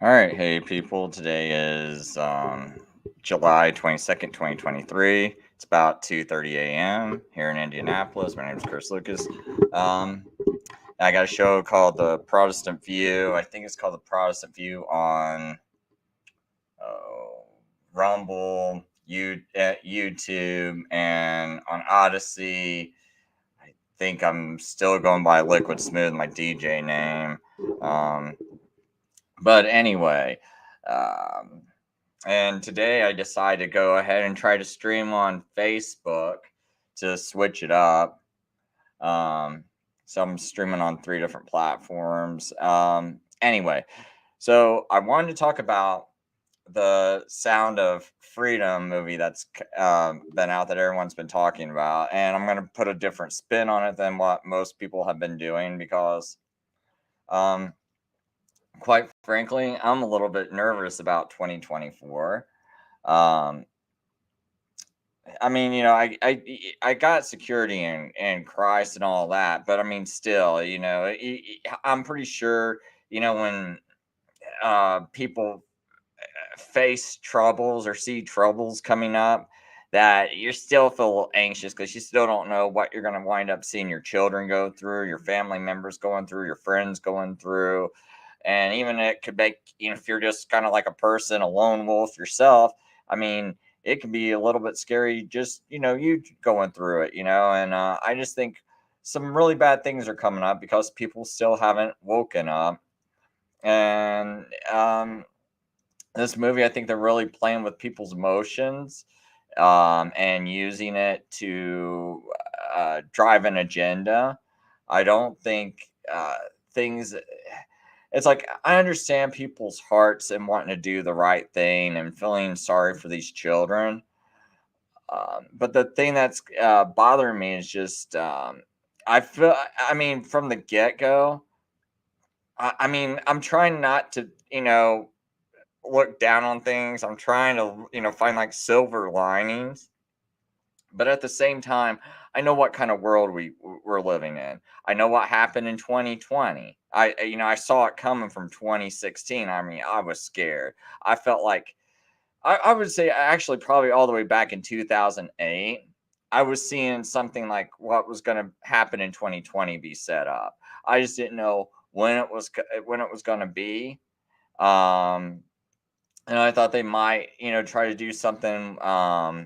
All right, hey people. Today is July 22nd, 2023. It's about 2:30 a.m. here in Indianapolis. My name is Chris Lucas. Um, I got a show called The Protestant View. I think it's called The Protestant View on uh, Rumble, YouTube, and on Odyssey. I think I'm still going by Liquid Smooth, my DJ name. Um, but anyway. Um, And today I decided to go ahead and try to stream on Facebook to switch it up. Um, so I'm streaming on 3 different platforms. Anyway, so I wanted to talk about the Sound of Freedom movie that's been out that everyone's been talking about. And I'm going to put a different spin on it than what most people have been doing because, um, quite frankly, I'm a little bit nervous about 2024. Um, I mean, I got security and Christ and all that, but I mean, still, I'm pretty sure, when people face troubles or see troubles coming up, that you still feel anxious because you still don't know what you're going to wind up seeing your children go through, your family members going through, your friends going through. And even it could make, if you're just kind of like a person, a lone wolf yourself, I mean, it can be a little bit scary just, you going through it, and I just think some really bad things are coming up because people still haven't woken up. And this movie, I think they're really playing with people's emotions, and using it to drive an agenda. I don't think things. It's like I understand people's hearts and wanting to do the right thing and feeling sorry for these children. But the thing that's bothering me is just I feel. I mean, from the get go. I mean, I'm trying not to, look down on things. I'm trying to, find like silver linings. But at the same time, I know what kind of world we're living in. I know what happened in 2020. I saw it coming from 2016. I mean, I was scared. I felt like I would say actually probably all the way back in 2008. I was seeing something like what was going to happen in 2020 be set up. I just didn't know when it was going to be. Um, and I thought they might, try to do something. Uh,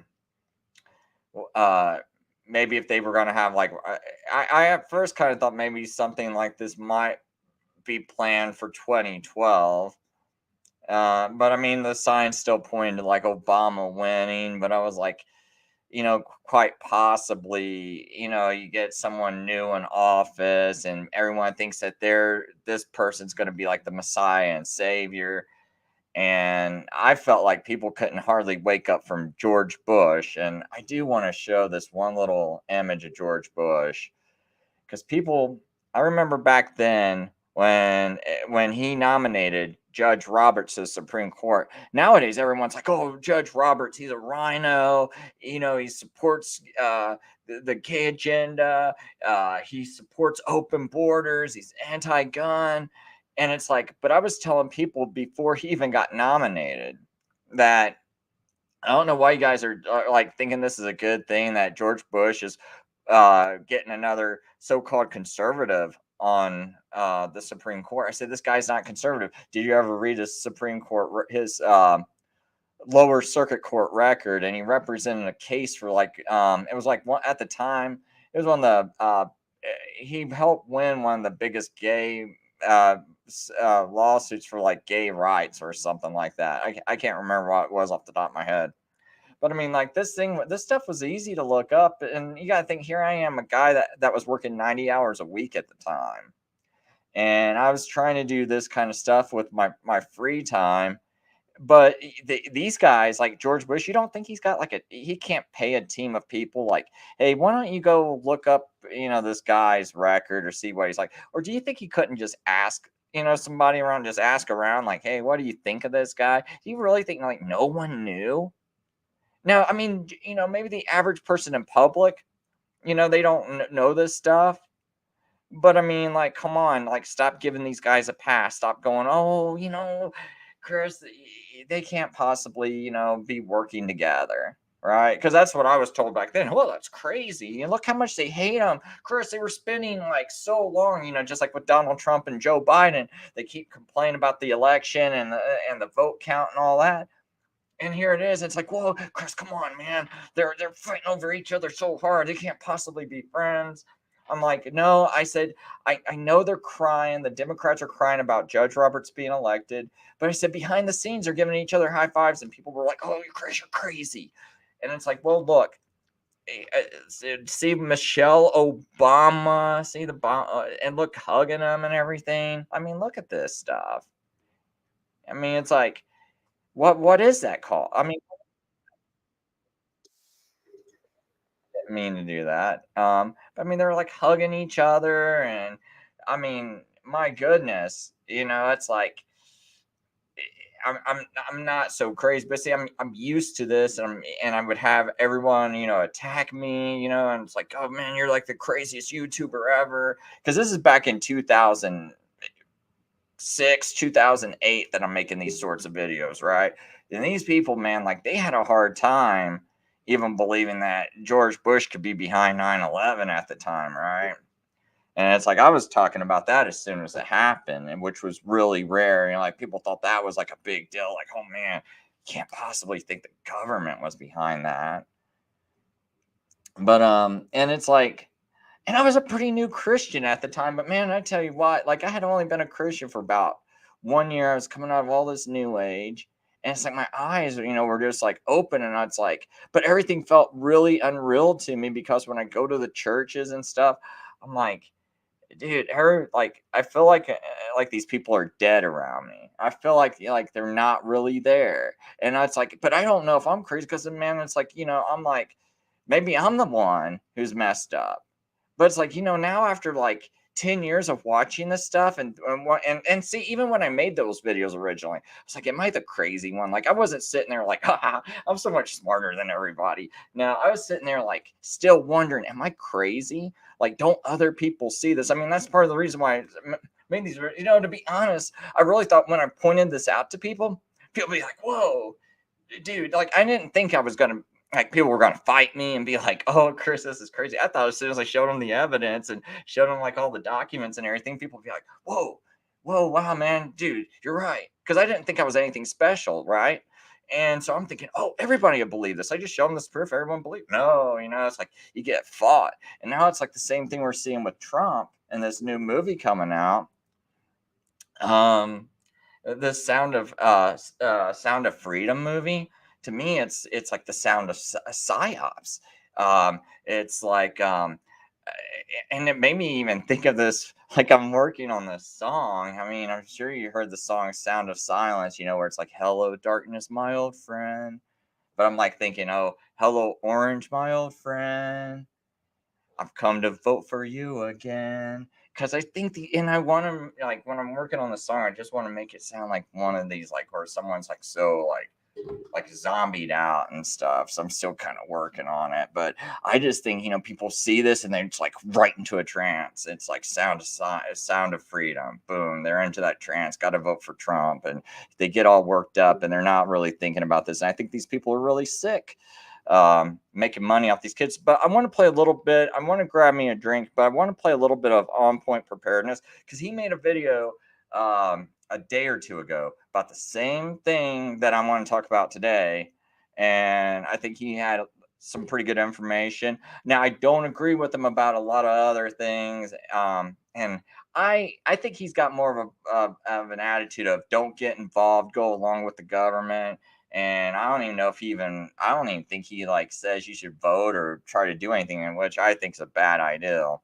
Maybe if they were going to have like, I at first kind of thought maybe something like this might be planned for 2012. But I mean, the signs still pointed to like Obama winning, but I was like, quite possibly, you get someone new in office and everyone thinks that this person's going to be like the Messiah and Savior. And I felt like people couldn't hardly wake up from George Bush. And I do want to show this one little image of George Bush because I remember back then when he nominated Judge Roberts to the Supreme Court. Nowadays, everyone's like, "Oh, Judge Roberts, he's a rhino. He supports the gay agenda. He supports open borders. He's anti-gun." And it's like, but I was telling people before he even got nominated that I don't know why you guys are like thinking this is a good thing that George Bush is getting another so-called conservative on the Supreme Court. I said this guy's not conservative. Did you ever read his Supreme Court his lower circuit court record? And he represented a case for like it was like one at the time. It was one of the he helped win one of the biggest gay uh, lawsuits for like gay rights or something like that. I can't remember what it was off the top of my head. But I mean, like this stuff was easy to look up, and you gotta think. Here I am, a guy that was working 90 hours a week at the time, and I was trying to do this kind of stuff with my free time. But these guys, like George Bush, you don't think he's got like he can't pay a team of people like, hey, why don't you go look up, this guy's record or see what he's like? Or do you think he couldn't just ask, somebody around, just ask around, like, hey, what do you think of this guy? Do you really think like no one knew? Now, I mean, maybe the average person in public, they don't know this stuff. But I mean, like, come on, like, stop giving these guys a pass. Stop going, oh, Chris, they can't possibly, be working together, right? Because that's what I was told back then. Well, that's crazy. And look how much they hate him. Chris, they were spending like so long, just like with Donald Trump and Joe Biden. They keep complaining about the election and the vote count and all that. And here it is. It's like, whoa, Chris, come on, man. They're fighting over each other so hard. They can't possibly be friends. I'm like, no, I said, I know they're crying. The Democrats are crying about Judge Roberts being elected. But I said, behind the scenes, they're giving each other high fives. And people were like, oh, Chris, you're crazy. And it's like, well, look, see Michelle Obama, see the bomb, and look, hugging them and everything. I mean, look at this stuff. I mean, it's like, what is that called? I mean, didn't mean to do that. I mean, they were like hugging each other, and I mean, my goodness, it's like I'm not so crazy, but see, I'm used to this, and I would have everyone, attack me, and it's like, oh man, you're like the craziest YouTuber ever, because this is back in 2006, 2008 that I'm making these sorts of videos, right? And these people, man, like they had a hard time even believing that George Bush could be behind 9/11 at the time, right? And it's like I was talking about that as soon as it happened, and which was really rare. Like people thought that was like a big deal. Like, oh man, can't possibly think the government was behind that. But and it's like, and I was a pretty new Christian at the time. But man, I tell you what, like I had only been a Christian for about 1 year. I was coming out of all this new age. And it's like my eyes, were just like open. And it's like, but everything felt really unreal to me because when I go to the churches and stuff, I'm like, dude, like I feel like these people are dead around me. I feel like they're not really there, and it's like, but I don't know if I'm crazy because man, it's like I'm like maybe I'm the one who's messed up, but it's like now after like 10 years of watching this stuff and see even when I made those videos originally, I was like, am I the crazy one? Like I wasn't sitting there like, haha, I'm so much smarter than everybody. No, I was sitting there like still wondering, am I crazy? Like, don't other people see this? I mean, that's part of the reason why I made these. To be honest, I really thought when I pointed this out to people, people be like, "Whoa, dude!" Like, I didn't think I was gonna like people were gonna fight me and be like, "Oh, Chris, this is crazy." I thought as soon as I showed them the evidence and showed them like all the documents and everything, people would be like, "Whoa, whoa, wow, man, dude, you're right," because I didn't think I was anything special, right? And so I'm thinking, oh, everybody will believe this. I just show them this proof. Everyone believe. No, it's like you get fought. And now it's like the same thing we're seeing with Trump and this new movie coming out. Um, the Sound of Freedom movie. To me, it's like the sound of psyops. It's like and it made me even think of this like I'm working on this song. I mean, I'm sure you heard the song Sound of Silence, where it's like, hello, darkness, my old friend. But I'm like thinking, oh, hello, orange, my old friend. I've come to vote for you again. Because I think and I want to, like, when I'm working on the song, I just want to make it sound like one of these, like, where someone's like so, like zombied out and stuff. So I'm still kind of working on it. But I just think, people see this and they're just like right into a trance. It's like sound of freedom. Boom. They're into that trance. Got to vote for Trump. And they get all worked up and they're not really thinking about this. And I think these people are really sick making money off these kids. But I want to play a little bit. I want to grab me a drink, but I want to play a little bit of On Point Preparedness because he made a video a day or two ago about the same thing that I want to talk about today. And I think he had some pretty good information. Now, I don't agree with him about a lot of other things. And I think he's got more of an attitude of don't get involved, go along with the government. And I don't even know if I don't even think he like says you should vote or try to do anything, in which I think is a bad idea.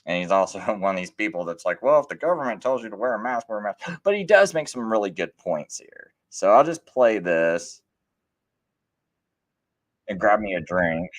And he's also one of these people that's like, well, if the government tells you to wear a mask, wear a mask. But he does make some really good points here. So I'll just play this and grab me a drink.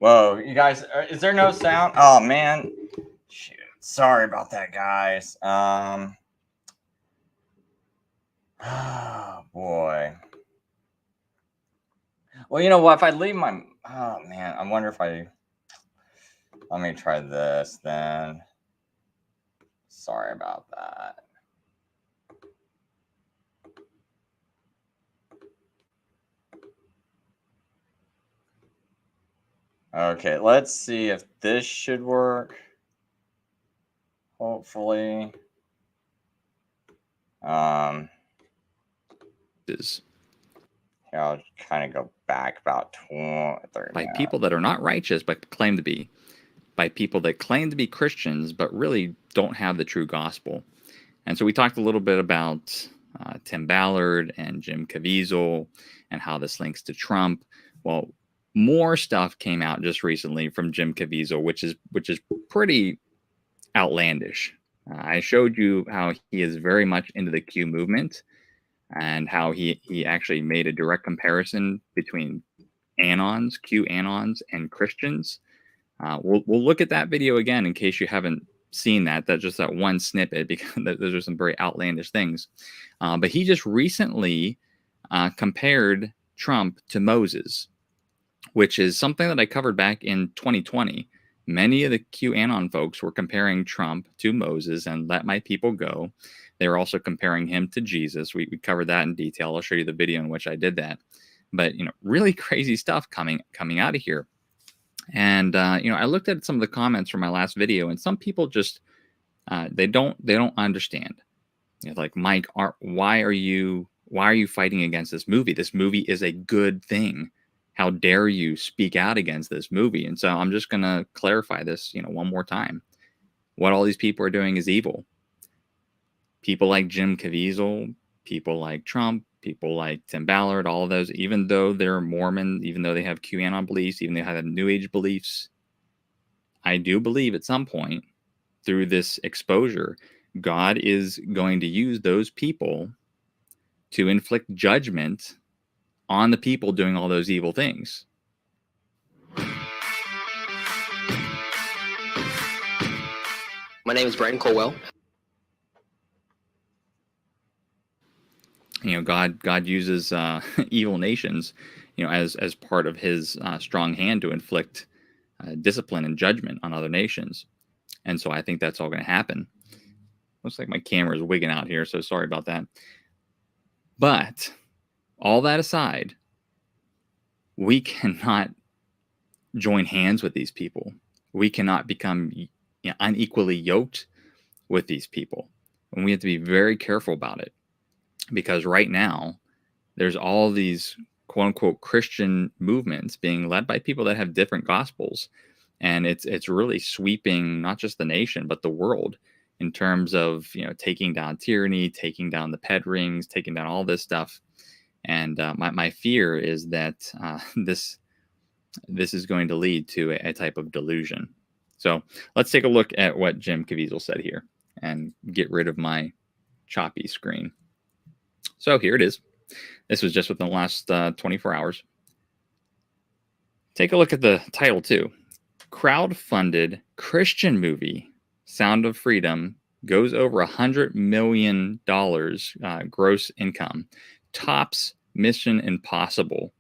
Whoa, you guys, is there no sound? Oh man, shoot. Sorry about that, guys. Oh boy. Well, you know what? If I leave my, oh man, I wonder if I. Let me try this then. Sorry about that. Okay, let's see if this should work. Hopefully. Is Here, I'll kind of go back about 30 by minutes. people that are not righteous but claim to be, by people that claim to be Christians but really don't have the true gospel. And so we talked a little bit about Tim Ballard and Jim Caviezel and how this links to Trump. Well, more stuff came out just recently from Jim Caviezel, which is pretty outlandish. I showed you how he is very much into the Q movement and how he actually made a direct comparison between Anons, Q Anons, and Christians. We'll look at that video again in case you haven't seen that. That's just that one snippet, because those are some very outlandish things. But he just recently compared Trump to Moses, which is something that I covered back in 2020. Many of the QAnon folks were comparing Trump to Moses and Let My People Go. They were also comparing him to Jesus. We covered that in detail. I'll show you the video in which I did that. But really crazy stuff coming out of here. And I looked at some of the comments from my last video, and some people just they don't understand. Like, Mike, why are you fighting against this movie? This movie is a good thing. How dare you speak out against this movie? And so I'm just going to clarify this, one more time. What all these people are doing is evil. People like Jim Caviezel, people like Trump, people like Tim Ballard, all of those, even though they're Mormon, even though they have QAnon beliefs, even though they have New Age beliefs, I do believe at some point through this exposure, God is going to use those people to inflict judgment on the people doing all those evil things. My name is Brandon Colwell. God uses evil nations, as part of His strong hand to inflict discipline and judgment on other nations. And so I think that's all going to happen. Looks like my camera is wigging out here, so sorry about that. But all that aside, we cannot join hands with these people. We cannot become unequally yoked with these people. And we have to be very careful about it. Because right now, there's all these quote-unquote Christian movements being led by people that have different gospels. And it's really sweeping not just the nation, but the world in terms of, taking down tyranny, taking down the ped rings, taking down all this stuff. And my fear is that this is going to lead to a type of delusion. So let's take a look at what Jim Caviezel said here and get rid of my choppy screen. So here it is. This was just within the last 24 hours. Take a look at the title too. Crowd-funded Christian movie, Sound of Freedom, goes over $100 million gross income. Tops Mission Impossible.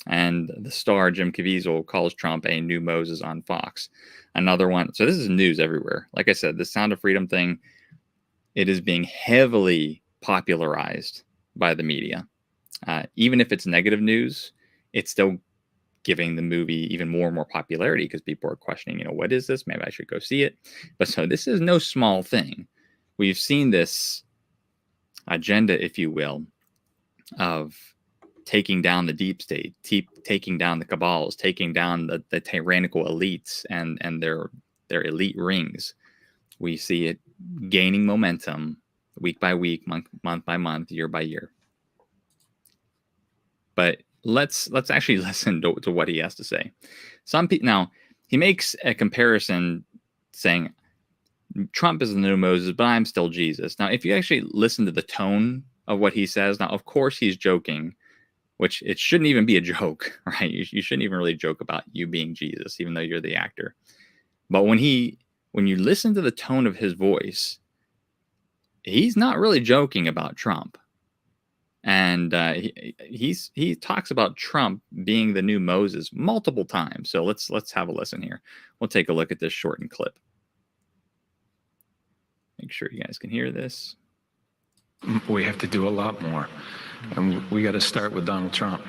And the star, Jim Caviezel, calls Trump a new Moses on Fox. Another one. So this is news everywhere. Like I said, the Sound of Freedom thing, it is being heavily popularized by the media. Even if it's negative news, it's still giving the movie even more and more popularity because people are questioning, what is this? Maybe I should go see it. But so this is no small thing. We've seen this agenda, if you will, of taking down the deep state, taking down the cabals, taking down the tyrannical elites and their elite rings. We see it gaining momentum week by week, month by month, year by year. But let's actually listen to what he has to say. Now, he makes a comparison saying Trump is the new Moses, but I'm still Jesus. Now, if you actually listen to the tone of what he says, now, of course, he's joking which it shouldn't even be a joke, right? You shouldn't even really joke about you being Jesus, even though you're the actor. But when you listen to the tone of his voice, he's not really joking about Trump. And he talks about Trump being the new Moses multiple times. So let's have a listen here. We'll take a look at this shortened clip. Make sure you guys can hear this. We have to do a lot more, and we got to start with Donald Trump.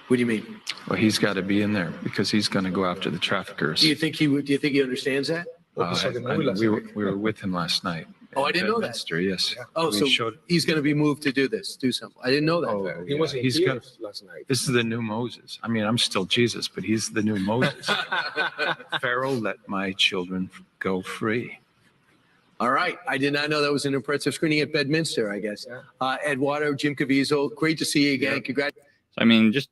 What do you mean? Well, he's got to be in there because he's going to go after the traffickers. Do you think he understands that? We were with him last night. Oh, I didn't know that. Bedminster, yes. Oh, We so showed- he's going to be moved to do something. I didn't know that. Oh, He wasn't he's here gonna. last night. This is the new Moses. I mean, I'm still Jesus, but he's the new Moses. Pharaoh, let my children go free. All right. I did not know that was an impressive screening at Bedminster, I guess. Eduardo, Jim Caviezel, great to see you again. Yeah. Congrats. I mean, just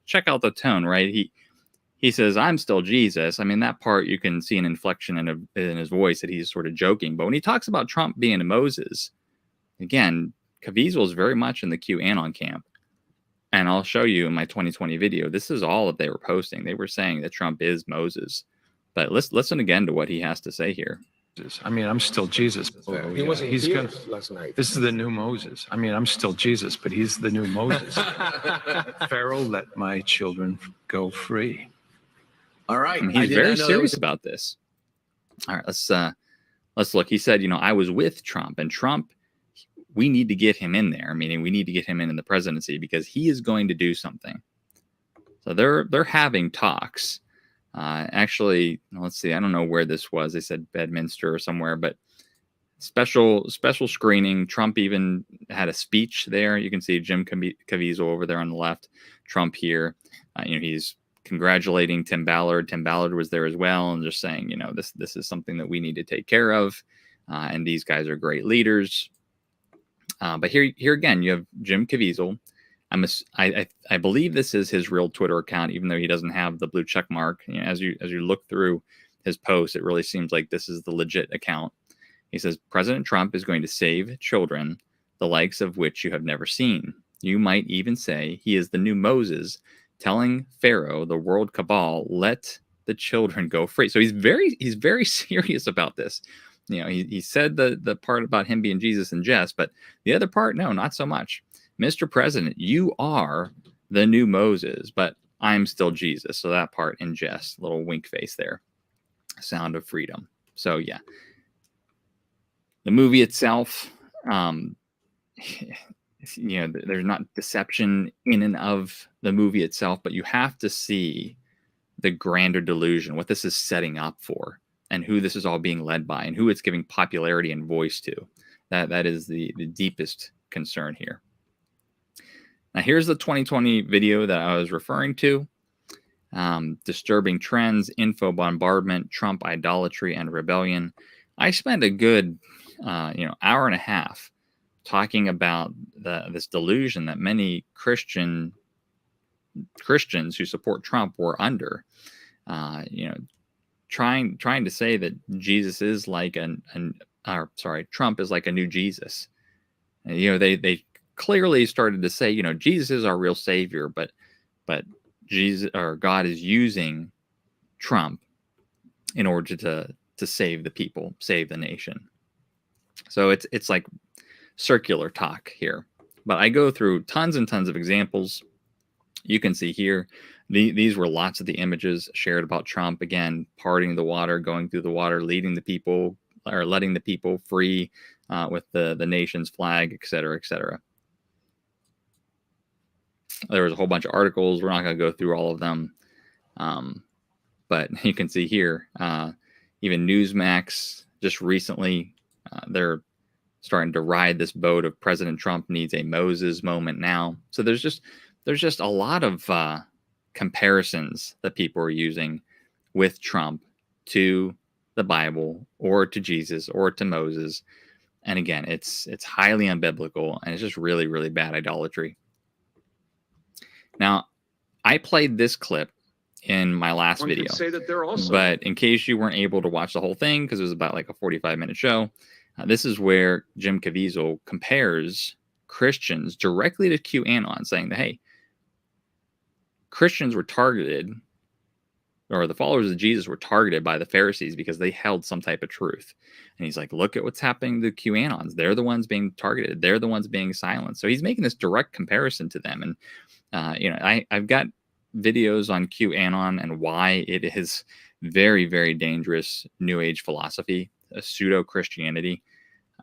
check out the tone, right? He says, "I'm still Jesus." I mean, that part you can see an inflection in his voice that he's sort of joking. But when he talks about Trump being a Moses, again, Caviezel is very much in the QAnon camp. And I'll show you in my 2020 video. This is all that they were posting. They were saying that Trump is Moses. But listen again to what he has to say here. I mean, I'm still Jesus. He wasn't He's here gonna. last night. This is the new Moses. I mean, I'm still Jesus, but he's the new Moses. Pharaoh, let my children go free. All right. And I he's did not very know that serious was- about this. All right, let's look. He said, I was with Trump, and Trump, we need to get him in there. Meaning, we need to get him in the presidency because he is going to do something. So they're having talks. Actually, let's see. I don't know where this was. They said Bedminster or somewhere, but special screening. Trump even had a speech there. You can see Jim Caviezel over there on the left. Trump here. He's congratulating Tim Ballard. Tim Ballard was there as well, and just saying, this is something that we need to take care of. And these guys are great leaders. But here again, you have Jim Caviezel. I believe this is his real Twitter account, even though he doesn't have the blue check mark. As you look through his posts, it really seems like this is the legit account. He says, President Trump is going to save children, the likes of which you have never seen. You might even say he is the new Moses, telling Pharaoh, the world cabal, let the children go free. So he's very serious about this. He said the part about him being Jesus in jest, but the other part, no, not so much. Mr. President, you are the new Moses, but I'm still Jesus. So that part in jest, little wink face there. Sound of freedom. So yeah. The movie itself, there's not deception in and of the movie itself, but you have to see the grander delusion, what this is setting up for, and who this is all being led by, and who it's giving popularity and voice to. That is the deepest concern here. Now, here's the 2020 video that I was referring to. Disturbing trends, info bombardment, Trump idolatry, and rebellion. I spent a good, hour and a half talking about this delusion that many Christians who support Trump were under. Trying to say that Jesus is like Trump is like a new Jesus. And, they clearly started to say, Jesus is our real savior, but Jesus or God is using Trump in order to save the people, save the nation. So it's like circular talk here. But I go through tons and tons of examples. You can see here, these were lots of the images shared about Trump, again, parting the water, going through the water, leading the people, or letting the people free with the nation's flag, et cetera, et cetera. There was a whole bunch of articles. We're not going to go through all of them. But you can see here, even Newsmax just recently, they're starting to ride this boat of President Trump needs a Moses moment now. So there's just a lot of comparisons that people are using with Trump to the Bible or to Jesus or to Moses. And again, it's highly unbiblical, and it's just really, really bad idolatry. Now, I played this clip in my last video, Say that they're also but in case you weren't able to watch the whole thing, because it was about like a 45-minute show, this is where Jim Caviezel compares Christians directly to QAnon, saying that, hey, Christians were targeted, or the followers of Jesus were targeted by the Pharisees because they held some type of truth. And he's like, look at what's happening to QAnons. They're the ones being targeted. They're the ones being silenced. So he's making this direct comparison to them. And, I've got videos on QAnon and why it is very, very dangerous New Age philosophy, a pseudo-Christianity.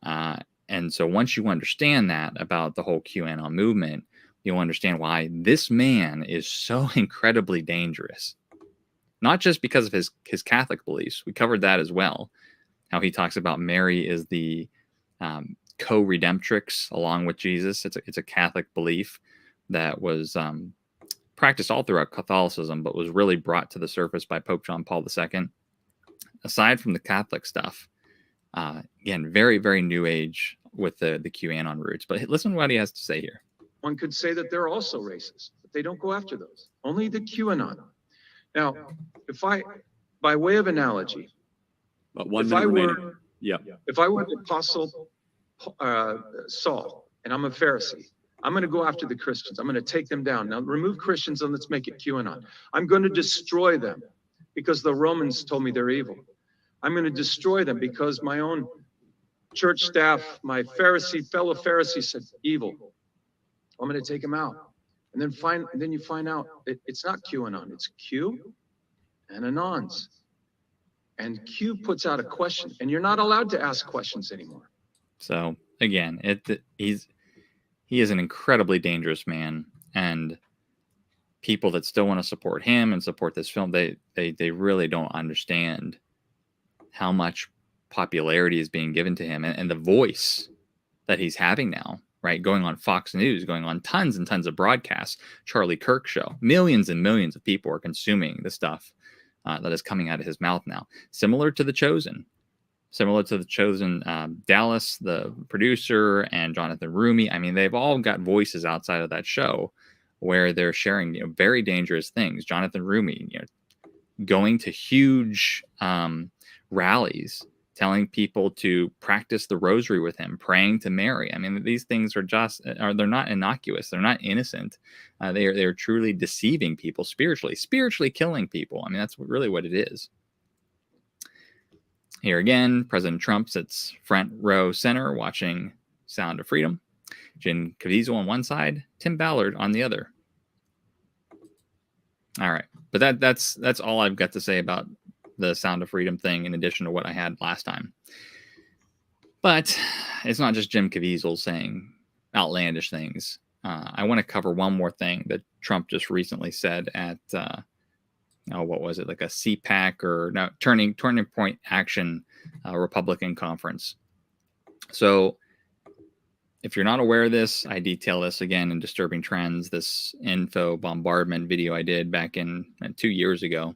And so once you understand that about the whole QAnon movement, you'll understand why this man is so incredibly dangerous. Not just because of his Catholic beliefs. We covered that as well. How he talks about Mary is the co-redemptrix along with Jesus. It's a Catholic belief that was practiced all throughout Catholicism, but was really brought to the surface by Pope John Paul II. Aside from the Catholic stuff, again, very, very New Age with the QAnon roots. But listen to what he has to say here. One could say that they're also racist, but they don't go after those. Only the QAnon. Now, by way of analogy, but one minute remaining. If I were the apostle Saul, and I'm a Pharisee, I'm going to go after the Christians. I'm going to take them down. Now, remove Christians and let's make it QAnon. I'm going to destroy them because the Romans told me they're evil. I'm going to destroy them because my own church staff, my fellow Pharisee said evil. I'm going to take them out. And then you find out it's not QAnon, it's Q and Anons. And Q puts out a question, and you're not allowed to ask questions anymore. So again, he is an incredibly dangerous man, and people that still want to support him and support this film, they really don't understand how much popularity is being given to him and the voice that he's having now. Right, going on Fox News, going on tons and tons of broadcasts, Charlie Kirk show. Millions and millions of people are consuming the stuff that is coming out of his mouth now. Similar to The Chosen. Dallas, the producer, and Jonathan Rumi. I mean, they've all got voices outside of that show where they're sharing, very dangerous things. Jonathan Rumi, going to huge rallies, telling people to practice the rosary with him, praying to Mary. I mean, these things they're not innocuous. They're not innocent. They're truly deceiving people spiritually killing people. I mean, that's really what it is. Here again, President Trump sits front row center watching Sound of Freedom. Jim Caviezel on one side, Tim Ballard on the other. All right. But that's all I've got to say about the Sound of Freedom thing, in addition to what I had last time. But it's not just Jim Caviezel saying outlandish things. I want to cover one more thing that Trump just recently said at, what was it, like a CPAC or no, Turning Point Action Republican conference. So if you're not aware of this, I detail this again in Disturbing Trends, this info bombardment video I did back in 2 years ago.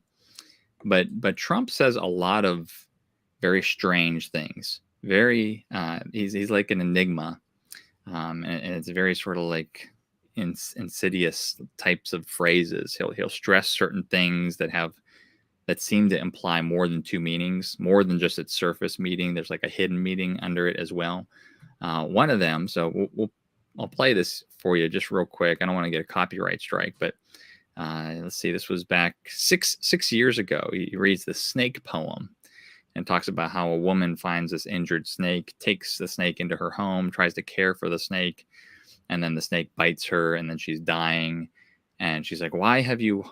But Trump says a lot of very strange things. Very, he's like an enigma, and it's very sort of like insidious types of phrases. He'll stress certain things that seem to imply more than two meanings, more than just its surface meaning. There's like a hidden meaning under it as well. One of them. So I'll play this for you just real quick. I don't want to get a copyright strike, but. Let's see, this was back six years ago. He reads the snake poem and talks about how a woman finds this injured snake, takes the snake into her home, tries to care for the snake, and then the snake bites her, and then she's dying. And she's like, why have you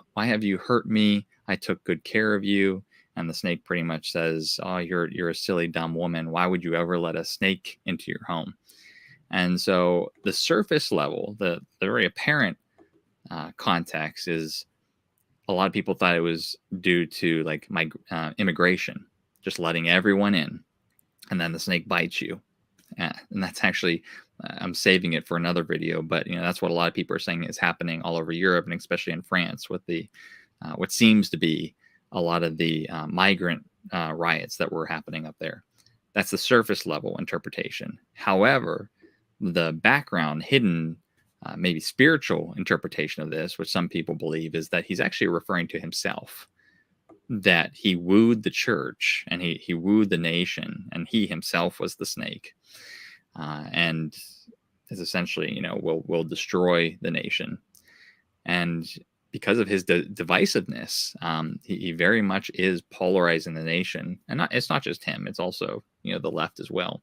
hurt me? I took good care of you. And the snake pretty much says, oh, you're a silly, dumb woman. Why would you ever let a snake into your home? And so the surface level, the very apparent context is a lot of people thought it was due to like immigration, just letting everyone in, and then the snake bites you. And that's actually, I'm saving it for another video, but that's what a lot of people are saying is happening all over Europe, and especially in France with the what seems to be a lot of the migrant riots that were happening up there. That's the surface level interpretation. However, the background, hidden maybe spiritual interpretation of this, which some people believe, is that he's actually referring to himself, that he wooed the church and he wooed the nation, and he himself was the snake, and is essentially, will destroy the nation. And because of his divisiveness, he very much is polarizing the nation, and it's not just him; it's also the left as well.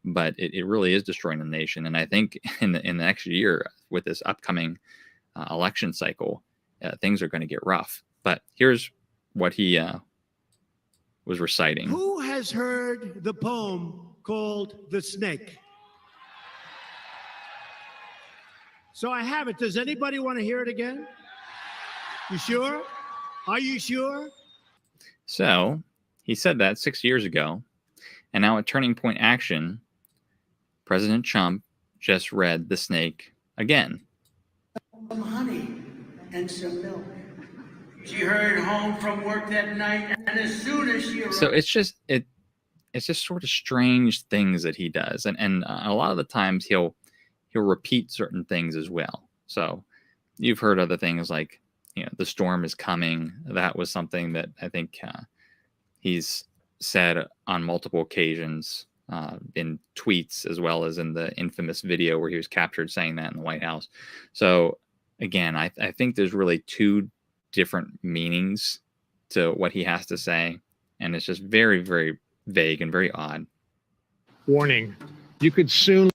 But it really is destroying the nation, and I think in the next year with this upcoming election cycle, things are going to get rough. But here's what he was reciting. Who has heard the poem called "The Snake"? So I have it. Does anybody want to hear it again? You sure? Are you sure? So he said that 6 years ago, and now at Turning Point Action, President Trump just read "The Snake" again. Some honey and some milk. She hurried home from work that night, and as soon as she arrived... So it's just sort of strange things that he does, and a lot of the times he'll repeat certain things as well. So you've heard other things like the storm is coming. That was something that I think he's said on multiple occasions in tweets, as well as in the infamous video where he was captured saying that in the White House. So again, I think there's really two different meanings to what he has to say, and it's just very, very vague and very odd. Warning, you could soon...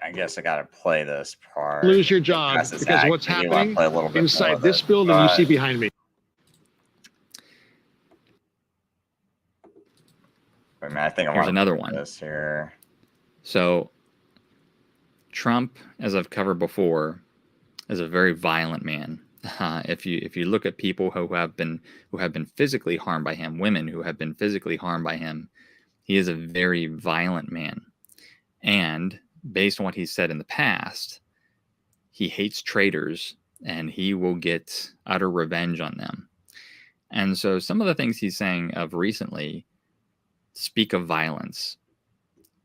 I guess I got to play this part. lose your job because of what's happening inside this building you see behind me. I think here's another one. This here. So Trump, as I've covered before, is a very violent man. If you look at people who have been physically harmed by him, women who have been physically harmed by him, he is a very violent man. And based on what he's said in the past, he hates traitors and he will get utter revenge on them. And so some of the things he's saying of recently speak of violence.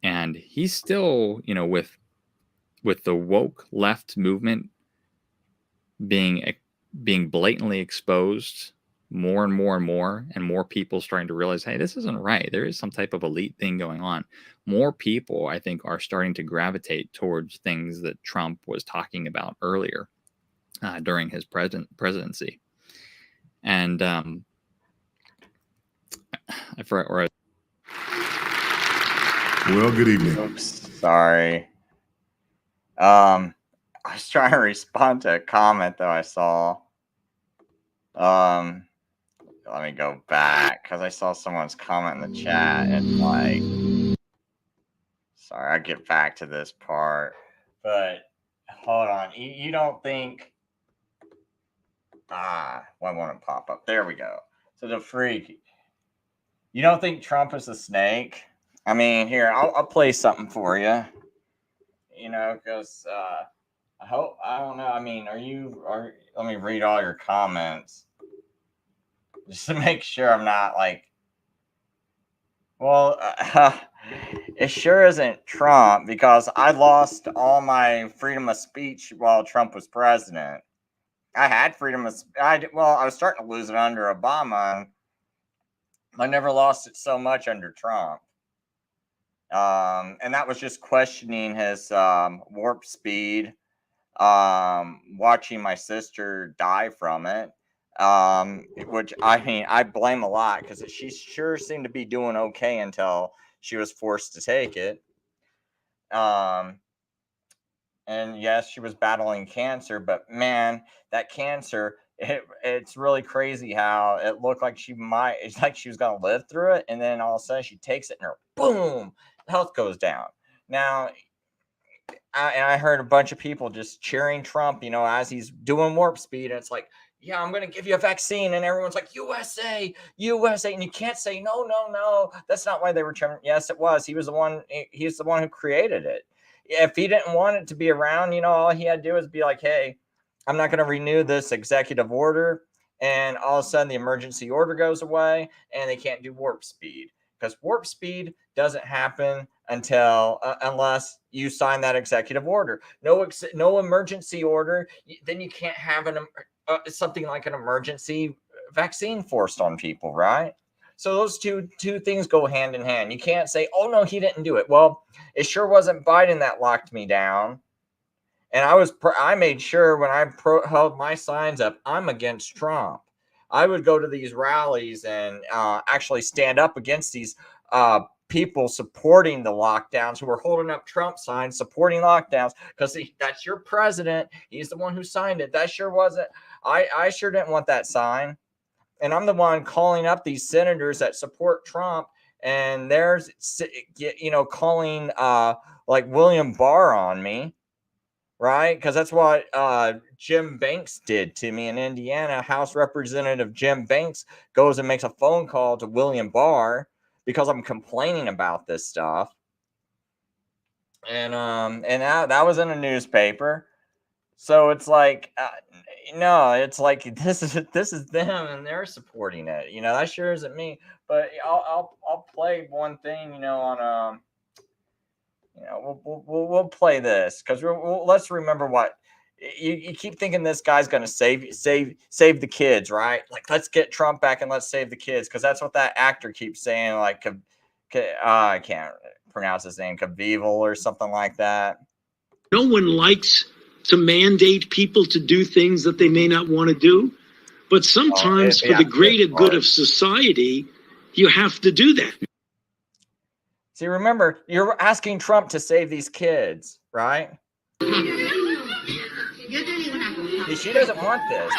And he's still, with the woke left movement being blatantly exposed more and more and more, and more people starting to realize, hey, this isn't right. There is some type of elite thing going on. More people, I think, are starting to gravitate towards things that Trump was talking about earlier during his presidency. And I forgot where Well, good evening. Oops, sorry. I was trying to respond to a comment that I saw. Let me go back because I saw someone's comment in the chat and sorry, I'll get back to this part, but hold on. You don't think, why won't it pop up? There we go. So the freak, you don't think Trump is a snake? I mean, here, I'll play something for you, because I don't know. I mean, let me read all your comments just to make sure I'm not it sure isn't Trump, because I lost all my freedom of speech while Trump was president. I had freedom of I was starting to lose it under Obama. I never lost it so much under Trump. And that was just questioning his warp speed, watching my sister die from it, which I blame a lot because she sure seemed to be doing okay until she was forced to take it. And yes, she was battling cancer, but man, that cancer, it's really crazy how it looked like it's like she was going to live through it. And then all of a sudden she takes it and boom, health goes down. Now, I heard a bunch of people just cheering Trump, as he's doing warp speed. And it's like, yeah, I'm going to give you a vaccine. And everyone's like, USA, USA. And you can't say, no. That's not why they were cheering. Yes, it was. He's the one who created it. If he didn't want it to be around, all he had to do is be like, hey, I'm not going to renew this executive order. And all of a sudden the emergency order goes away and they can't do warp speed, because warp speed doesn't happen unless you sign that executive order. No emergency order. Then you can't have something like an emergency vaccine forced on people, right? So those two things go hand in hand. You can't say, oh, no, he didn't do it. Well, it sure wasn't Biden that locked me down. And I made sure when I held my signs up, I'm against Trump. I would go to these rallies and actually stand up against these people supporting the lockdowns, who are holding up Trump signs supporting lockdowns, because that's your president. He's the one who signed it. That sure wasn't. I sure didn't want that sign. And I'm the one calling up these senators that support Trump, and there's, calling like William Barr on me, right? Because that's what Jim Banks did to me in Indiana. House Representative Jim Banks goes and makes a phone call to William Barr because I'm complaining about this stuff. And that was in a newspaper. So it's like, no, it's like this is them, and they're supporting it. That sure isn't me. But I'll play one thing, on we'll play this, because let's remember what you keep thinking this guy's going to save the kids, right? Like, let's get Trump back and let's save the kids, because that's what that actor keeps saying. Like, I can't pronounce his name, Cavivel or something like that. No one likes to mandate people to do things that they may not want to do, but sometimes for the greater good of society, you have to do that. See, remember, you're asking Trump to save these kids, right? She doesn't want this.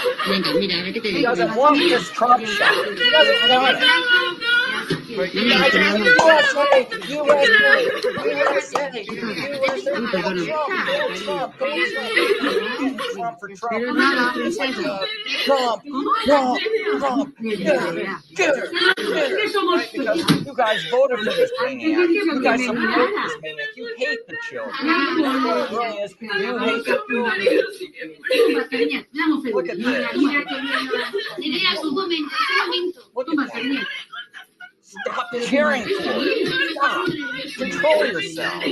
She doesn't want this Trump shot. She doesn't want it. But you guys are USA, Trump for Trump. It's like, Trump, get her. Right? Because you guys voted for this maniac. You guys support this maniac. You hate the children. That's what it really is. You hate the children. Look at this. Look at that. Stop cheering for it. Stop. Control yourself.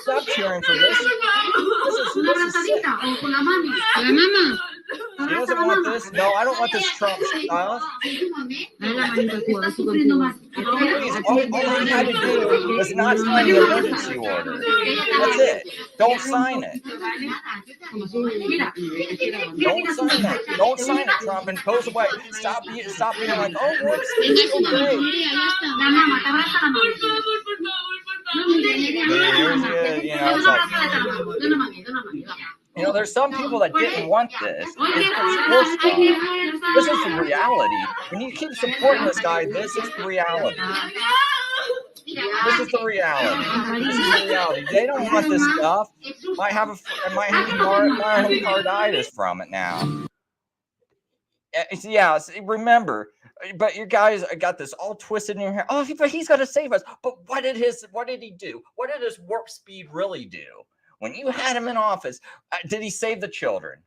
Stop cheering for this. This is sick. She doesn't want this. No, I don't want this Trump style. Please, all you had to do was not sign the emergency order. That's it. Don't sign it. Don't sign it. Don't sign it, Trump, and goes away. Stop being like, oh, whoops, it's okay. There's some people that didn't want this. This is the reality. When you keep supporting this guy, this is the reality. This is the reality. They don't want this stuff. Might have myocarditis from it now. Yeah, remember. But you guys got this all twisted in your hair. Oh, but he's going to save us. But what did he do? What did his warp speed really do? When you had him in office, did he save the children?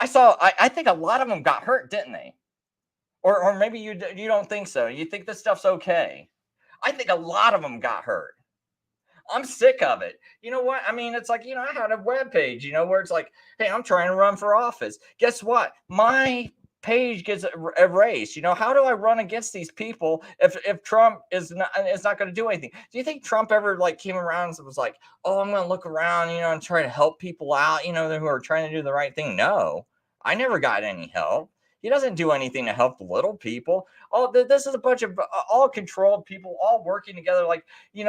I think a lot of them got hurt, didn't they? Or maybe you don't think so. You think this stuff's okay. I think a lot of them got hurt. I'm sick of it. You know what? I mean, it's like, I had a webpage, where it's like, hey, I'm trying to run for office. Guess what? My page gets erased. How do I run against these people if Trump is not going to do anything? Do you think Trump ever came around and was like, oh, I'm going to look around, and try to help people out, who are trying to do the right thing? No, I never got any help. He doesn't do anything to help the little people. This is a bunch of all controlled people, all working together. You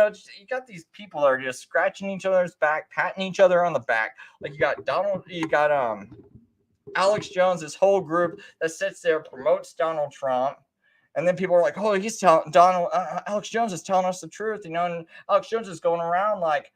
got these people that are just scratching each other's back, patting each other on the back. Like you got Alex Jones, this whole group that sits there, promotes Donald Trump, and then people are like, "Oh, he's telling Alex Jones is telling us the truth," and Alex Jones is going around like,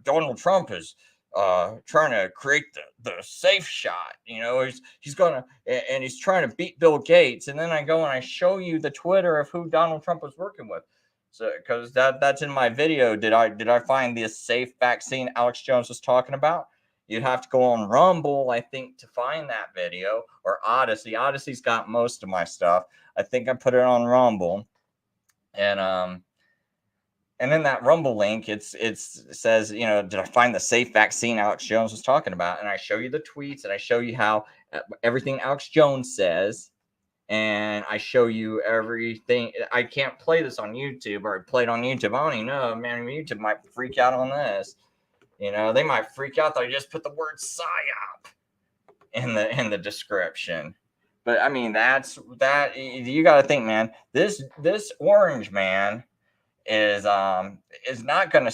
Donald Trump is trying to create the safe shot. He's gonna, and he's trying to beat Bill Gates, and then I go and I show you the Twitter of who Donald Trump was working with. So, because that's in my video. Did I find this safe vaccine Alex Jones was talking about? You'd have to go on Rumble, I think, to find that video, or Odyssey. Odyssey's got most of my stuff. I think I put it on Rumble, and in that Rumble link, it says, did I find the safe vaccine Alex Jones was talking about? And I show you the tweets, and I show you how everything Alex Jones says, and I show you everything. I can't play this on YouTube, or play it on YouTube. I don't even know, man. YouTube might freak out on this. They might freak out that I just put the word psyop in the description. But I mean, that you got to think, man. This orange man is not gonna.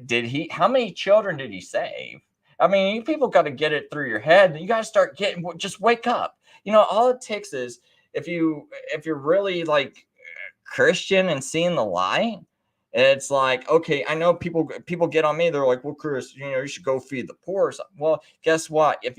Did he? How many children did he save? I mean, you people got to get it through your head. You got to start getting. Just wake up. All it takes is if you're really like Christian and seeing the light. It's like, okay, I know people get on me. They're like, well, Chris, you should go feed the poor. Well, guess what? If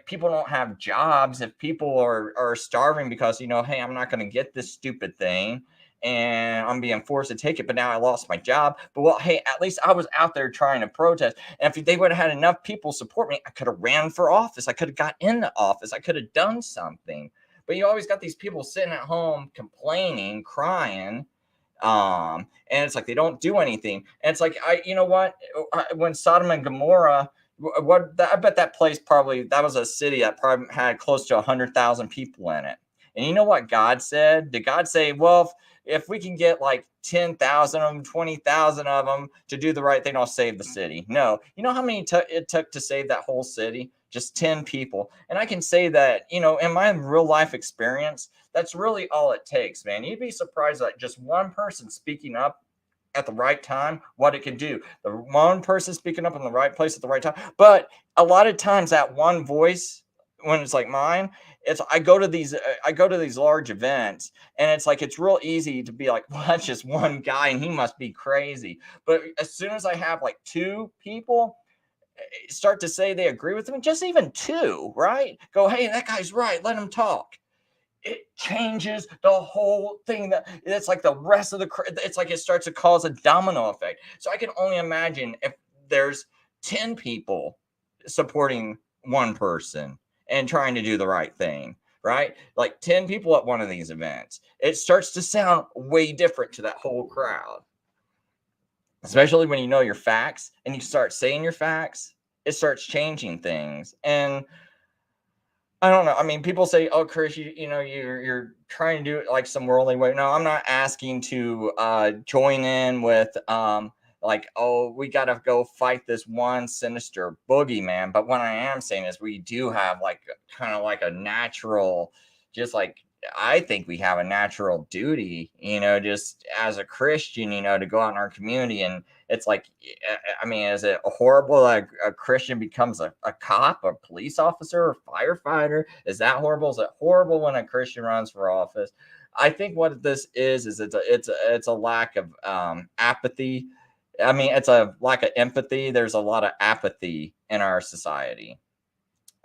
people don't have jobs, if people are starving because, hey, I'm not going to get this stupid thing and I'm being forced to take it, but now I lost my job. But well, hey, at least I was out there trying to protest. And if they would have had enough people support me, I could have ran for office. I could have got in the office. I could have done something. But you always got these people sitting at home complaining, crying. And it's like they don't do anything. And it's like, when Sodom and Gomorrah, I bet that place that was a city that probably had close to 100,000 people in it. And you know what God said? Did God say, well, if we can get like 10,000 of them, 20,000 of them to do the right thing, I'll save the city? No. You know how many it took to save that whole city? Just 10 people. And I can say that, in my real life experience, that's really all it takes, man. You'd be surprised that just one person speaking up at the right time, what it can do. The one person speaking up in the right place at the right time. But a lot of times that one voice, when it's like mine, I go to these large events, and it's like, it's real easy to be like, well, that's just one guy and he must be crazy. But as soon as I have like two people start to say they agree with me, just even two, right? Go, hey, that guy's right. Let him talk. It changes the whole thing. It's like the rest of it's like it starts to cause a domino effect. So I can only imagine if there's 10 people supporting one person and trying to do the right thing, right? Like 10 people at one of these events, it starts to sound way different to that whole crowd. Especially when you know your facts and you start saying your facts, it starts changing things. And I don't know. I mean, people say, "Oh, Chris, you're trying to do it like some worldly way." No, I'm not asking to join in with like, oh, we got to go fight this one sinister boogeyman. But what I am saying is, we do have like kind of like a natural, just like I think we have a natural duty, just as a Christian, to go out in our community. And it's like, I mean, is it horrible that a Christian becomes a cop, a police officer, a firefighter? Is that horrible? Is it horrible when a Christian runs for office? I think what this is it's a lack of apathy. I mean, it's a lack of empathy. There's a lot of apathy in our society.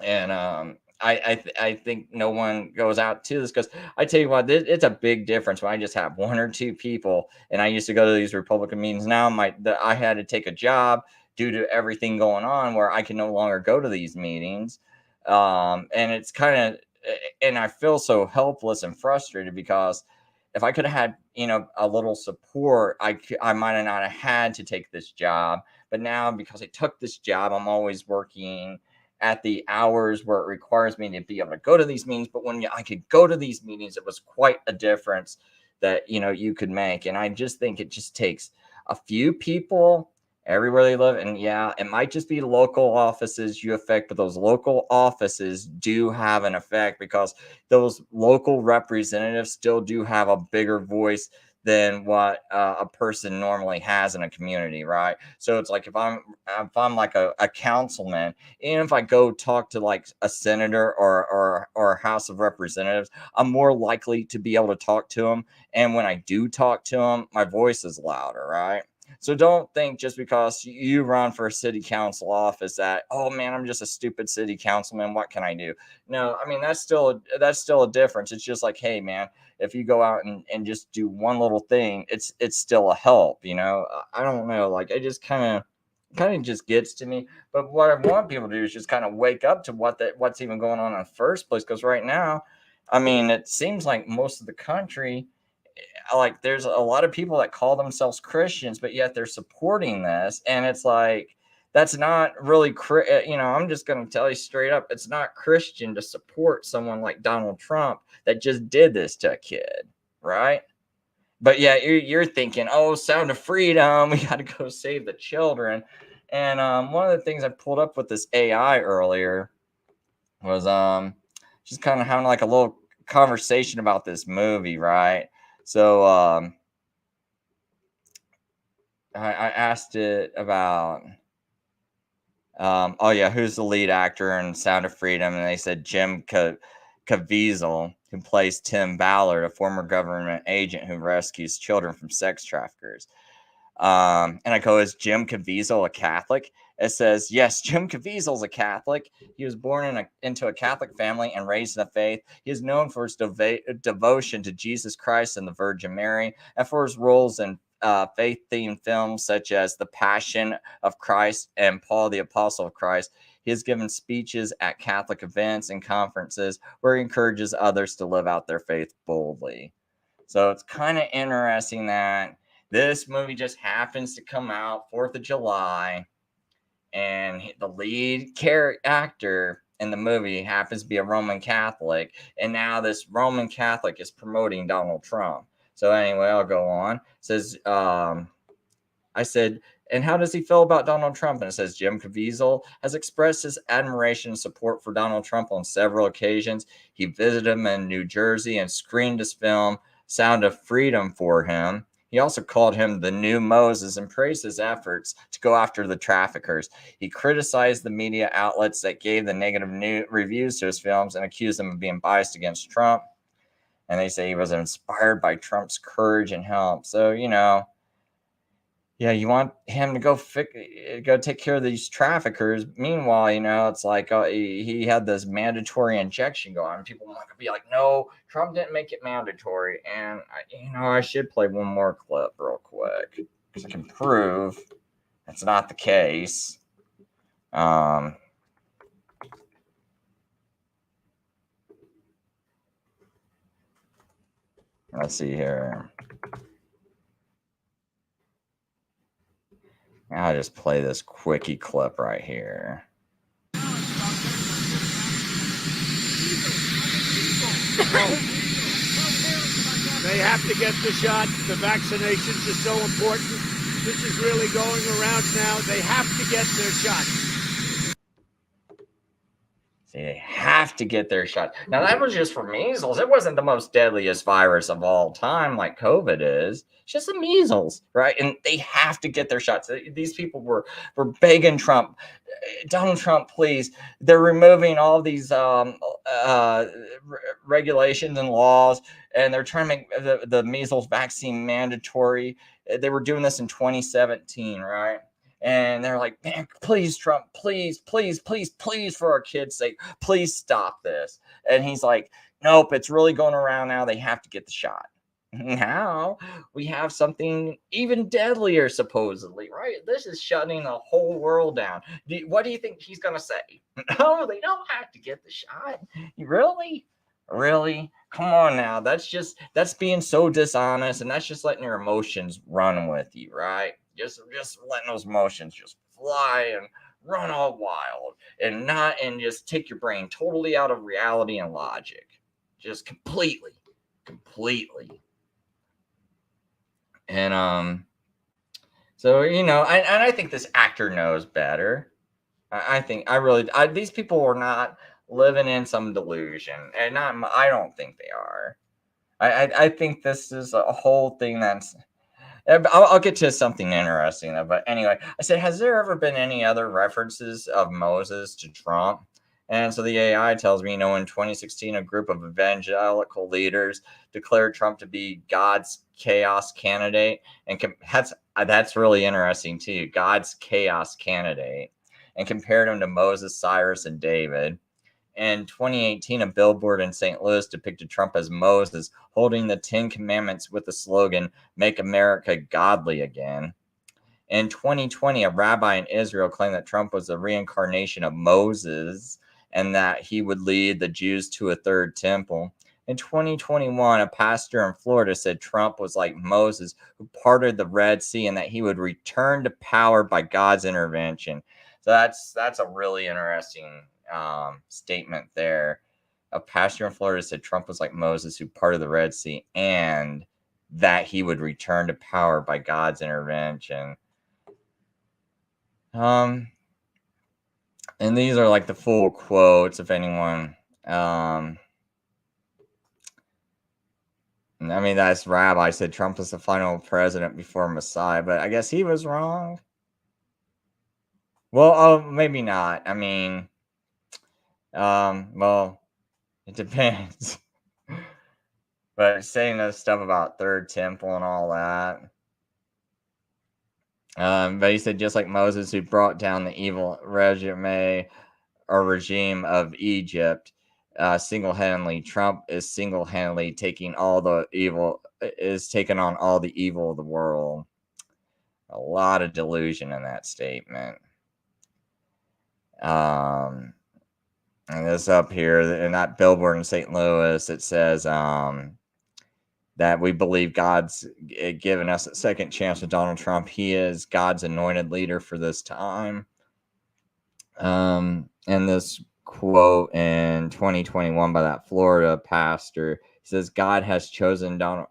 And I think no one goes out to this, because I tell you what, it's a big difference when I just have one or two people. And I used to go to these Republican meetings. Now I had to take a job due to everything going on where I can no longer go to these meetings. And it's kind of, and I feel so helpless and frustrated, because if I could have had, a little support, I might have not have had to take this job. But now, because I took this job, I'm always working at the hours where it requires me to be able to go to these meetings. But when I could go to these meetings, it was quite a difference that, you could make. And I just think it just takes a few people everywhere they live. And yeah, it might just be local offices you affect, but those local offices do have an effect, because those local representatives still do have a bigger voice than what a person normally has in a community, right? So it's like if I'm like a councilman, and if I go talk to like a senator or a House of Representatives, I'm more likely to be able to talk to them. And when I do talk to them, my voice is louder, right? So don't think just because you run for a city council office that, oh man, I'm just a stupid city councilman, what can I do? No, I mean, that's still a difference. It's just like, hey man, if you go out and just do one little thing, it's still a help, I don't know, like it just kind of just gets to me. But what I want people to do is just kind of wake up to what's even going on in the first place. Because right now, I mean, it seems like most of the country, like there's a lot of people that call themselves Christians, but yet they're supporting this. And it's like, that's not really, I'm just going to tell you straight up, it's not Christian to support someone like Donald Trump that just did this to a kid, right? but yeah, you're thinking, oh, Sound of Freedom, we got to go save the children. And one of the things I pulled up with this AI earlier was just kind of having like a little conversation about this movie, right? So I asked it about oh yeah, who's the lead actor in Sound of Freedom? And they said Jim Caviezel, who plays Tim Ballard, a former government agent who rescues children from sex traffickers. And I go, is Jim Caviezel a Catholic? It says, yes, Jim Caviezel's a Catholic. He was born into a Catholic family and raised in the faith. He is known for his devotion to Jesus Christ and the Virgin Mary, and for his roles in faith-themed films such as The Passion of Christ and Paul the Apostle of Christ. He has given speeches at Catholic events and conferences where he encourages others to live out their faith boldly. So it's kind of interesting that this movie just happens to come out 4th of July, and the lead actor in the movie happens to be a Roman Catholic, and now this Roman Catholic is promoting Donald Trump. So anyway, I'll go on. It says, I said, and how does he feel about Donald Trump? And it says, Jim Caviezel has expressed his admiration and support for Donald Trump on several occasions. He visited him in New Jersey and screened his film Sound of Freedom for him. He also called him the new Moses and praised his efforts to go after the traffickers. He criticized the media outlets that gave the negative reviews to his films and accused them of being biased against Trump. And they say he was inspired by Trump's courage and help. So, you know, yeah, you want him to go take care of these traffickers. Meanwhile, you know, it's like he had this mandatory injection going on. People want to be like, no, Trump didn't make it mandatory. And, I should play one more clip real quick because I can prove that's not the case. Let's see here. I'll just play this quickie clip right here. They have to get the shot. The vaccinations are so important. This is really going around now. They have to get their shot. See, they have to get their shot. Now, that was just for measles. It wasn't the most deadliest virus of all time like COVID is. It's just the measles, right? And they have to get their shots. These people were begging Trump, Donald Trump, please. They're removing all these regulations and laws, and they're trying to make the measles vaccine mandatory. They were doing this in 2017, right? And they're like, man, please, Trump, please, please, please, please, for our kids' sake, please stop this. And he's like, nope, it's really going around now. They have to get the shot. Now we have something even deadlier, supposedly, right? This is shutting the whole world down. What do you think he's going to say? No, they don't have to get the shot. Really? Really? Come on now. That's being so dishonest, and that's just letting your emotions run with you, right? Just letting those emotions just fly and run all wild and just take your brain totally out of reality and logic. Just completely. And so, I think this actor knows better. These people are not living in some delusion, and I don't think they are. I think this is a whole thing that's. I'll get to something interesting though. But anyway, I said, has there ever been any other references of Moses to Trump? And so the AI tells me, in 2016, a group of evangelical leaders declared Trump to be God's chaos candidate. And that's really interesting too. God's chaos candidate, and compared him to Moses, Cyrus, and David. In 2018, a billboard in St. Louis depicted Trump as Moses holding the 10 Commandments with the slogan, "Make America Godly Again." In 2020, a rabbi in Israel claimed that Trump was the reincarnation of Moses and that he would lead the Jews to a third temple. In 2021, a pastor in Florida said Trump was like Moses, who parted the Red Sea, and that he would return to power by God's intervention. So that's a really interesting statement there. A pastor in Florida said Trump was like Moses, who parted the Red Sea, and that he would return to power by God's intervention. And these are like the full quotes, if anyone. I mean, that's Rabbi said Trump is the final president before Messiah, but I guess he was wrong. Well, maybe not. I mean, well, it depends. But saying this stuff about Third Temple and all that. But he said, just like Moses, who brought down the evil regime of Egypt, single-handedly, Trump is single-handedly taking on all the evil of the world. A lot of delusion in that statement. And this up here in that billboard in St. Louis, it says that we believe God's given us a second chance with Donald Trump. He is God's anointed leader for this time. And this quote in 2021 by that Florida pastor, he says, God has chosen Donald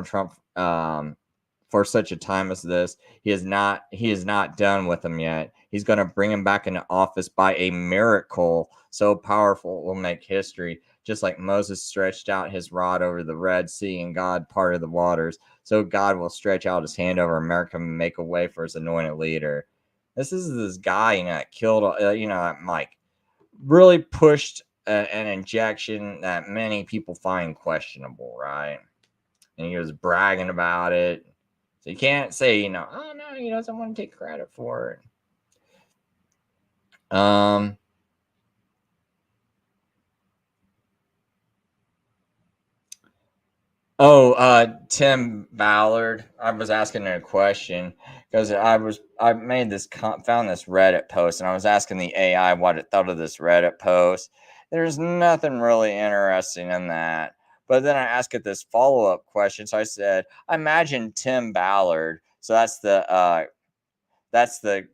Trump for such a time as this. He is not done with him yet. He's going to bring him back into office by a miracle so powerful it will make history. Just like Moses stretched out his rod over the Red Sea and God parted the waters, so God will stretch out his hand over America and make a way for his anointed leader. This is this guy, that killed, like really pushed an injection that many people find questionable, right? And he was bragging about it. So you can't say, oh no, he doesn't want to take credit for it. Tim Ballard. I was asking a question because I found this Reddit post, and I was asking the AI what it thought of this Reddit post. There's nothing really interesting in that. But then I asked it this follow-up question. So I said, I imagine Tim Ballard. So that's the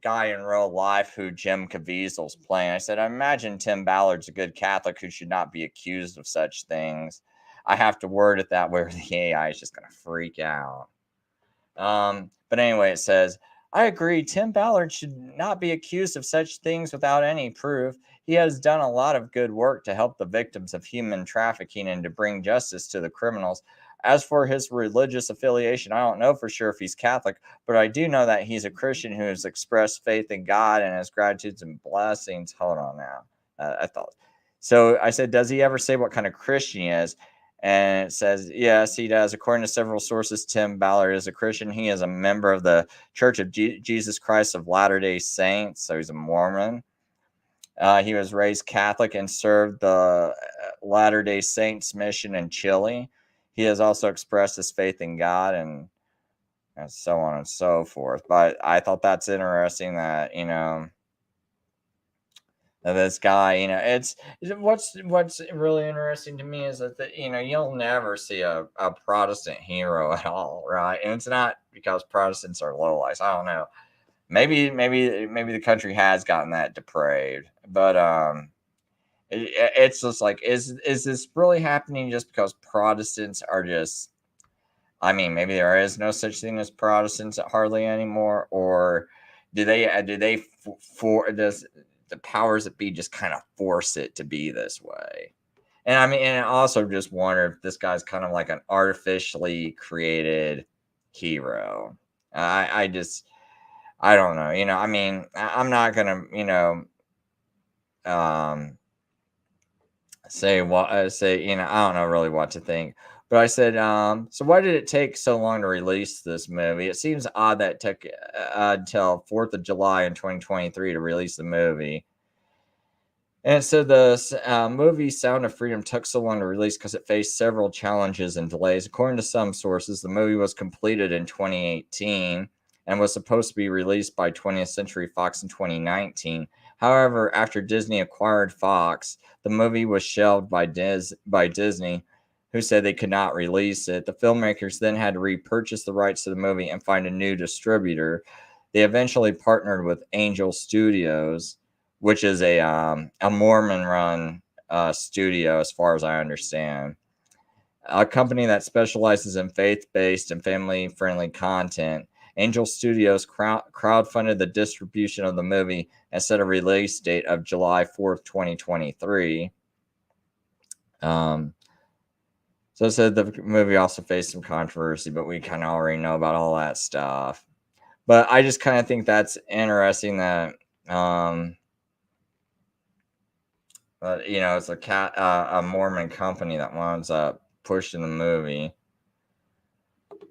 guy in real life who Jim Caviezel's playing. I said, I imagine Tim Ballard's a good Catholic who should not be accused of such things. I have to word it that way or the AI is just going to freak out. But anyway, it says, I agree. Tim Ballard should not be accused of such things without any proof. He has done a lot of good work to help the victims of human trafficking and to bring justice to the criminals. As for his religious affiliation, I don't know for sure if he's Catholic, but I do know that he's a Christian who has expressed faith in God and his gratitudes and blessings. Hold on now. So I said, does he ever say what kind of Christian he is? And it says, yes, he does. According to several sources, Tim Ballard is a Christian. He is a member of the Church of Jesus Christ of Latter-day Saints, so he's a Mormon. He was raised Catholic and served the Latter-day Saints mission in Chile. He has also expressed his faith in God and so on and so forth. But I thought that's interesting that, this guy, it's what's really interesting to me is that you'll never see a Protestant hero at all, right? And it's not because Protestants are lowlights. I don't know. Maybe the country has gotten that depraved, but it's just like, is this really happening just because Protestants are just? I mean, maybe there is no such thing as Protestants hardly anymore, or does the powers that be just kind of force it to be this way? And I mean, and I also just wonder if this guy's kind of like an artificially created hero. I don't know. I mean, I'm not gonna, say I don't know really what to think. But I said, so why did it take so long to release this movie? It seems odd that it took until 4th of July in 2023 to release the movie. And so the movie Sound of Freedom took so long to release because it faced several challenges and delays. According to some sources, the movie was completed in 2018 and was supposed to be released by 20th Century Fox in 2019. However, after Disney acquired Fox, the movie was shelved by Disney, who said they could not release it. The filmmakers then had to repurchase the rights to the movie and find a new distributor. They eventually partnered with Angel Studios, which is a Mormon-run studio, as far as I understand. a company that specializes in faith-based and family-friendly content. Angel Studios crowdfunded the distribution of the movie and set a release date of July 4th, 2023. So it said the movie also faced some controversy, but we kind of already know about all that stuff. But I just kind of think that's interesting that, you know, it's a Mormon company that winds up pushing the movie. But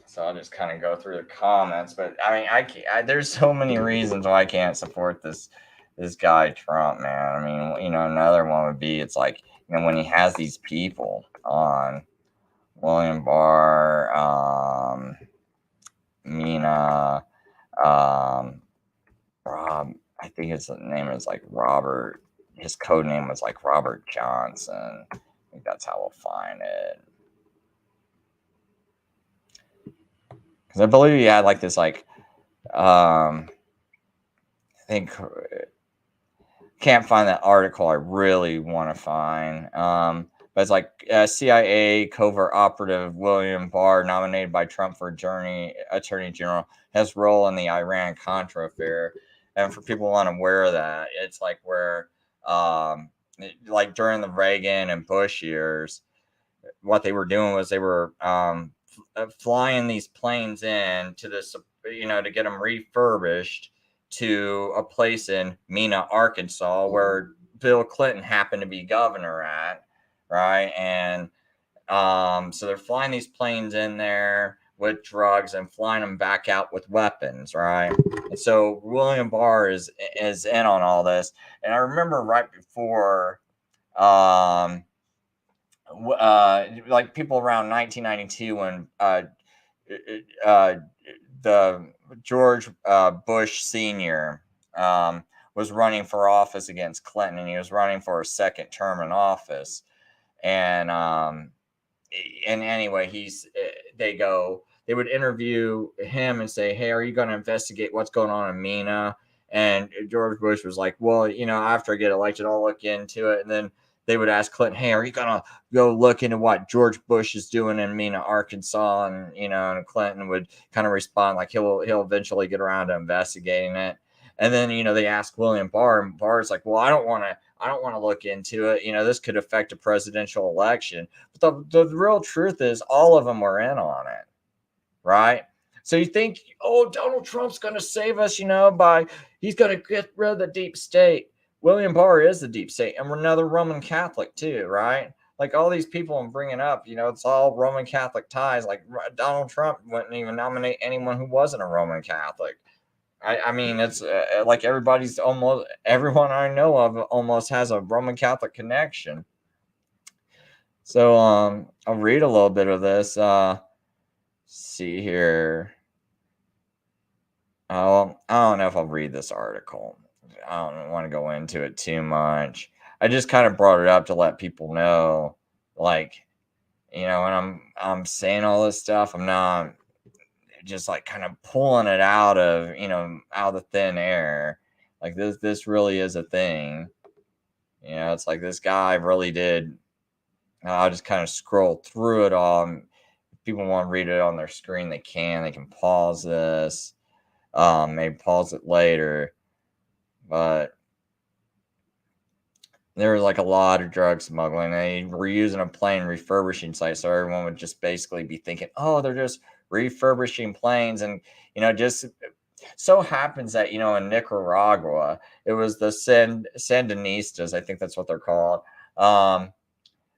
so I'll just kind of go through the comments. But I mean, there's so many reasons why I can't support this guy Trump, man. I mean, you know, another one would be, it's like, you know, when he has these people on, William Barr, Mina, Rob, I think his name is like Robert. His code name was like Robert Johnson. I think that's how we'll find it. Because I believe he had like this, like, I think, can't find that article I really want to find. But it's like CIA covert operative William Barr, nominated by Trump for Attorney General, has role in the Iran-Contra affair. And for people unaware of that, it's like where, like during the Reagan and Bush years, what they were doing was they were flying these planes in to this, you know, to get them refurbished to a place in Mena, Arkansas, where Bill Clinton happened to be governor at, right? And so they're flying these planes in there with drugs and flying them back out with weapons, right? And so William Barr is in on all this. And I remember right before, like people around 1992 when the George Bush Sr. Was running for office against Clinton, and he was running for a second term in office. And anyway, they would interview him and say, hey, are you going to investigate what's going on in Mena? And George Bush was like, well, you know, after I get elected, I'll look into it. And then they would ask Clinton, hey, are you going to go look into what George Bush is doing in Mena, Arkansas? And, you know, and Clinton would kind of respond like he'll eventually get around to investigating it. And then, you know, they asked William Barr, and Barr's like, well, I don't want to look into it. You know, this could affect a presidential election. But the real truth is all of them were in on it, right? So you think, oh, Donald Trump's going to save us, you know, he's going to get rid of the deep state. William Barr is the deep state, and we're another Roman Catholic too, right? Like all these people I'm bringing up, you know, it's all Roman Catholic ties. Like Donald Trump wouldn't even nominate anyone who wasn't a Roman Catholic. I mean, it's like everyone I know of almost has a Roman Catholic connection. So I'll read a little bit of this. See here. I don't know if I'll read this article. I don't want to go into it too much. I just kind of brought it up to let people know, like, you know, when I'm saying all this stuff, I'm not just like kind of pulling it out of the thin air. Like this really is a thing. You know, it's like this guy really did. I'll just kind of scroll through it all. If people want to read it on their screen, they can pause this. Maybe pause it later. But there was like a lot of drug smuggling. They were using a plane refurbishing site, so everyone would just basically be thinking, oh, they're just refurbishing planes. And, you know, just so happens that, you know, in Nicaragua, it was the Sandinistas, I think that's what they're called.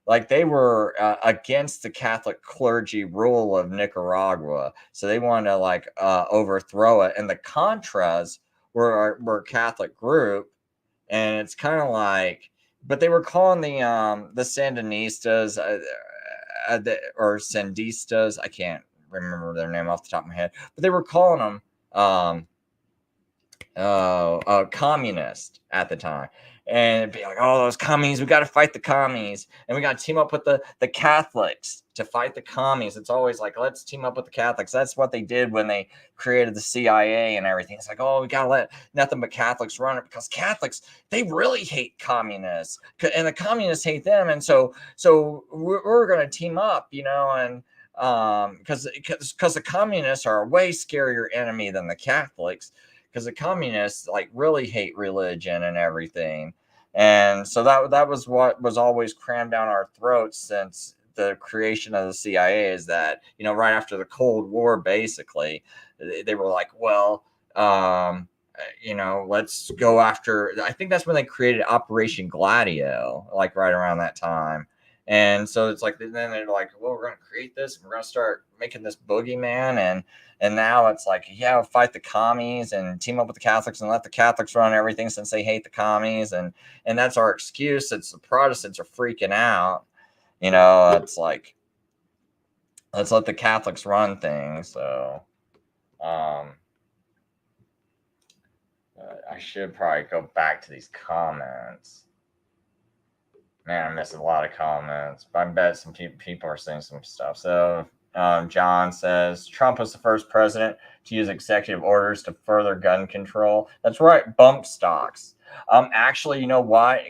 Like they were against the Catholic clergy rule of Nicaragua. So they wanted to like overthrow it. And the Contras were a Catholic group. And it's kind of like, but they were calling the Sandinistas or Sandistas. I can't remember their name off the top of my head, but they were calling them communist at the time. and it'd be like, oh, those commies, we got to fight the commies, and we got to team up with the Catholics to fight the commies. It's always like, let's team up with the Catholics. That's what they did when they created the CIA and everything. It's like, oh, we got to let nothing but Catholics run it, because Catholics, they really hate communists, and the communists hate them. And so we're going to team up, and because the communists are a way scarier enemy than the Catholics, because the communists like really hate religion and everything. And so that was what was always crammed down our throats since the creation of the CIA, is that, right after the Cold War, basically, they were like, well, let's go after, I think that's when they created Operation Gladio, like right around that time. And so it's like, then they're like, well, we're going to create this, and we're going to start making this boogeyman. And now it's like, yeah, fight the commies and team up with the Catholics and let the Catholics run everything since they hate the commies. And that's our excuse. It's the Protestants are freaking out. It's like, let's let the Catholics run things. So, I should probably go back to these comments. Man, I'm missing a lot of comments, but I bet some people are saying some stuff. So, John says, Trump was the first president to use executive orders to further gun control. That's right, bump stocks. Actually, you know what?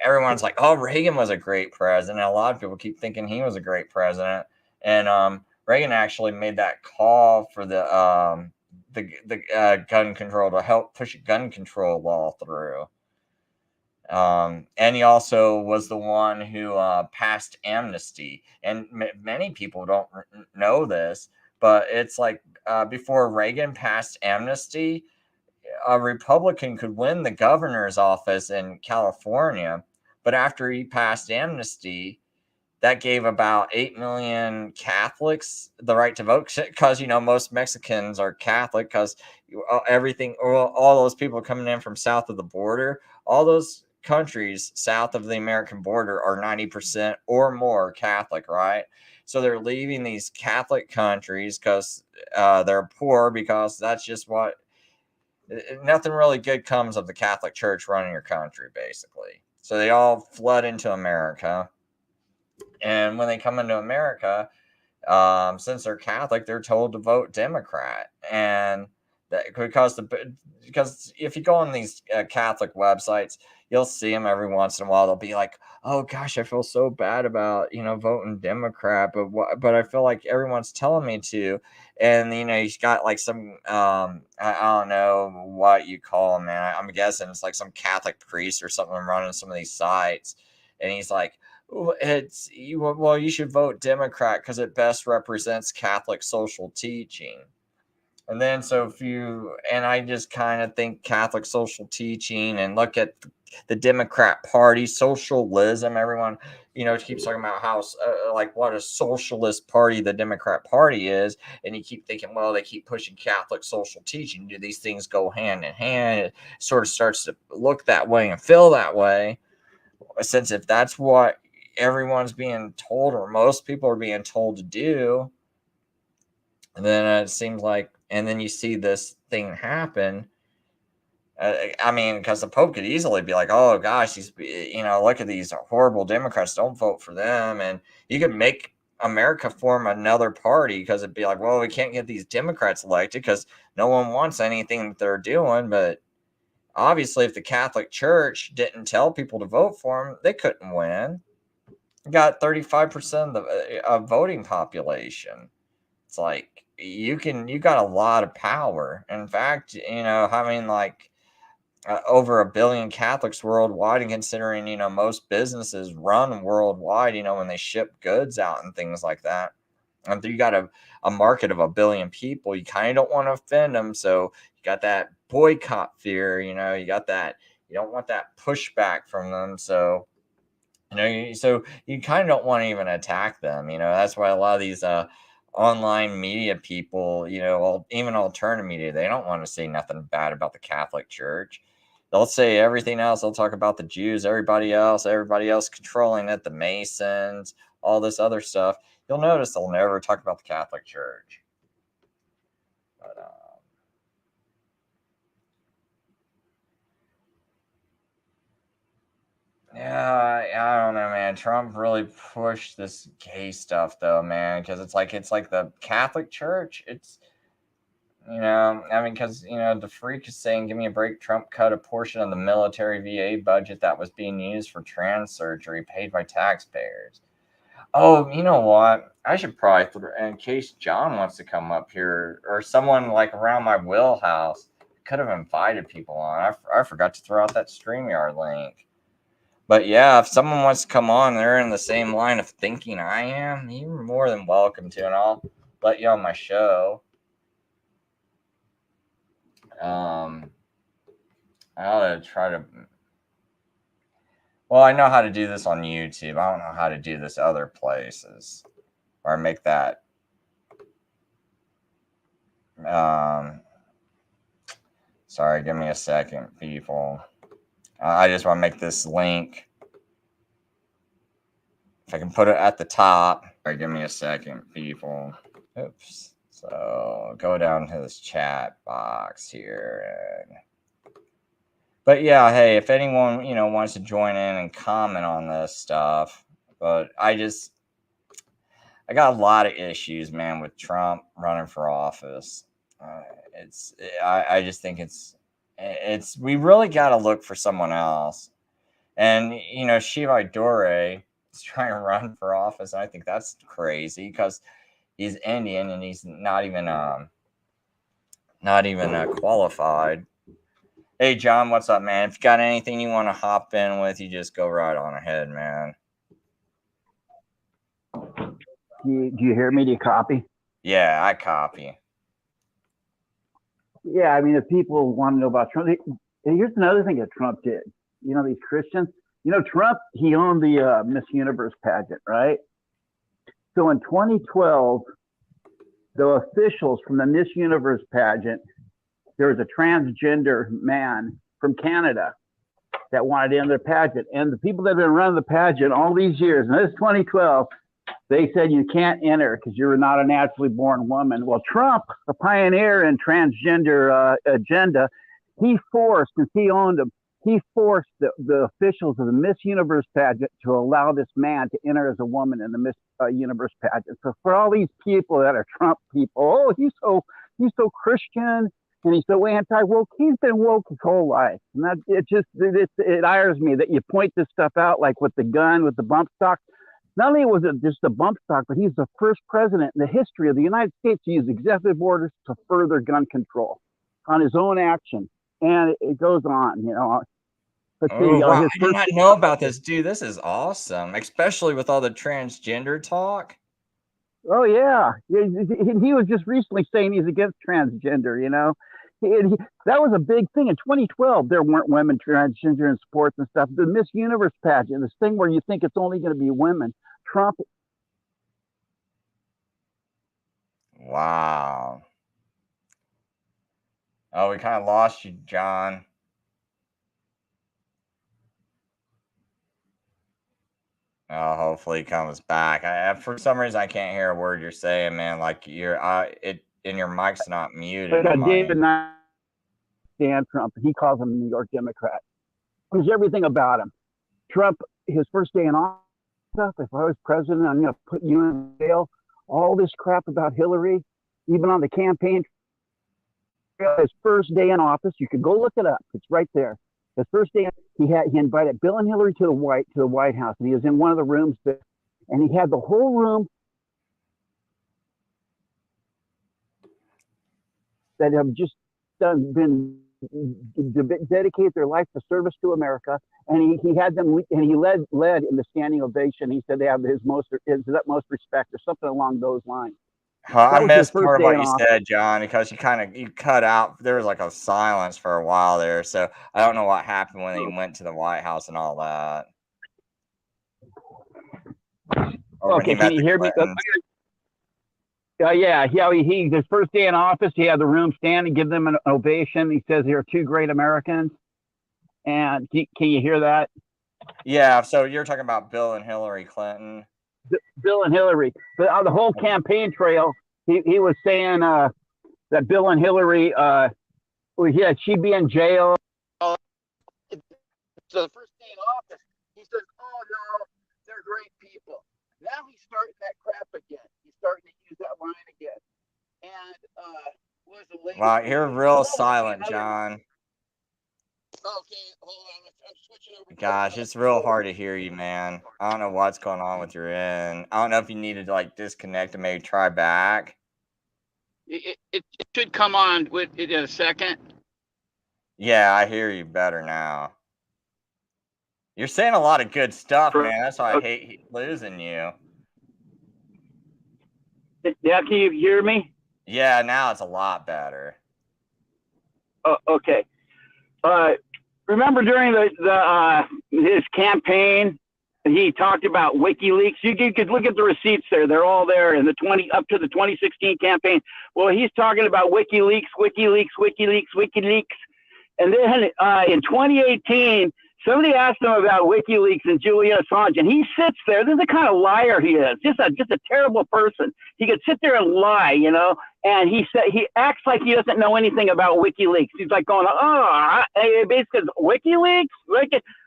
Everyone's like, oh, Reagan was a great president. A lot of people keep thinking he was a great president. And Reagan actually made that call for the gun control, to help push a gun control law through. And he also was the one who passed amnesty. And many people don't know this, but it's like before Reagan passed amnesty, a Republican could win the governor's office in California. But after he passed amnesty, that gave about 8 million Catholics the right to vote, because, most Mexicans are Catholic, because all those people coming in from south of the border, all those countries south of the American border are 90% or more Catholic, right? So they're leaving these Catholic countries because they're poor, because that's just what, nothing really good comes of the Catholic Church running your country, basically. So they all flood into America. And when they come into America, since they're Catholic, they're told to vote Democrat. And that because if you go on these Catholic websites, you'll see them every once in a while. They'll be like, "Oh gosh, I feel so bad about voting Democrat, but I feel like everyone's telling me to." And he's got like some I don't know what you call him, man. I'm guessing it's like some Catholic priest or something running some of these sites, and he's like, you should vote Democrat because it best represents Catholic social teaching. And then I just kind of think Catholic social teaching, and look at the Democrat Party, socialism. Everyone, keeps talking about how, like, what a socialist party the Democrat Party is. And you keep thinking, well, they keep pushing Catholic social teaching. Do these things go hand in hand? It sort of starts to look that way and feel that way. Since if that's what everyone's being told, or most people are being told to do, and then it seems like, and then you see this thing happen. Because the Pope could easily be like, oh gosh, look at these horrible Democrats, don't vote for them. And you could make America form another party, because it'd be like, well, we can't get these Democrats elected because no one wants anything that they're doing. But obviously, if the Catholic Church didn't tell people to vote for them, they couldn't win. Got 35% of the voting population. It's like, you got a lot of power. In fact, having like over 1 billion Catholics worldwide, and considering, most businesses run worldwide, when they ship goods out and things like that. And you got a market of 1 billion people, you kind of don't want to offend them. So you got that boycott fear, you got that, you don't want that pushback from them. So, so you kind of don't want to even attack them. That's why a lot of these online media people, even alternative media, they don't want to say nothing bad about the Catholic Church. They'll say everything else. They'll talk about the Jews, everybody else controlling it, the Masons, all this other stuff. You'll notice they'll never talk about the Catholic Church. But, Yeah, I don't know, man. Trump really pushed this gay stuff, though, man, because it's like the Catholic Church. It's I mean, because the freak is saying, "Give me a break." Trump cut a portion of the military VA budget that was being used for trans surgery, paid by taxpayers. Oh, you know what? I should probably, in case John wants to come up here or someone like around my wheelhouse, could have invited people on. I forgot to throw out that StreamYard link. But yeah, if someone wants to come on, they're in the same line of thinking I am, you're more than welcome to, and I'll let you on my show. I ought to try to. Well, I know how to do this on YouTube. I don't know how to do this other places, or make that. Sorry, give me a second, people. I just want to make this link. If I can put it at the top. All right, give me a second, people. Oops. So go down to this chat box here. But yeah, hey, if anyone, wants to join in and comment on this stuff, but I got a lot of issues, man, with Trump running for office. I just think we really got to look for someone else. And, Shiva Dore is trying to run for office. I think that's crazy because he's Indian and he's not even qualified. Hey, John, what's up, man? If you got anything you want to hop in with, you just go right on ahead, man. Do you hear me? Do you copy? Yeah, I copy. Yeah, I mean, if people want to know about Trump, here's another thing that Trump did. These Christians. Trump, he owned the Miss Universe pageant, right? So in 2012, the officials from the Miss Universe pageant, there was a transgender man from Canada that wanted to enter the pageant. And the people that have been running the pageant all these years, and this is 2012, they said you can't enter because you're not a naturally born woman. Well, Trump, the pioneer in transgender agenda, he forced, since he owned them, he forced the officials of the Miss Universe pageant to allow this man to enter as a woman in the Miss Universe pageant. So for all these people that are Trump people, oh, he's so Christian and he's so anti-woke. He's been woke his whole life. And that, it ires me that you point this stuff out, like with the gun, with the bump stock. Not only was it just a bump stock, but he's the first president in the history of the United States to use executive orders to further gun control on his own action. And it goes on, Let's see, wow. I did not know about this, dude. This is awesome, especially with all the transgender talk. Oh, yeah. He was just recently saying he's against transgender, that was a big thing. In 2012, there weren't women transgender in sports and stuff. The Miss Universe pageant, this thing where you think it's only going to be women. Trump. Wow. Oh, we kind of lost you, John. Oh, hopefully he comes back. For some reason, I can't hear a word you're saying, man. Like your mic's not muted. David Dan Trump, he calls him a New York Democrat. There's everything about him. Trump, his first day in office, if I was president, I'm going to put you in jail. All this crap about Hillary, even on the campaign. His first day in office, you could go look it up. It's right there. His first day, he invited Bill and Hillary to the White House, and he was in one of the rooms there, and he had the whole room that have just been dedicated their life to service to America, and he had them, and he led in the standing ovation. He said they have his utmost respect, or something along those lines. I missed part of what you said, John, because you cut out. There was like a silence for a while there, so I don't know what happened when he went to the White House and all that. Okay, can you hear me? Yeah. His first day in office, he had the room stand and give them an ovation. He says they're two great Americans. And can you hear that? Yeah. So you're talking about Bill and Hillary Clinton. Bill and Hillary, but on the whole campaign trail, he was saying that Bill and Hillary, she'd be in jail. So the first day in office, he said starting that crap again. He's starting to use that line again. And what was the latest? Wow, you're real silent, John. Okay, hold on. I'm switching over. Gosh, it's real hard to hear you, man. I don't know what's going on with your end. I don't know if you need to like disconnect and maybe try back. It should come on with it in a second. Yeah, I hear you better now. You're saying a lot of good stuff, man. That's why I hate losing you. Yeah, can you hear me? Yeah, now it's a lot better. Oh, okay. Remember during his campaign, he talked about WikiLeaks. You could look at the receipts there; they're all there in up to the 2016 campaign. Well, he's talking about WikiLeaks, and then in 2018, somebody asked him about WikiLeaks and Julian Assange, and he sits there. This is the kind of liar he is. Just a terrible person. He could sit there and lie, And he acts like he doesn't know anything about WikiLeaks. He's like going, basically WikiLeaks.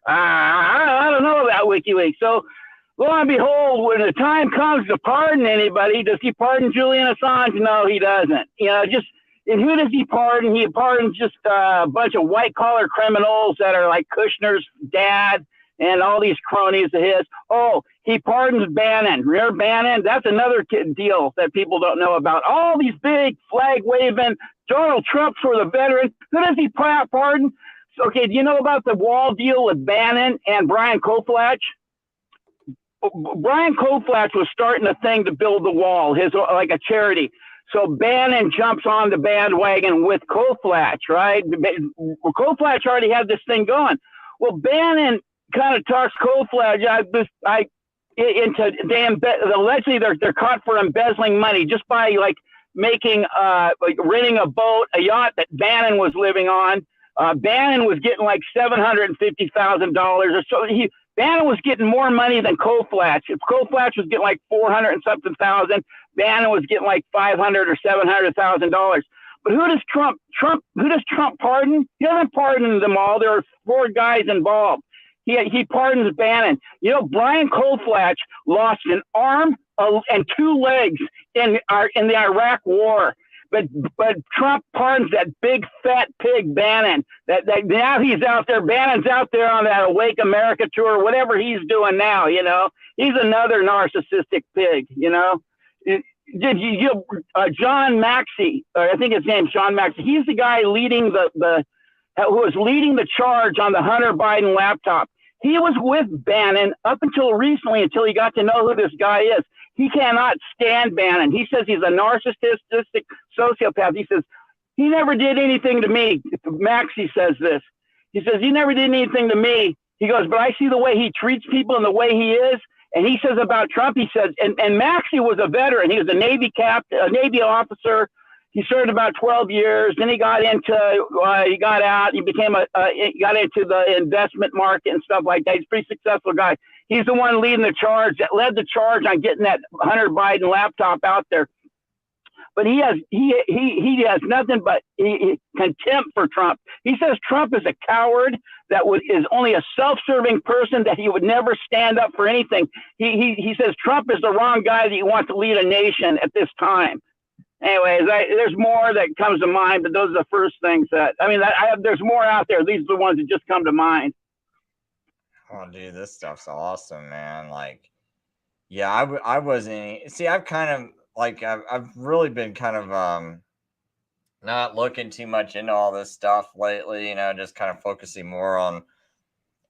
I don't know about WikiLeaks. So, lo and behold, when the time comes to pardon anybody, does he pardon Julian Assange? No, he doesn't. And who does he pardon? He pardons just a bunch of white-collar criminals that are like Kushner's dad and all these cronies of his. Oh, he pardons Bannon. Remember Bannon? That's another deal that people don't know about. All these big flag-waving Donald Trump for the veteran. Who does he pardon? Okay, do you know about the wall deal with Bannon and Brian Koflatch? Brian Koflatch was starting a thing to build the wall, like a charity. So Bannon jumps on the bandwagon with Koflatch, right? Koflatch already had this thing going. Well, Bannon kind of talks Koflatch allegedly they're caught for embezzling money just by like making renting a boat, a yacht that Bannon was living on. Bannon was getting like $750,000 or so. Bannon was getting more money than Koflatch. If Koflatch was getting like 400 and something thousand, Bannon was getting like $500,000 or $700,000. But who does Trump pardon? He doesn't pardon them all. There are 4 guys involved. He pardons Bannon. Brian Koflatch lost an arm and 2 legs in the Iraq War. But Trump pardons that big fat pig Bannon. That now he's out there. Bannon's out there on that Awake America tour, whatever he's doing now. He's another narcissistic pig. John Maxey, or I think his name's John Maxey. He's the guy leading who was leading the charge on the Hunter Biden laptop. He was with Bannon up until recently, until he got to know who this guy is. He cannot stand Bannon. He says he's a narcissistic sociopath. He says, he never did anything to me. Maxey says this. He says, he never did anything to me. He goes, but I see the way he treats people and the way he is. And he says about Trump, he says, and Maxey was a veteran. He was a Navy captain, a Navy officer. He served about 12 years. Then he got out. He got into the investment market and stuff like that. He's a pretty successful guy. He's the one leading the charge, that led the charge on getting that Hunter Biden laptop out there. But he has nothing but contempt for Trump. He says Trump is a coward, is only a self-serving person, that he would never stand up for anything. He says Trump is the wrong guy that you want to lead a nation at this time. Anyways, there's more that comes to mind, but those are the first things there's more out there. These are the ones that just come to mind. Oh, dude, this stuff's awesome, man. Like, yeah, I wasn't. See, I've kind of I've really been kind of not looking too much into all this stuff lately. Just kind of focusing more on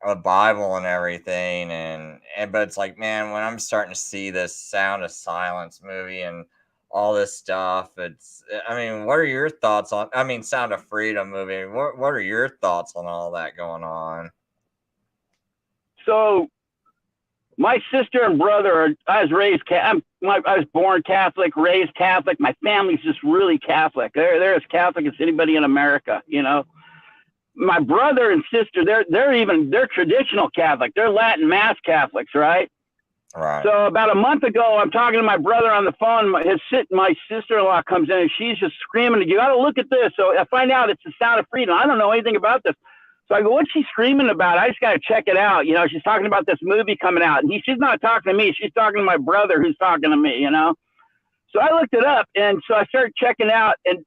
the Bible and everything. But it's like, man, when I'm starting to see this Sound of Silence movie and all this stuff, what are your thoughts on? Sound of Freedom movie. What are your thoughts on all that going on? So, my sister and brother, I was born Catholic, raised Catholic. My family's just really Catholic. They're as Catholic as anybody in America. My brother and sister, they're traditional Catholic. They're Latin Mass Catholics, right? Right. So about a month ago, I'm talking to my brother on the phone. My sister-in-law comes in and she's just screaming, "You got to look at this!" So I find out it's the Sound of Freedom. I don't know anything about this. So I go, what's she screaming about? I just got to check it out. You know, she's talking about this movie coming out. And she's not talking to me. She's talking to my brother who's talking to me, you know. So I looked it up, and so I started checking out, and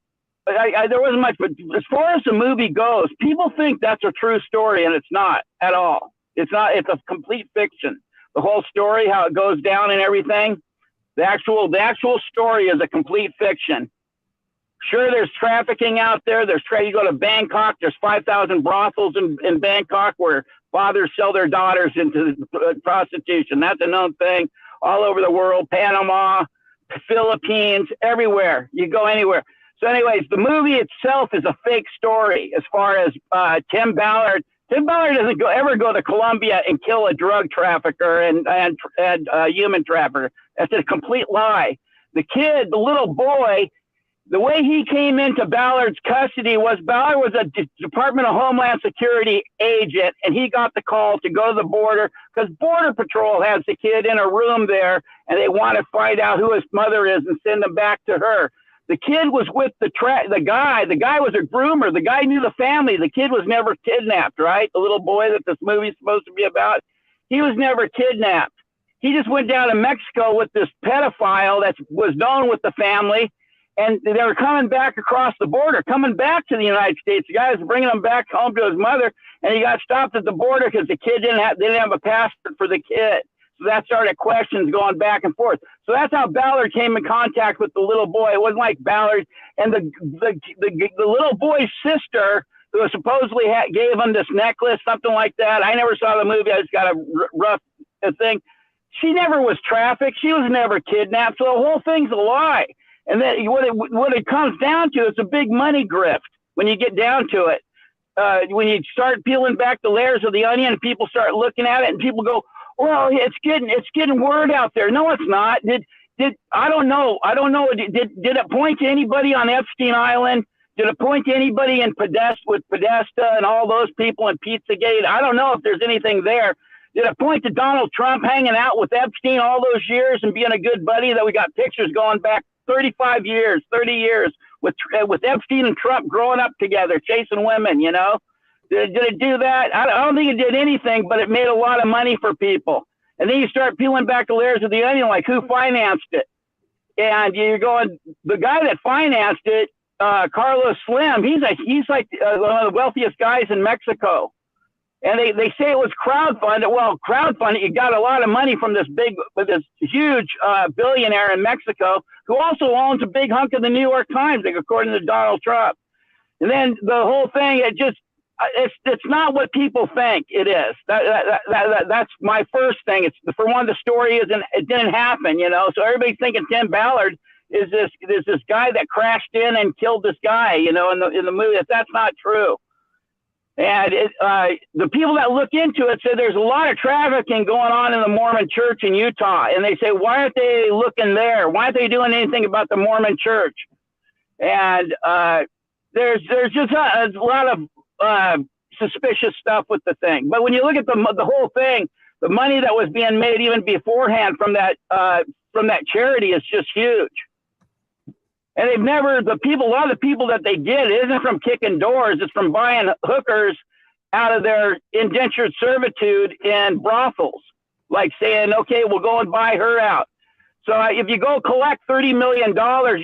there wasn't much. But as far as the movie goes, people think that's a true story, and it's not at all. It's not. It's a complete fiction. The whole story, how it goes down and everything, the actual story is a complete fiction. Sure, there's trafficking out there. You go to Bangkok, there's 5,000 brothels in Bangkok where fathers sell their daughters into prostitution. That's a known thing all over the world. Panama, Philippines, everywhere. You go anywhere. So anyways, the movie itself is a fake story as far as Tim Ballard. Tim Ballard doesn't ever go to Colombia and kill a drug trafficker and human trafficker. That's a complete lie. The kid, the little boy, the way he came into Ballard's custody was Ballard was a Department of Homeland Security agent, and he got the call to go to the border because Border Patrol has the kid in a room there, and they want to find out who his mother is and send him back to her. The kid was with the guy. The guy was a groomer. The guy knew the family. The kid was never kidnapped, right? The little boy that this movie's supposed to be about, he was never kidnapped. He just went down to Mexico with this pedophile that was known with the family, and they were coming back across the border, coming back to the United States. The guy was bringing him back home to his mother, and he got stopped at the border because the kid didn't have a passport for the kid. So that started questions going back and forth. So that's how Ballard came in contact with the little boy. It wasn't like Ballard and the little boy's sister, who supposedly gave him this necklace, something like that. I never saw the movie. I just got a rough thing. She never was trafficked. She was never kidnapped. So the whole thing's a lie. And then what it comes down to is a big money grift when you get down to it. When you start peeling back the layers of the onion, people start looking at it, and people go, well, it's getting word out there. No, it's not. I don't know. Did it point to anybody on Epstein Island? Did it point to anybody in Podesta and all those people in Pizzagate? I don't know if there's anything there. Did it point to Donald Trump hanging out with Epstein all those years and being a good buddy that we got pictures going back 35 years, 30 years with Epstein and Trump growing up together, chasing women, you know? Did it do that? I don't think it did anything, but it made a lot of money for people. And then you start peeling back the layers of the onion, like who financed it? And you're going, the guy that financed it, Carlos Slim, he's like one of the wealthiest guys in Mexico. And they say it was crowdfunded. Well, crowdfunded, you got a lot of money from this huge billionaire in Mexico who also owns a big hunk of the New York Times, like, according to Donald Trump. And then the whole thing, it's not what people think it is. That's my first thing. It's for one, the story it didn't happen, you know. So everybody's thinking Tim Ballard is this guy that crashed in and killed this guy, you know, in the movie. That's not true. And the people that look into it say there's a lot of trafficking going on in the Mormon church in Utah. And they say, why aren't they looking there? Why aren't they doing anything about the Mormon church? And there's just a lot of suspicious stuff with the thing. But when you look at the whole thing, the money that was being made even beforehand from that charity is just huge. And a lot of the people that they get isn't from kicking doors. It's from buying hookers out of their indentured servitude in brothels, like saying, okay, we'll go and buy her out. So if you go collect $30 million,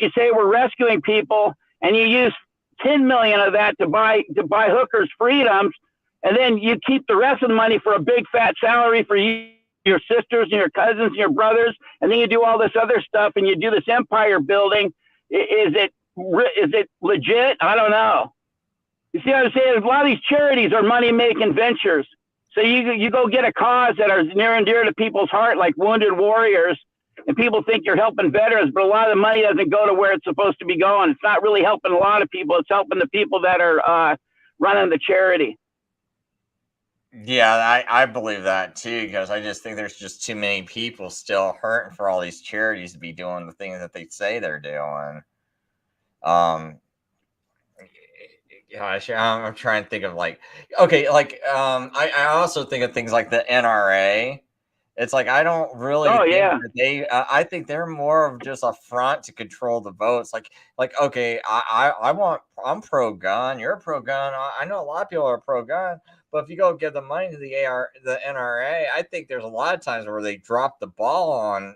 you say we're rescuing people, and you use 10 million of that to buy hookers freedoms, and then you keep the rest of the money for a big fat salary for you, your sisters and your cousins and your brothers, and then you do all this other stuff, and you do this empire building. Is it legit? I don't know. You see what I'm saying? A lot of these charities are money-making ventures. So you go get a cause that are near and dear to people's heart, like Wounded Warriors, and people think you're helping veterans, but a lot of the money doesn't go to where it's supposed to be going. It's not really helping a lot of people. It's helping the people that are running the charity. Yeah, I believe that too, because I just think there's just too many people still hurting for all these charities to be doing the things that they say they're doing. Gosh, I'm trying to think of I also think of things like the NRA It's like I don't really Oh, think yeah. that they. I think they're more of just a front to control the votes. Like okay, I'm pro gun. You're pro gun. I know a lot of people are pro gun, but if you go give the money to the NRA, I think there's a lot of times where they drop the ball on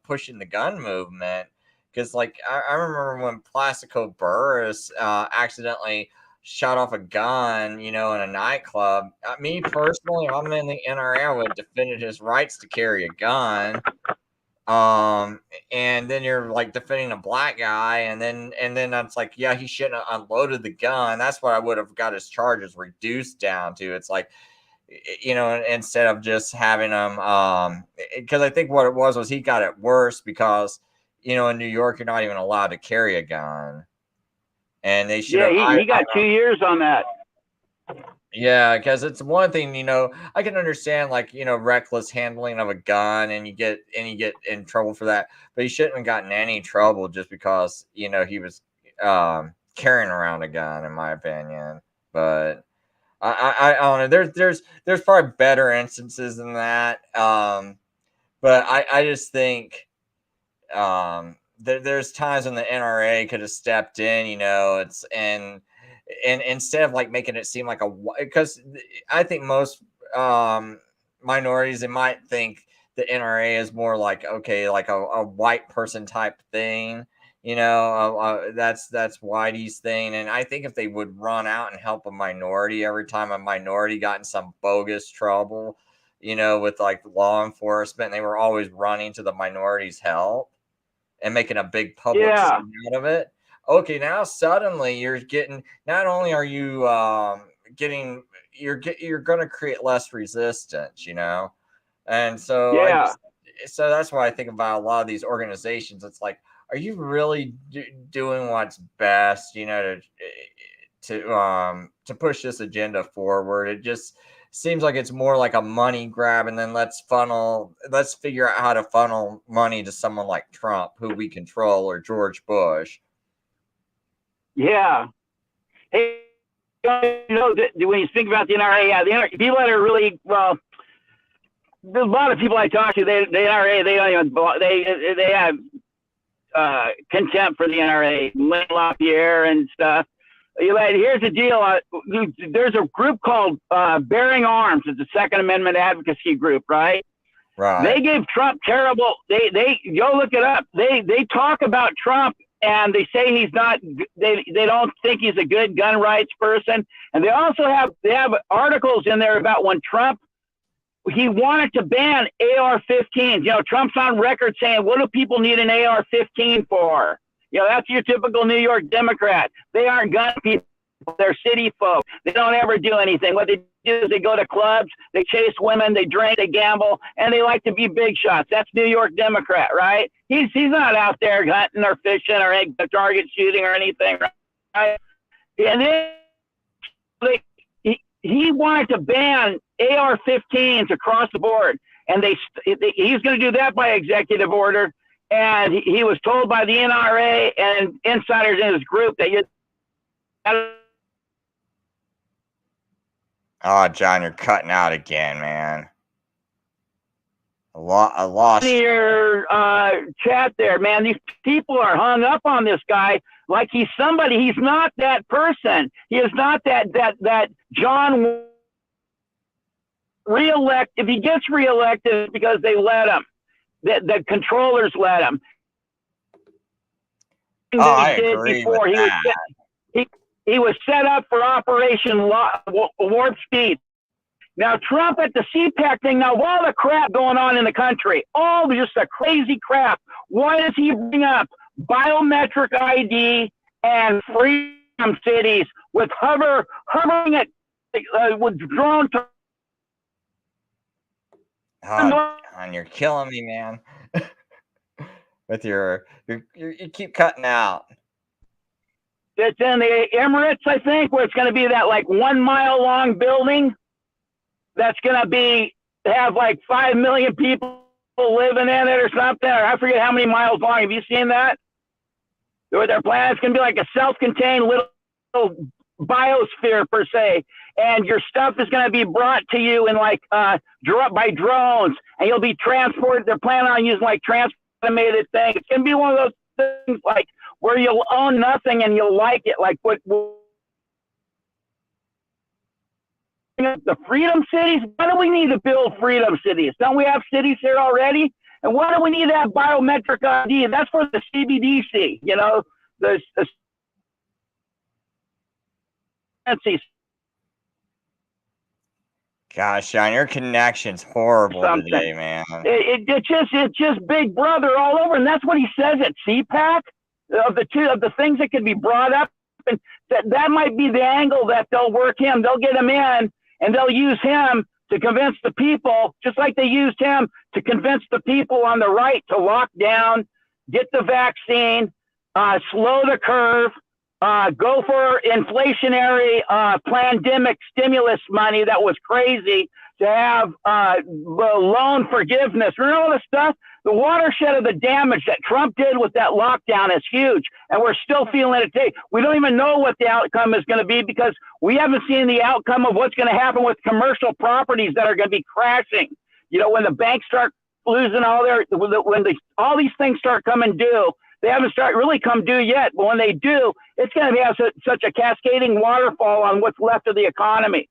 pushing the gun movement. Because like I remember when Plaxico Burress accidentally shot off a gun, in a nightclub. Me personally, if I'm in the NRA, I would have defended his rights to carry a gun. And then you're like defending a black guy, and then that's like, yeah, he shouldn't have unloaded the gun. That's what I would have got his charges reduced down to. It's like, instead of just having him, because I think what it was he got it worse because, in New York, you're not even allowed to carry a gun. And they should have. He got 2 years on that. Yeah, because it's one thing, I can understand like, reckless handling of a gun and you get in trouble for that, but he shouldn't have gotten any trouble just because, he was carrying around a gun, in my opinion. But I don't know. There's probably better instances than that. But I just think there's times when the NRA could have stepped in, and instead of like making it seem like because I think most minorities, they might think the NRA is more like, okay, like a white person type thing, that's Whitey's thing. And I think if they would run out and help a minority every time a minority got in some bogus trouble, with like law enforcement, they were always running to the minority's help and making a big public scene out of it. Okay, now suddenly you're getting, not only are you you're going to create less resistance, and so so that's why I think about a lot of these organizations. It's like, are you really doing what's best, to push this agenda forward? It just seems like it's more like a money grab, and then let's figure out how to funnel money to someone like Trump, who we control, or George Bush. Yeah. Hey, when you think about the NRA, the NRA, people that are really, well, there's a lot of people I talk to, the NRA, they don't even, they have contempt for the NRA, Lynn LaPierre and stuff. Here's the deal. There's a group called Bearing Arms. It's a Second Amendment advocacy group, right? Right. They gave Trump terrible. They go look it up. They talk about Trump and they say he's not. They don't think he's a good gun rights person. And they also have articles in there about when Trump, he wanted to ban AR-15s. Trump's on record saying, "What do people need an AR-15 for?" That's your typical New York Democrat. They aren't gun people. They're city folk. They don't ever do anything. What they do is they go to clubs, they chase women, they drink, they gamble, and they like to be big shots. That's New York Democrat, right? He's not out there hunting or fishing or target shooting or anything, right? And then he wanted to ban AR-15s across the board, and he's going to do that by executive order. And he was told by the NRA and insiders in his group that Oh, John, you're cutting out again, man. I lost your chat there, man. These people are hung up on this guy like he's somebody. He's not that person. He is not that John reelect. If he gets reelected, it's because they let him. The controllers let him. Oh, I agree with that. He was set up for Operation Warp Speed. Now, Trump at the CPAC thing, now, all the crap going on in the country, all just the crazy crap, why does he bring up biometric ID and freedom cities with hovering at with drone? Oh, John, you're killing me, man. With you keep cutting out. It's in the Emirates, I think, where it's going to be that like 1 mile long building that's going to have like 5 million people living in it or something, or I forget how many miles long. Have you seen that? Where their plan is going to be like a self-contained little biosphere per se, and your stuff is going to be brought to you in like by drones, and you'll be transported. They're planning on using like automated things. It's going to be one of those things like where you'll own nothing and you'll like it, like what the freedom cities. Why do we need to build freedom cities? Don't we have cities here already? And why do we need to have biometric ID? That's for the CBDC, you know, the Gosh, Sean, your connection's horrible today, man. It's just Big Brother all over, and that's what he says at CPAC. Of the things that could be brought up, and that might be the angle that they'll work him. They'll get him in, and they'll use him to convince the people, just like they used him to convince the people on the right to lock down, get the vaccine, slow the curve, go for inflationary pandemic stimulus money that was crazy, to have loan forgiveness. Remember all this stuff? The watershed of the damage that Trump did with that lockdown is huge, and we're still feeling it today. We don't even know what the outcome is going to be because we haven't seen the outcome of what's going to happen with commercial properties that are going to be crashing. You know, when the banks start losing all all these things start coming due. They haven't really come due yet, but when they do, it's going to have such a cascading waterfall on what's left of the economy.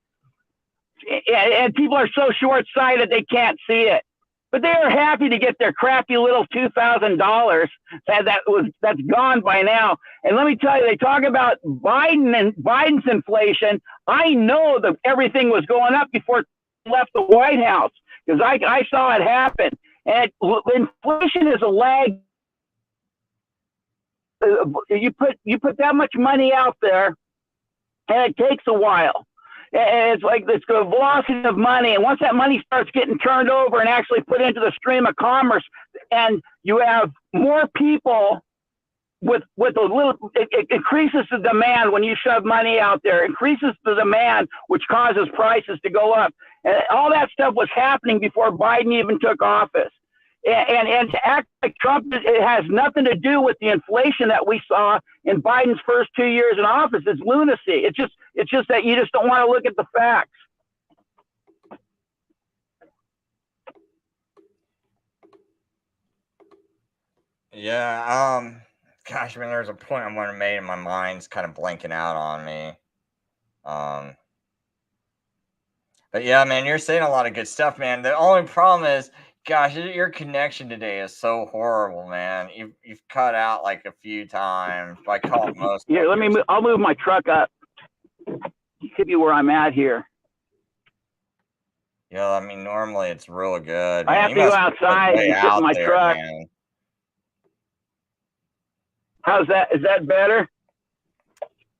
And people are so short-sighted they can't see it. But they are happy to get their crappy little $2,000 that's gone by now. And let me tell you, they talk about Biden's inflation. I know that everything was going up before he left the White House because I saw it happen. And inflation is a lag. You put that much money out there, and it takes a while. And it's like it's the velocity of money, and once that money starts getting turned over and actually put into the stream of commerce, and you have more people with a little, it increases the demand when you shove money out there, increases the demand, which causes prices to go up. And all that stuff was happening before Biden even took office. And to act like Trump, it has nothing to do with the inflation that we saw in Biden's first 2 years in office. It's lunacy. It's just that you just don't want to look at the facts. Yeah. Gosh, I mean, there's a point I want to make, and my mind's kind of blanking out on me. But yeah, man, you're saying a lot of good stuff, man. The only problem is, gosh, your connection today is so horrible, man. You've cut out like a few times. I caught most. Yeah, I'll move my truck up. Give you where I'm at here. Yeah, I mean, normally it's real good. I have to go outside and sit in my truck. Man. How's that? Is that better?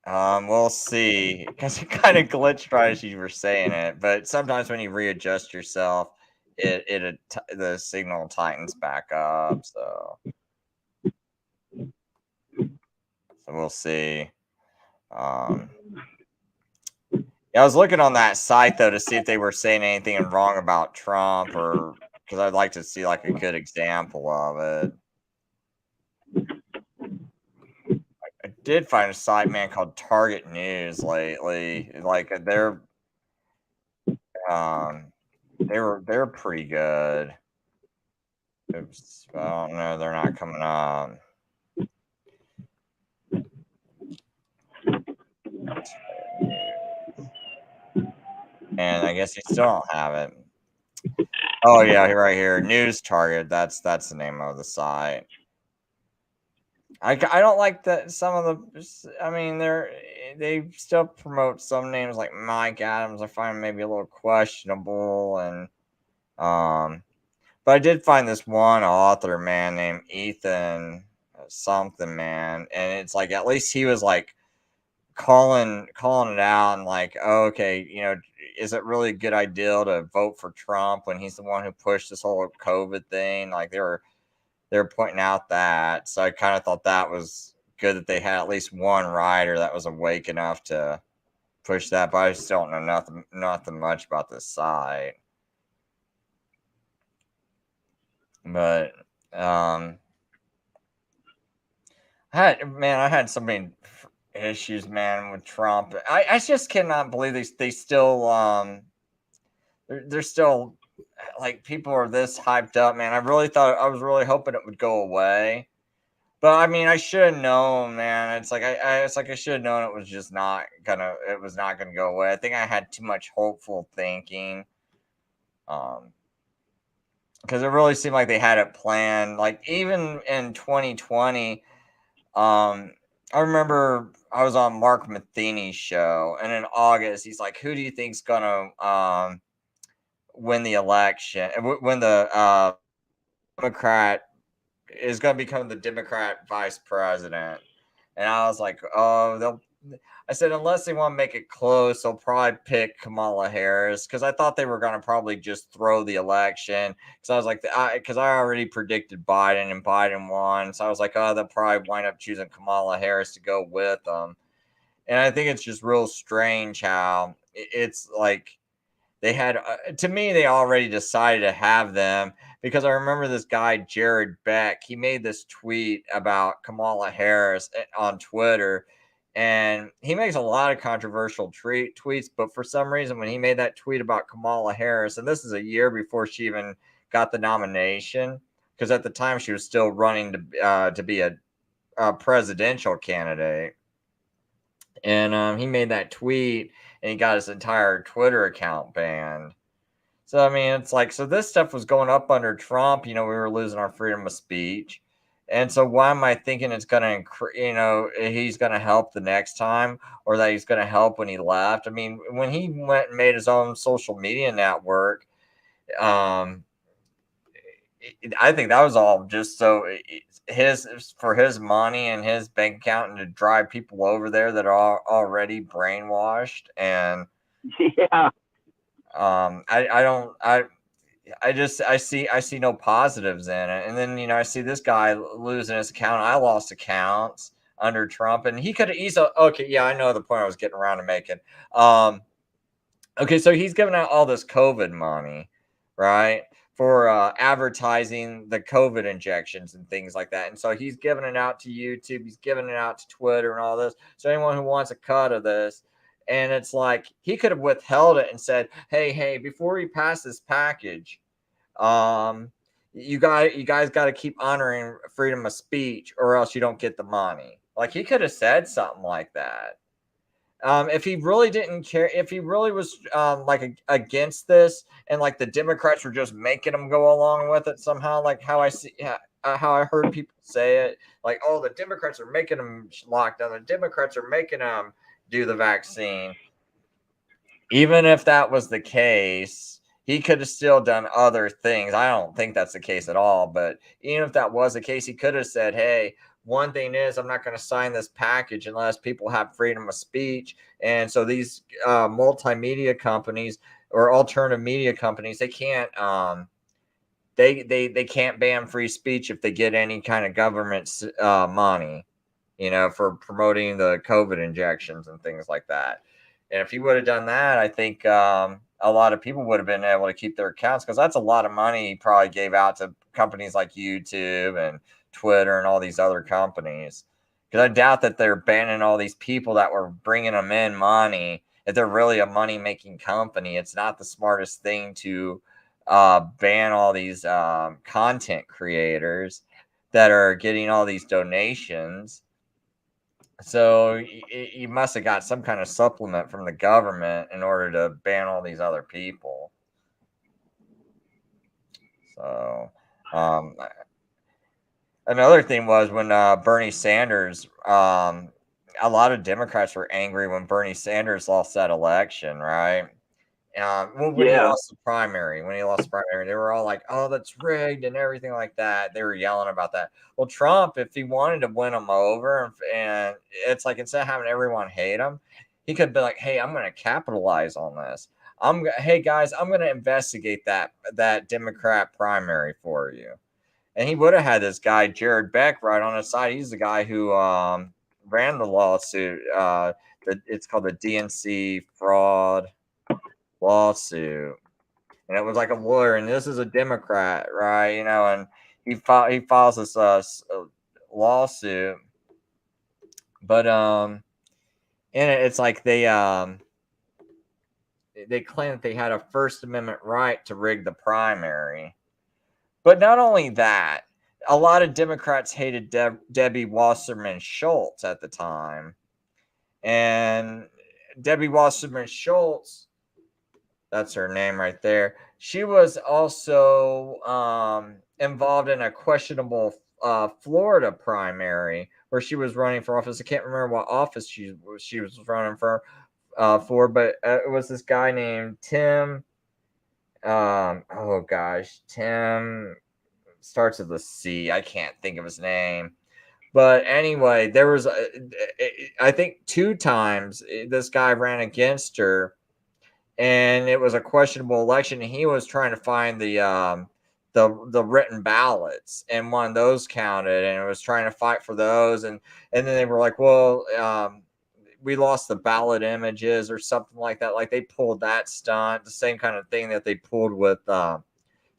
We'll see. Because it kind of glitched right as you were saying it. But sometimes when you readjust yourself, the signal tightens back up. So we'll see. Yeah, I was looking on that site though to see if they were saying anything wrong about Trump, or because I'd like to see like a good example of it. I did find a site, man, called Target News lately. Like they're pretty good. Oops, I don't know. They're not coming up. And I guess you still don't have it. Oh yeah, right here, News Target. That's the name of the site. I don't like that some of the. I mean, they still promote some names like Mike Adams. I find maybe a little questionable, and but I did find this one author, man, named Ethan something, man, and it's like at least he was like calling it out and like, oh, okay, you know, is it really a good idea to vote for Trump when he's the one who pushed this whole COVID thing? Like they were pointing out that, so I kind of thought that was good that they had at least one writer that was awake enough to push that. But I just don't know nothing much about this site. But I had somebody issues, man, with Trump. I just cannot believe they still they're still like people are this hyped up, man. I was really hoping it would go away. But I mean, I should have known, man. It's like I should have known it was just not gonna go away. I think I had too much hopeful thinking. Because it really seemed like they had it planned. Like even in 2020, I remember I was on Mark Matheny's show, and in August, he's like, "Who do you think's gonna win the election? When the Democrat is going to become the Democrat vice president?" And I was like, "Oh, I said, unless they want to make it close, they'll probably pick Kamala Harris," because I thought they were going to probably just throw the election. Because I was like, because I already predicted Biden and Biden won, so I was like, oh, they'll probably wind up choosing Kamala Harris to go with them. And I think it's just real strange how it's like they had, to me, they already decided to have them, because I remember this guy, Jared Beck, he made this tweet about Kamala Harris on Twitter, and he makes a lot of controversial tweets, but for some reason, when he made that tweet about Kamala Harris, and this is a year before she even got the nomination, because at the time she was still running to be a presidential candidate, and he made that tweet, and he got his entire Twitter account banned. So, I mean, it's like, so this stuff was going up under Trump. We were losing our freedom of speech. And so why am I thinking it's going to, he's going to help the next time, or that he's going to help when he left? I mean, when he went and made his own social media network, I think that was all just so for his money and his bank account, and to drive people over there that are already brainwashed. And Yeah. I see no positives in it. And then, I see this guy losing his account. I lost accounts under Trump, and he could have easily, okay, yeah, I know the point I was getting around to making. Okay, so he's giving out all this COVID money, right, for advertising the COVID injections and things like that. And so he's giving it out to YouTube, he's giving it out to Twitter and all this. So anyone who wants a cut of this, and it's like he could have withheld it and said, hey, before we pass this package, you guys got to keep honoring freedom of speech, or else you don't get the money. Like, he could have said something like that. If he really didn't care, if he really was against this, and like the Democrats were just making him go along with it somehow, like how I heard people say it, like, oh, the Democrats are making him lock down, the Democrats are making him do the vaccine. Even if that was the case, he could have still done other things. I don't think that's the case at all, but even if that was the case, he could have said, hey, one thing is, I'm not going to sign this package unless people have freedom of speech. And so these multimedia companies or alternative media companies, they can't they can't ban free speech if they get any kind of government money, for promoting the COVID injections and things like that. And if he would have done that, I think a lot of people would have been able to keep their accounts, because that's a lot of money he probably gave out to companies like YouTube and Twitter and all these other companies. Because I doubt that they're banning all these people that were bringing them in money. If they're really a money-making company, it's not the smartest thing to ban all these content creators that are getting all these donations. So you must have got some kind of supplement from the government in order to ban all these other people. So another thing was when Bernie Sanders, a lot of Democrats were angry when Bernie Sanders lost that election, right? When he lost the primary, they were all like, "Oh, that's rigged" and everything like that. They were yelling about that. Well, Trump, if he wanted to win him over, and it's like, instead of having everyone hate him, he could be like, "Hey, I'm going to capitalize on this. Hey guys, I'm going to investigate that Democrat primary for you." And he would have had this guy Jared Beck right on his side. He's the guy who ran the lawsuit. It's called the DNC fraud lawsuit, and it was like a lawyer, and this is a Democrat, right? And he files this lawsuit, but and it's like they claim that they had a First Amendment right to rig the primary. But not only that, a lot of Democrats hated Debbie Wasserman Schultz at the time. And Debbie Wasserman Schultz, that's her name right there, she was also involved in a questionable Florida primary where she was running for office. I can't remember what office she was running for, but it was this guy named Tim. Tim starts with a C. I can't think of his name. But anyway, there was, I think 2 times this guy ran against her, and it was a questionable election. And he was trying to find the written ballots, and one of those counted, and it was trying to fight for those. And then they were like, well, we lost the ballot images or something like that. Like they pulled that stunt, the same kind of thing that they pulled with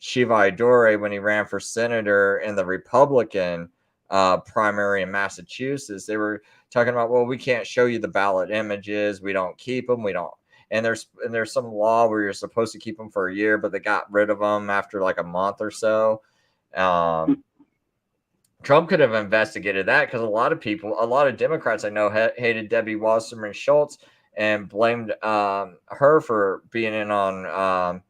Shiva Aidure when he ran for senator in the Republican primary in Massachusetts. They were talking about, well, we can't show you the ballot images. We don't keep them. We don't. And there's some law where you're supposed to keep them for a year, but they got rid of them after like a month or so. Trump could have investigated that because a lot of Democrats I know hated Debbie Wasserman Schultz and blamed her for being in on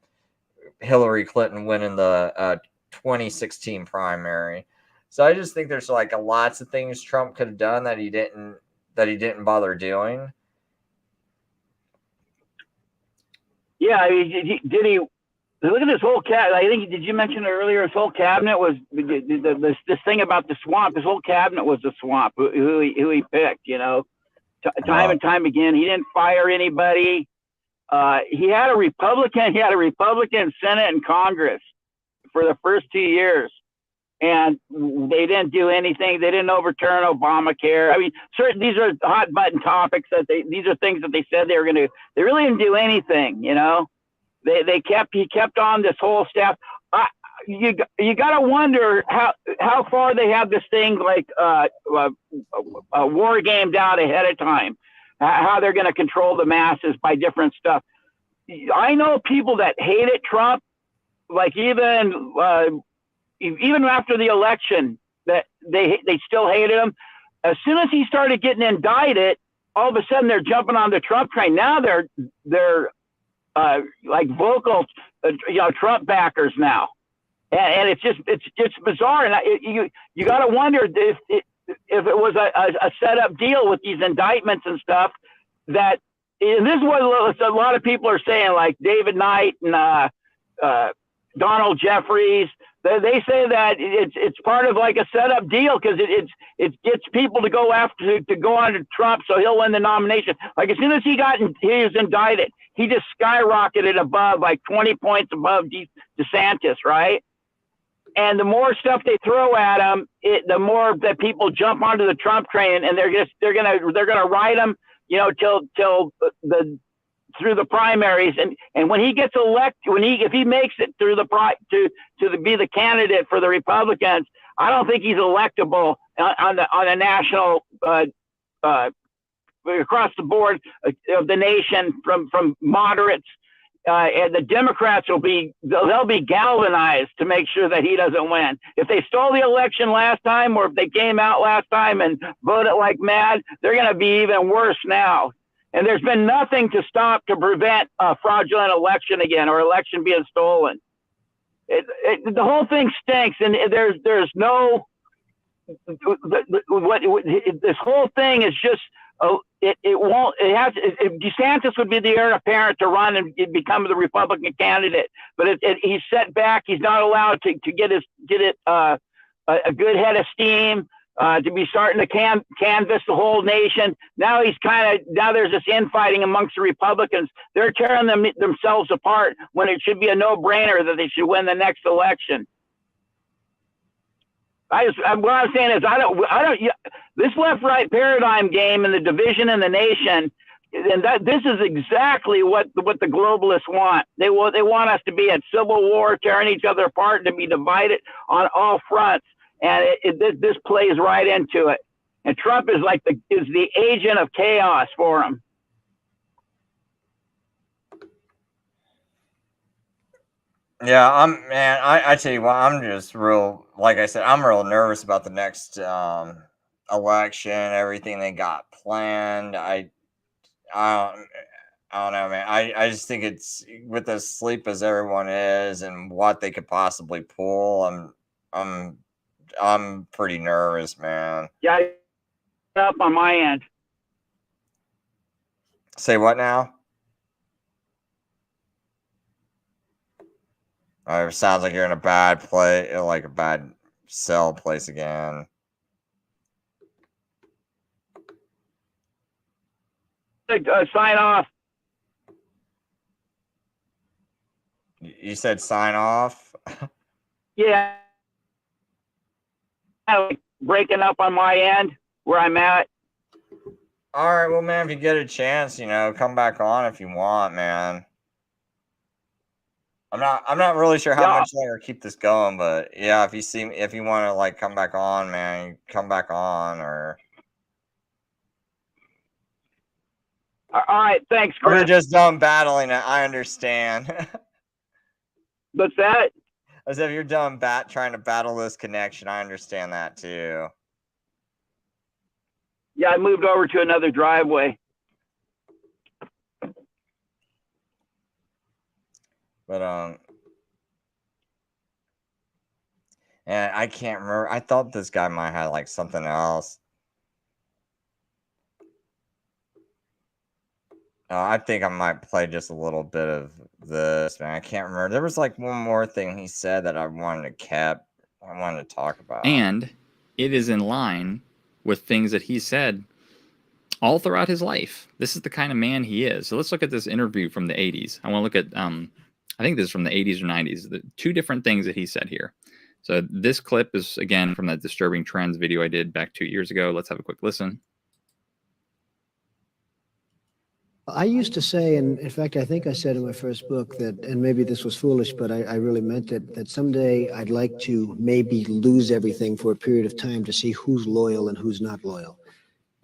Hillary Clinton winning the 2016 primary. So I just think there's like lots of things Trump could have done that he didn't bother doing. Yeah, I mean, did he? Look at this whole cabinet. I think, did you mention it earlier? His whole cabinet was this thing about the swamp. His whole cabinet was the swamp. Who he picked, time and time again. He didn't fire anybody. He had a Republican Senate and Congress for the first 2 years, and they didn't do anything. They didn't overturn Obamacare. I mean, these are hot button topics these are things that they said they were going to do. They really didn't do anything, He kept on this whole staff. You got to wonder how far they have this thing like a war gamed out ahead of time. How they're going to control the masses by different stuff. I know people that hated Trump, like even after the election, that they still hated him. As soon as he started getting indicted, all of a sudden they're jumping on the Trump train. Now they're like vocal, Trump backers now, and it's just bizarre. And you got to wonder if it was a set up deal with these indictments and stuff. That, and this is what a lot of people are saying, like David Knight and Donald Jeffries. They say that it's part of like a setup deal because it gets people to go on to Trump so he'll win the nomination. Like as soon as he was indicted, he just skyrocketed above like 20 points above DeSantis, right? And the more stuff they throw at him, the more that people jump onto the Trump train, and they're gonna ride him, till through the primaries, and when he gets elected, if he makes it through to be the candidate for the Republicans, I don't think he's electable on a national across the board of the nation from moderates, and the Democrats they'll be galvanized to make sure that he doesn't win. If they stole the election last time, or if they came out last time and voted like mad, they're going to be even worse now. And there's been nothing to prevent a fraudulent election again, or election being stolen. The whole thing stinks, and there's no this whole thing is just DeSantis would be the heir apparent to run and become the Republican candidate, but he's set back. He's not allowed to get a good head of steam. To be starting to canvass the whole nation. Now there's this infighting amongst the Republicans. They're tearing themselves apart when it should be a no-brainer that they should win the next election. What I'm saying is this left-right paradigm game and the division in the nation, and this is exactly what the globalists want. They want us to be at civil war, tearing each other apart, and to be divided on all fronts. And this plays right into it. And Trump is like is the agent of chaos for him. Yeah, I tell you what, I'm just real, like I said, I'm real nervous about the next election, everything they got planned. I don't, I don't know, man. I just think it's with as sleep as everyone is and what they could possibly pull. I'm pretty nervous, man. Yeah, up on my end. Say what now? It sounds like you're in a bad place, like a bad cell place again. Sign off. You said sign off? Yeah. Breaking up on my end where I'm at. All right, well, man, if you get a chance, come back on if you want, man. I'm not really sure how much longer to keep this going, but yeah, if you want to like come back on, man, come back on or. All right, thanks, Chris. We're just done battling it. I understand. What's that? As if you're done trying to battle this connection, I understand that too. Yeah, I moved over to another driveway. But and I can't remember. I thought this guy might have like something else. I think I might play just a little bit of this, man. I can't remember. There was like one more thing he said that I wanted to talk about. And it is in line with things that he said all throughout his life. This is the kind of man he is. So let's look at this interview from the 80s. I want to look at, I think this is from the 80s or 90s. The two different things that he said here. So this clip is, again, from that Disturbing Trends video I did back 2 years ago. Let's have a quick listen. I used to say, and in fact, I think I said in my first book that, and maybe this was foolish, but I really meant it, that someday I'd like to maybe lose everything for a period of time to see who's loyal and who's not loyal.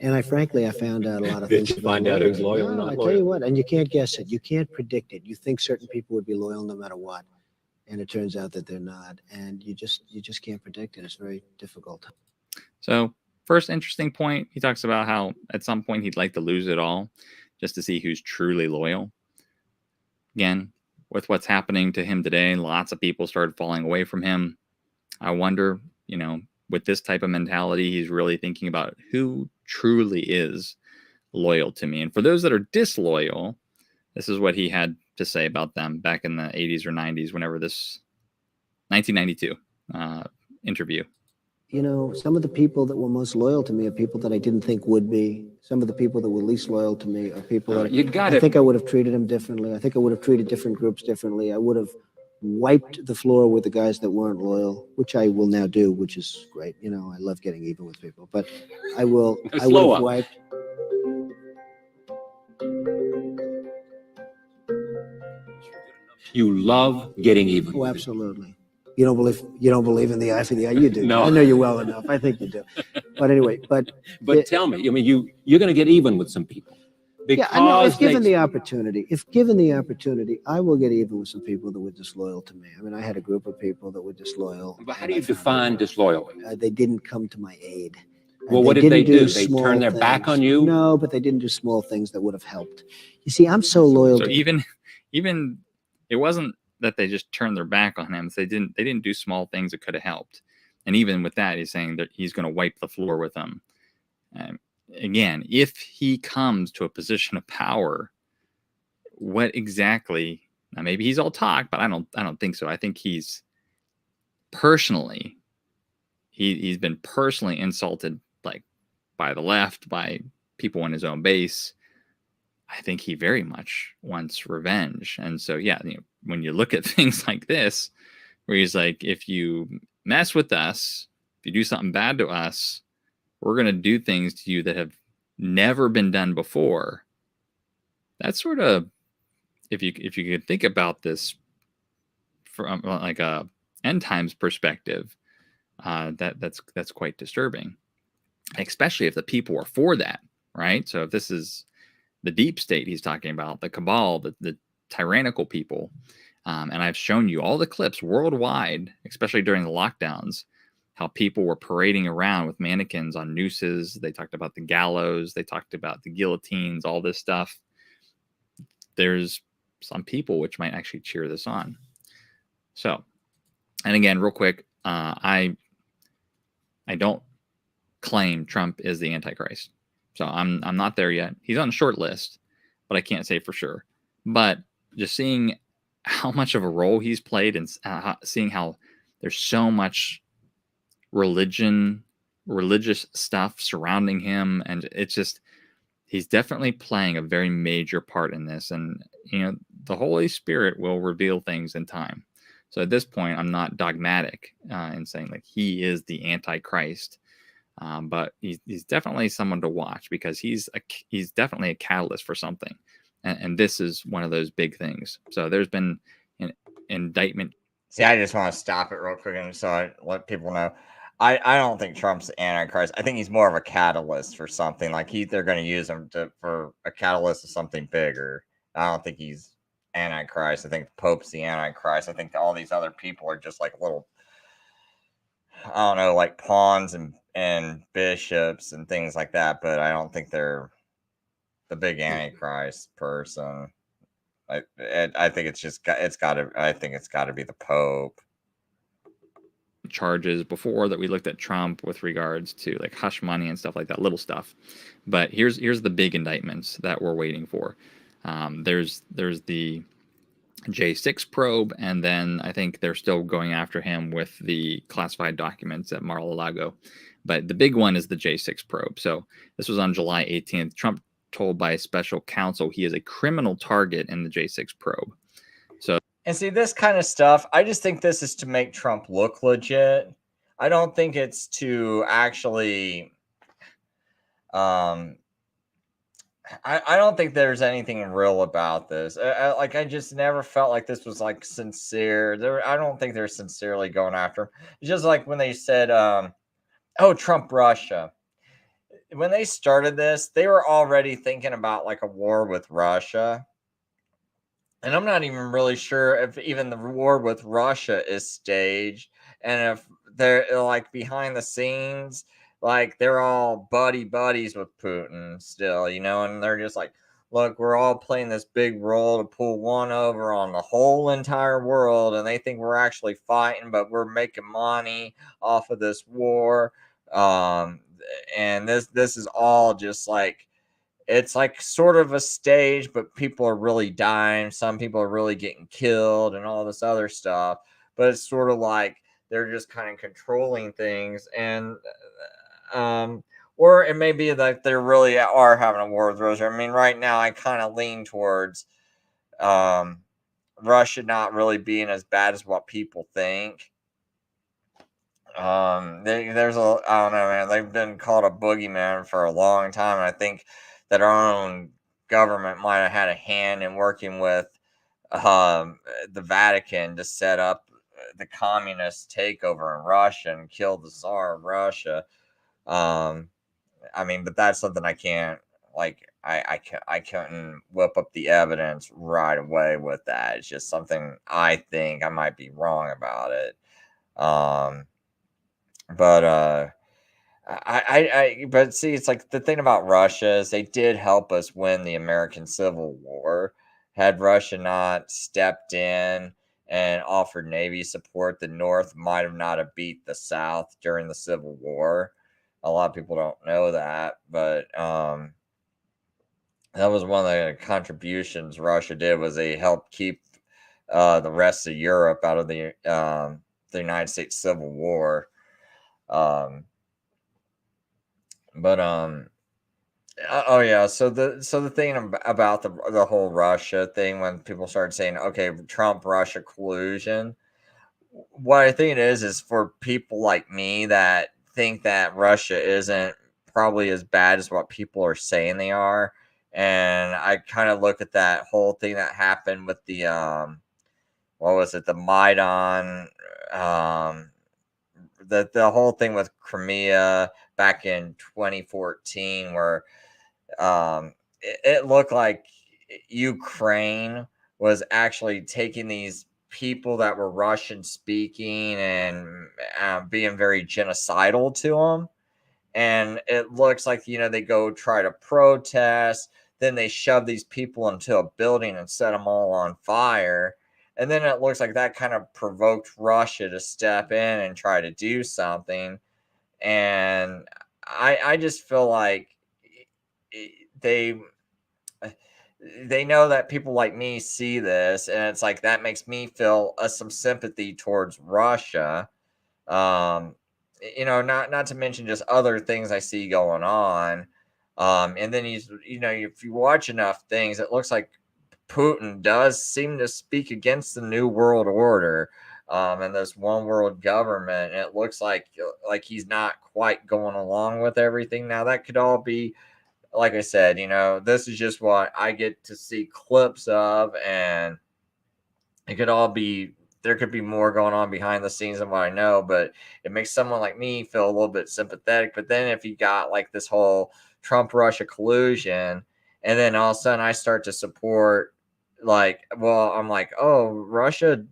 And I frankly found out a lot of things. Did you find out who's loyal and not I loyal? tell you what, and you can't guess it. You can't predict it. You think certain people would be loyal no matter what. And it turns out that they're not. And you just can't predict it. It's very difficult. So first interesting point, he talks about how at some point he'd like to lose it all just to see who's truly loyal. Again, with what's happening to him today, lots of people started falling away from him. I wonder, with this type of mentality, he's really thinking about who truly is loyal to me. And for those that are disloyal, this is what he had to say about them back in the 80s or 90s, whenever this 1992 interview. Some of the people that were most loyal to me are people that I didn't think would be. Some of the people that were least loyal to me are people that I think I would have treated them differently. I think I would have treated different groups differently. I would have wiped the floor with the guys that weren't loyal, which I will now do, which is great. I love getting even with people, but I would have wiped. You love getting even. Oh, absolutely. You don't believe in the eye for the eye. You do. No. I know you well enough. I think you do. But anyway, but tell me, you're going to get even with some people. Yeah, I know. If given the opportunity, I will get even with some people that were disloyal to me. I had a group of people that were disloyal. But how do you define disloyal? They didn't come to my aid. Well, what did they do? They turned their back on you? No, but they didn't do small things that would have helped. You see, I'm so loyal. So even it wasn't that they just turned their back on him. They didn't do small things that could have helped. And even with that, he's saying that he's going to wipe the floor with them. Again, if he comes to a position of power, what exactly? Now, maybe he's all talk, but I don't think so. I think he's personally, he's been personally insulted, like by the left, by people in his own base. I think he very much wants revenge. And so, yeah, when you look at things like this, where he's like, if you mess with us, if you do something bad to us, we're going to do things to you that have never been done before. That's sort of, if you could think about this from like a end times perspective, that's quite disturbing. especially if the people are for that, right? So if this is the deep state he's talking about, the cabal, the tyrannical people, and I've shown you all the clips worldwide, especially during the lockdowns, how people were parading around with mannequins on nooses. They talked about the gallows. They talked about the guillotines, all this stuff. There's some people which might actually cheer this on. So, and again, real quick, I don't claim Trump is the Antichrist. So I'm not there yet. He's on a short list, but I can't say for sure. But just seeing how much of a role he's played and seeing how there's so much religious stuff surrounding him, and it's just, he's definitely playing a very major part in this. And the Holy Spirit will reveal things in time. So at this point, I'm not dogmatic in saying like he is the Antichrist, but he's definitely someone to watch, because he's definitely a catalyst for something, and this is one of those big things. So there's been an indictment. See, I just want to stop it real quick and so I let people know. I don't think Trump's the Antichrist. I think he's more of a catalyst for something. Like they're going to use him for a catalyst of something bigger. I don't think he's Antichrist. I think the Pope's the Antichrist. I think all these other people are just like little, I don't know, like pawns and bishops and things like that. But I don't think they're the big Antichrist person. I think it's got to be the Pope. Charges before that we looked at Trump with regards to like hush money and stuff like that, little stuff. But here's the big indictments that we're waiting for. There's the J6 probe, and then I think they're still going after him with the classified documents at Mar-a-Lago. But the big one is the J6 probe. So this was on July 18th. Trump told by special counsel he is a criminal target in the J6 probe. So, and see, this kind of stuff, I just think this is to make Trump look legit. I don't think it's to actually, I don't think there's anything real about this. I just never felt like this was like sincere. I don't think they're sincerely going after him. It's just like when they said, oh, Trump, Russia. When they started this, they were already thinking about like a war with Russia. And I'm not even really sure if even the war with Russia is staged, and if they're like behind the scenes, like they're all buddies with Putin still, and they're just like, look, we're all playing this big role to pull one over on the whole entire world, and they think we're actually fighting, but we're making money off of this war. And this is all just like, it's like sort of a stage, but people are really dying. Some people are really getting killed and all this other stuff. But it's sort of like they're just kind of controlling things. And, or it may be like they really are having a war with Russia. I mean, right now I kind of lean towards Russia not really being as bad as what people think. There's I don't know, man. They've been called a boogeyman for a long time. And I think that our own government might have had a hand in working with the Vatican to set up the communist takeover in Russia and kill the Tsar of Russia. I mean, but that's something I can't, like, I couldn't whip up the evidence right away with that. It's just something I think. I might be wrong about it. But but see, it's like the thing about Russia is they did help us win the American Civil War. Had Russia not stepped in and offered Navy support, the North might have not have beat the South during the Civil War. A lot of people don't know that, but that was one of the contributions Russia did, was they helped keep the rest of Europe out of the United States Civil War. Oh yeah, so the thing about the whole Russia thing, when people started saying, okay, Trump Russia collusion, what I think it is for people like me that think that Russia isn't probably as bad as what people are saying they are. And I kind of look at that whole thing that happened with the what was it, the Maidan the whole thing with Crimea back in 2014, where it looked like Ukraine was actually taking these people that were Russian speaking and being very genocidal to them. And it looks like, they go try to protest. Then they shove these people into a building and set them all on fire. And then it looks like that kind of provoked Russia to step in and try to do something. And I just feel like they know that people like me see this, and it's like that makes me feel some sympathy towards Russia. Not to mention just other things I see going on. And then if you watch enough things, it looks like Putin does seem to speak against the New World Order, and this one world government. And it looks like he's not quite going along with everything. Now that could all be, like I said, this is just what I get to see clips of, and it could all be, there could be more going on behind the scenes than what I know, but it makes someone like me feel a little bit sympathetic. But then if you got like this whole Trump-Russia collusion, and then all of a sudden I start to support, I'm like, oh, Russia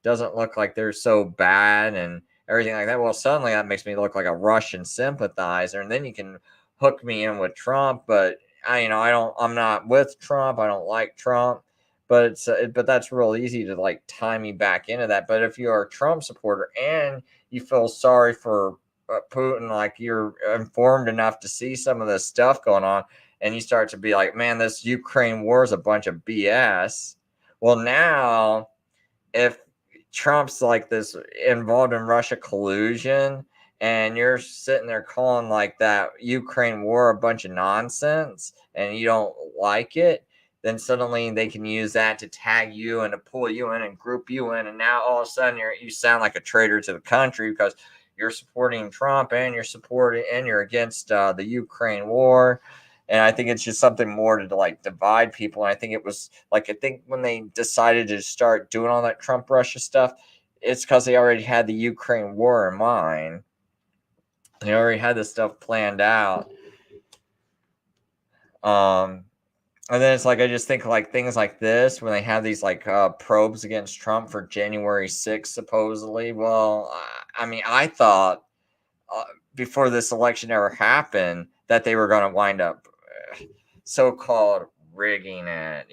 doesn't look like they're so bad and everything like that. Well, suddenly that makes me look like a Russian sympathizer, and then you can hook me in with Trump. But I'm not with Trump. I don't like Trump. But but that's real easy to tie me back into that. But if you're a Trump supporter and you feel sorry for Putin, like you're informed enough to see some of this stuff going on, and you start to be like, man, this Ukraine war is a bunch of BS. Well, now if Trump's like this involved in Russia collusion, and you're sitting there calling like that Ukraine war a bunch of nonsense, and you don't like it, then suddenly they can use that to tag you and to pull you in and group you in. And now all of a sudden you sound like a traitor to the country because you're supporting Trump and you're against the Ukraine war. And I think it's just something more to divide people. And I think it was I think when they decided to start doing all that Trump Russia stuff, it's because they already had the Ukraine war in mind. They already had this stuff planned out. And then it's I just think things like this, when they have these probes against Trump for January 6th, supposedly. Well, I thought before this election ever happened that they were going to wind up so-called rigging it,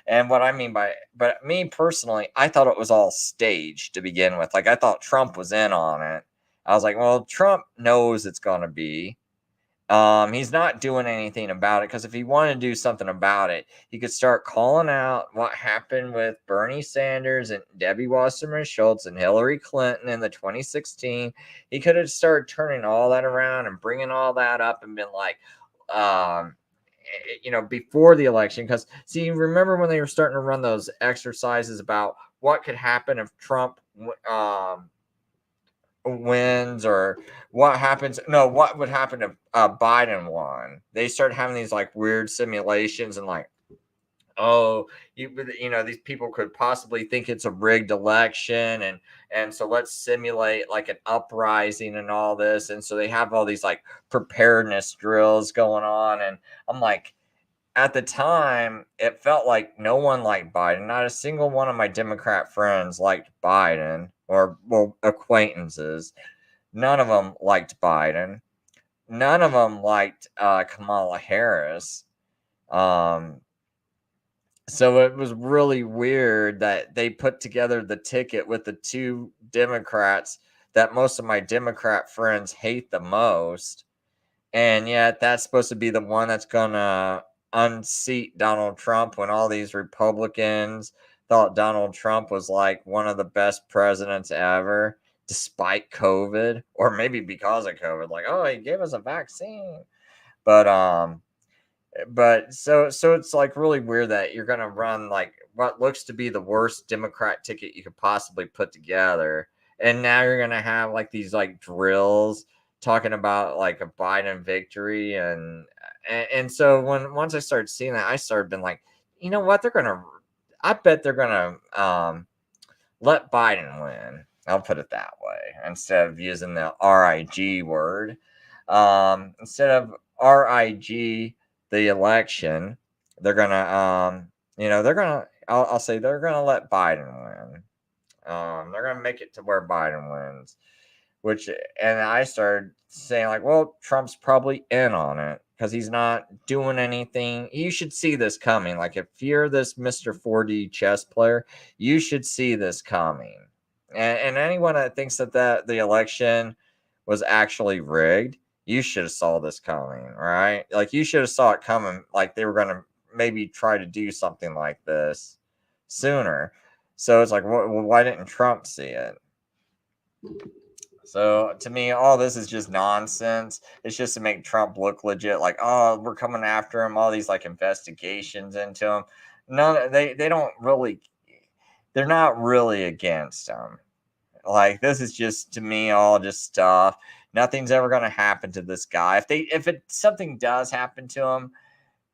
And what I mean but me personally, I thought it was all staged to begin with. I thought Trump was in on it. I was like, well, Trump knows it's going to be. He's not doing anything about it, because if he wanted to do something about it, he could start calling out what happened with Bernie Sanders and Debbie Wasserman Schultz and Hillary Clinton in the 2016. He could have started turning all that around and bringing all that up and been like, before the election. Because, see, remember when they were starting to run those exercises about what could happen if Trump wins, or what would happen if Biden won. They started having these weird simulations and these people could possibly think it's a rigged election, and so let's simulate an uprising and all this. And so they have all these preparedness drills going on, and I'm like, at the time it felt like no one liked Biden. Not a single one of my Democrat friends liked Biden, or acquaintances. None of them liked Biden. None of them liked Kamala Harris. So it was really weird that they put together the ticket with the two Democrats that most of my Democrat friends hate the most. And yet that's supposed to be the one that's going to unseat Donald Trump, when all these Republicans thought Donald Trump was one of the best presidents ever, despite COVID, or maybe because of COVID. Oh, he gave us a vaccine. But so it's really weird that you're going to run what looks to be the worst Democrat ticket you could possibly put together. And now you're going to have these drills talking about a Biden victory. And so once I started seeing that, I started being like, what, I bet they're going to let Biden win. I'll put it that way instead of using the RIG word. Instead of RIG the election, they're gonna I'll say they're gonna let Biden win. They're gonna make it to where Biden wins, and I started saying like, well, Trump's probably in on it because he's not doing anything. You should see this coming. Like if you're this Mr. 4D chess player, you should see this coming. And anyone that thinks that the election was actually rigged, you should have saw this coming, right? Like you should have saw it coming. Like they were gonna maybe try to do something like this sooner. So it's like, well, why didn't Trump see it? So to me, all this is just nonsense. It's just to make Trump look legit. Like, oh, we're coming after him. All these like investigations into him. None. They don't really. They're not really against him. Like this is just to me all just stuff. Nothing's ever going to happen to this guy. If something does happen to him,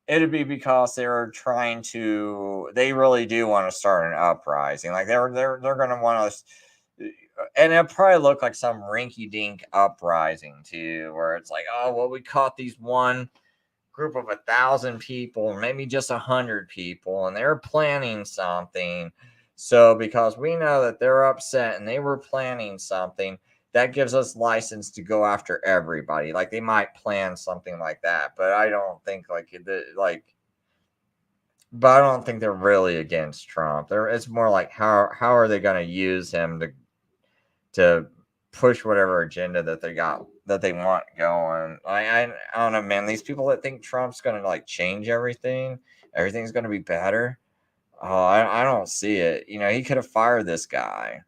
it'd be because they're trying to. They really do want to start an uprising. Like they're going to want to. And it'll probably look like some rinky-dink uprising too, where it's like, oh well, we caught these one group of 1,000 people, or maybe just 100 people, and they're planning something. So because we know that they're upset and they were planning something, that gives us license to go after everybody. Like they might plan something like that, but I don't think but I don't think they're really against Trump. It's more like how are they going to use him to push whatever agenda that they want going. I don't know, man. These people that think Trump's gonna like change everything's gonna be better. Oh, I don't see it. You know, he could have fired this guy.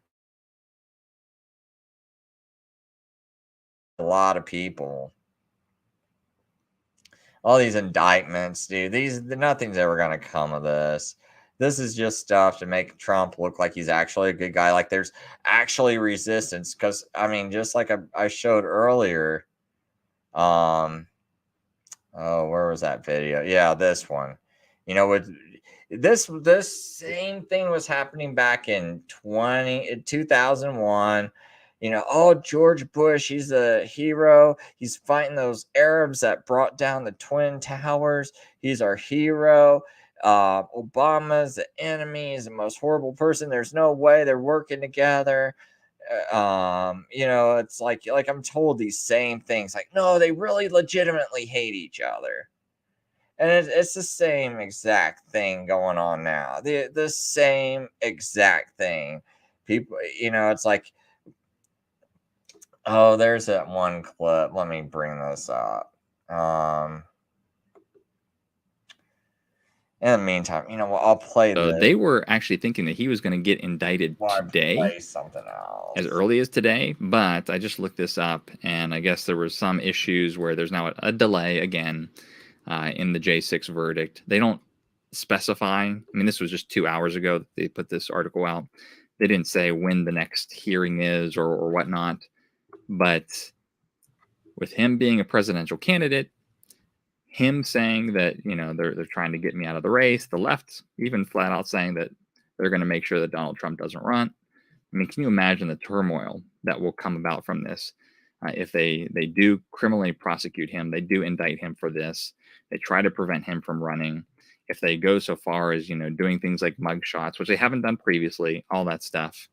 A lot of people. All these indictments, dude. Nothing's ever gonna come of this. This is just stuff to make Trump look like he's actually a good guy. Like there's actually resistance. Because I mean, just like I showed earlier. Oh, where was that video? Yeah, this one. You know, with this same thing was happening back in 2001. You know, oh, George Bush, he's a hero. He's fighting those Arabs that brought down the Twin Towers. He's our hero. Obama's the enemy. He's the most horrible person. There's no way they're working together. You know, it's like I'm told these same things. Like, no, they really legitimately hate each other. And it's the same exact thing going on now. The same exact thing. People, you know, it's like, oh, there's that one clip. Let me bring this up. In the meantime, you know what? I'll play this. They were actually thinking that he was going to get indicted today, play something else as early as today. But I just looked this up, and I guess there were some issues where there's now a delay again in the J6 verdict. They don't specify. I mean, this was just 2 hours ago that they put this article out. They didn't say when the next hearing is or whatnot. But with him being a presidential candidate, him saying that, you know, they're trying to get me out of the race, the left even flat out saying that they're going to make sure that Donald Trump doesn't run. I mean, can you imagine the turmoil that will come about from this? If they do criminally prosecute him, they do indict him for this, they try to prevent him from running. If they go so far as, you know, doing things like mug shots, which they haven't done previously, all that stuff.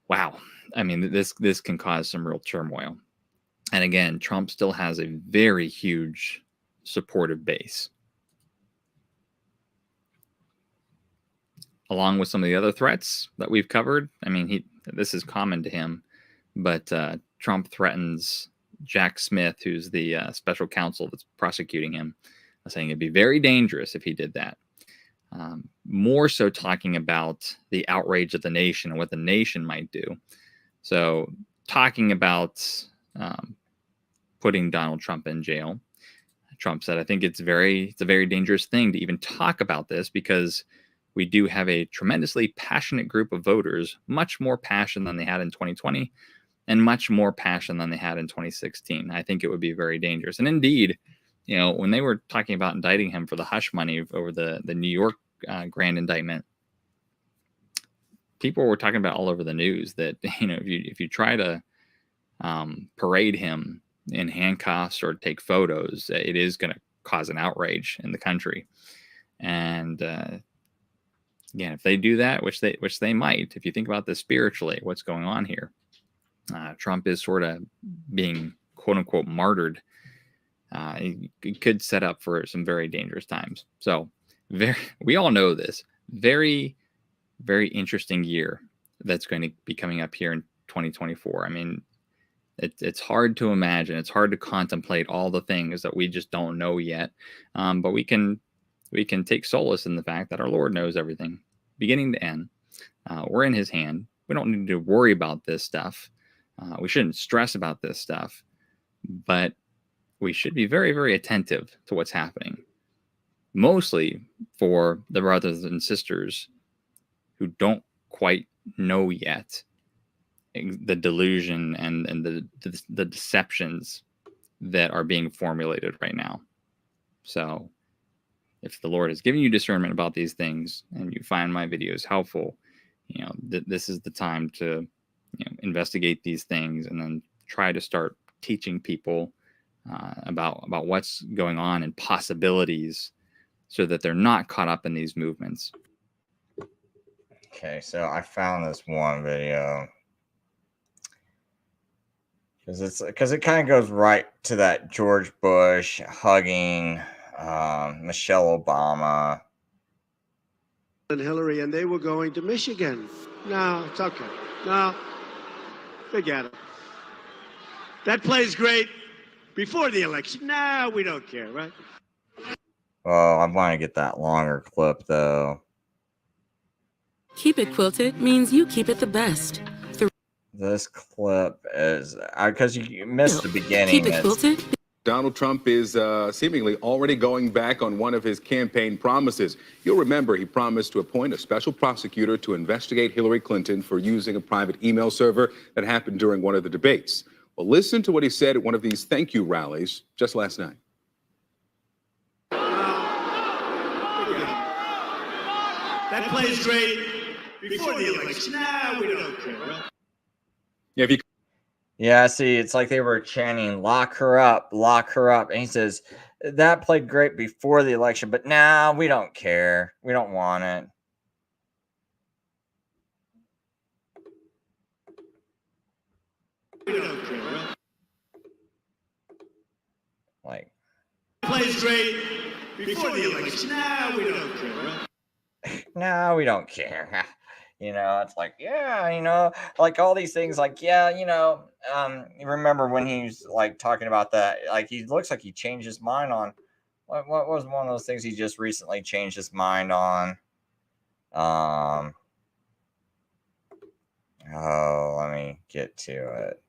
Wow. I mean, this can cause some real turmoil. And again, Trump still has a very huge supportive base. Along with some of the other threats that we've covered. I mean, this is common to him. But Trump threatens Jack Smith, who's the special counsel that's prosecuting him, saying it'd be very dangerous if he did that. More so talking about the outrage of the nation and what the nation might do. So talking about putting Donald Trump in jail, Trump said, I think it's a very dangerous thing to even talk about this because we do have a tremendously passionate group of voters, much more passion than they had in 2020 and much more passion than they had in 2016. I think it would be very dangerous. And indeed, you know, when they were talking about indicting him for the hush money over the New York grand indictment, people were talking about all over the news that, you know, if you try to parade him in handcuffs or take photos, it is going to cause an outrage in the country. And again, if they do that, which they might, if you think about this spiritually, what's going on here, Trump is sort of being quote unquote martyred. It could set up for some very dangerous times. So we all know this. Very, very interesting year that's going to be coming up here in 2024. I mean, it's hard to imagine. It's hard to contemplate all the things that we just don't know yet. But we can take solace in the fact that our Lord knows everything, beginning to end. We're in his hand. We don't need to worry about this stuff. We shouldn't stress about this stuff, but we should be very, very attentive to what's happening, mostly for the brothers and sisters who don't quite know yet the delusion and the deceptions that are being formulated right now. So if the Lord has given you discernment about these things and you find my videos helpful, you know, this is the time to, you know, investigate these things and then try to start teaching people about what's going on and possibilities so that they're not caught up in these movements. Okay, so I found this one video because it kind of goes right to that George Bush hugging Michelle Obama and Hillary, and they were going to Michigan. No, it's okay. No, forget it. That plays great before the election. No, we don't care, right? Well, I want to get that longer clip though. Keep it quilted means you keep it the best. This clip is because you missed the beginning. Keep it quilted. Donald Trump is seemingly already going back on one of his campaign promises. You'll remember he promised to appoint a special prosecutor to investigate Hillary Clinton for using a private email server that happened during one of the debates. Well, listen to what he said at one of these thank you rallies just last night. That plays great before the election. No, we don't care, right? Yeah, if you Yeah, see, it's like they were chanting, lock her up, lock her up. And he says, that played great before the election, but now we don't care. We don't want it. We don't care, right? Like, plays great before the election. No, we don't care, right? No, we don't care. You know, it's like, yeah, you know, like all these things, like, yeah, you know, you remember when he was like talking about that, like he looks like he changed his mind on what was one of those things he just recently changed his mind on? Oh, let me get to it.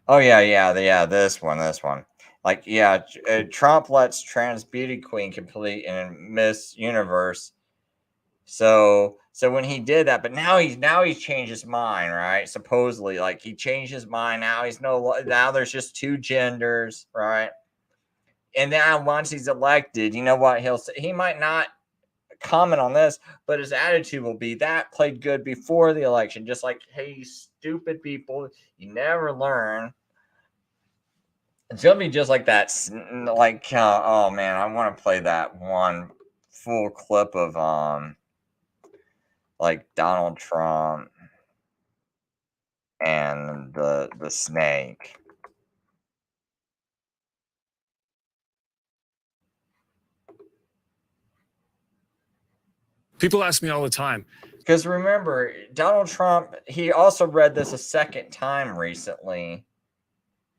Oh yeah, this one. Like, yeah, Trump lets trans beauty queen compete in Miss Universe. So when he did that, but now he's changed his mind, right? Supposedly, like he changed his mind. Now now there's just two genders, right? And now once he's elected, you know what he'll say? He might not comment on this, but his attitude will be that played good before the election. Just like, hey, you stupid people, you never learn. It's gonna be just like that. Like, oh man, I want to play that one full clip of like Donald Trump and the snake. People ask me all the time. Because remember, Donald Trump, he also read this a second time recently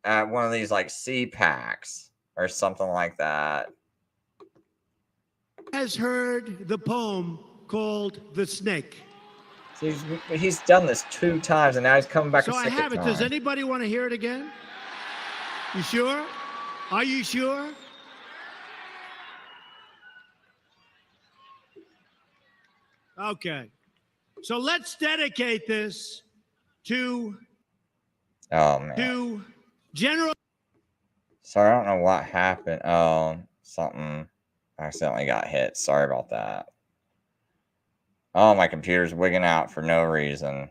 at one of these like CPACs or something like that. Has heard the poem called The Snake. So he's done this 2 times and now he's coming back so a second time. I have it. Does anybody want to hear it again? You sure? Are you sure? Okay. So let's dedicate this to General. Sorry, I don't know what happened. Oh, something accidentally got hit. Sorry about that. Oh, my computer's wigging out for no reason.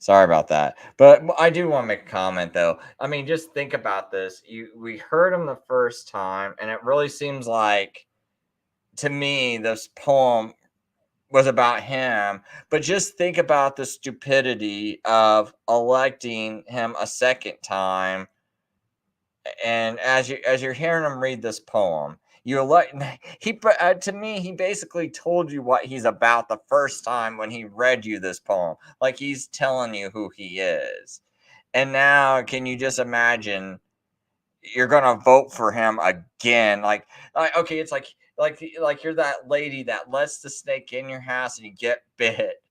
Sorry about that. But I do want to make a comment, though. I mean, just think about this. We heard him the first time, and it really seems like, to me, this poem was about him. But just think about the stupidity of electing him a second time. And as you're hearing him read this poem, to me, he basically told you what he's about the first time when he read you this poem. Like, he's telling you who he is. And now, can you just imagine you're gonna vote for him again? Okay, it's like you're that lady that lets the snake in your house and you get bit.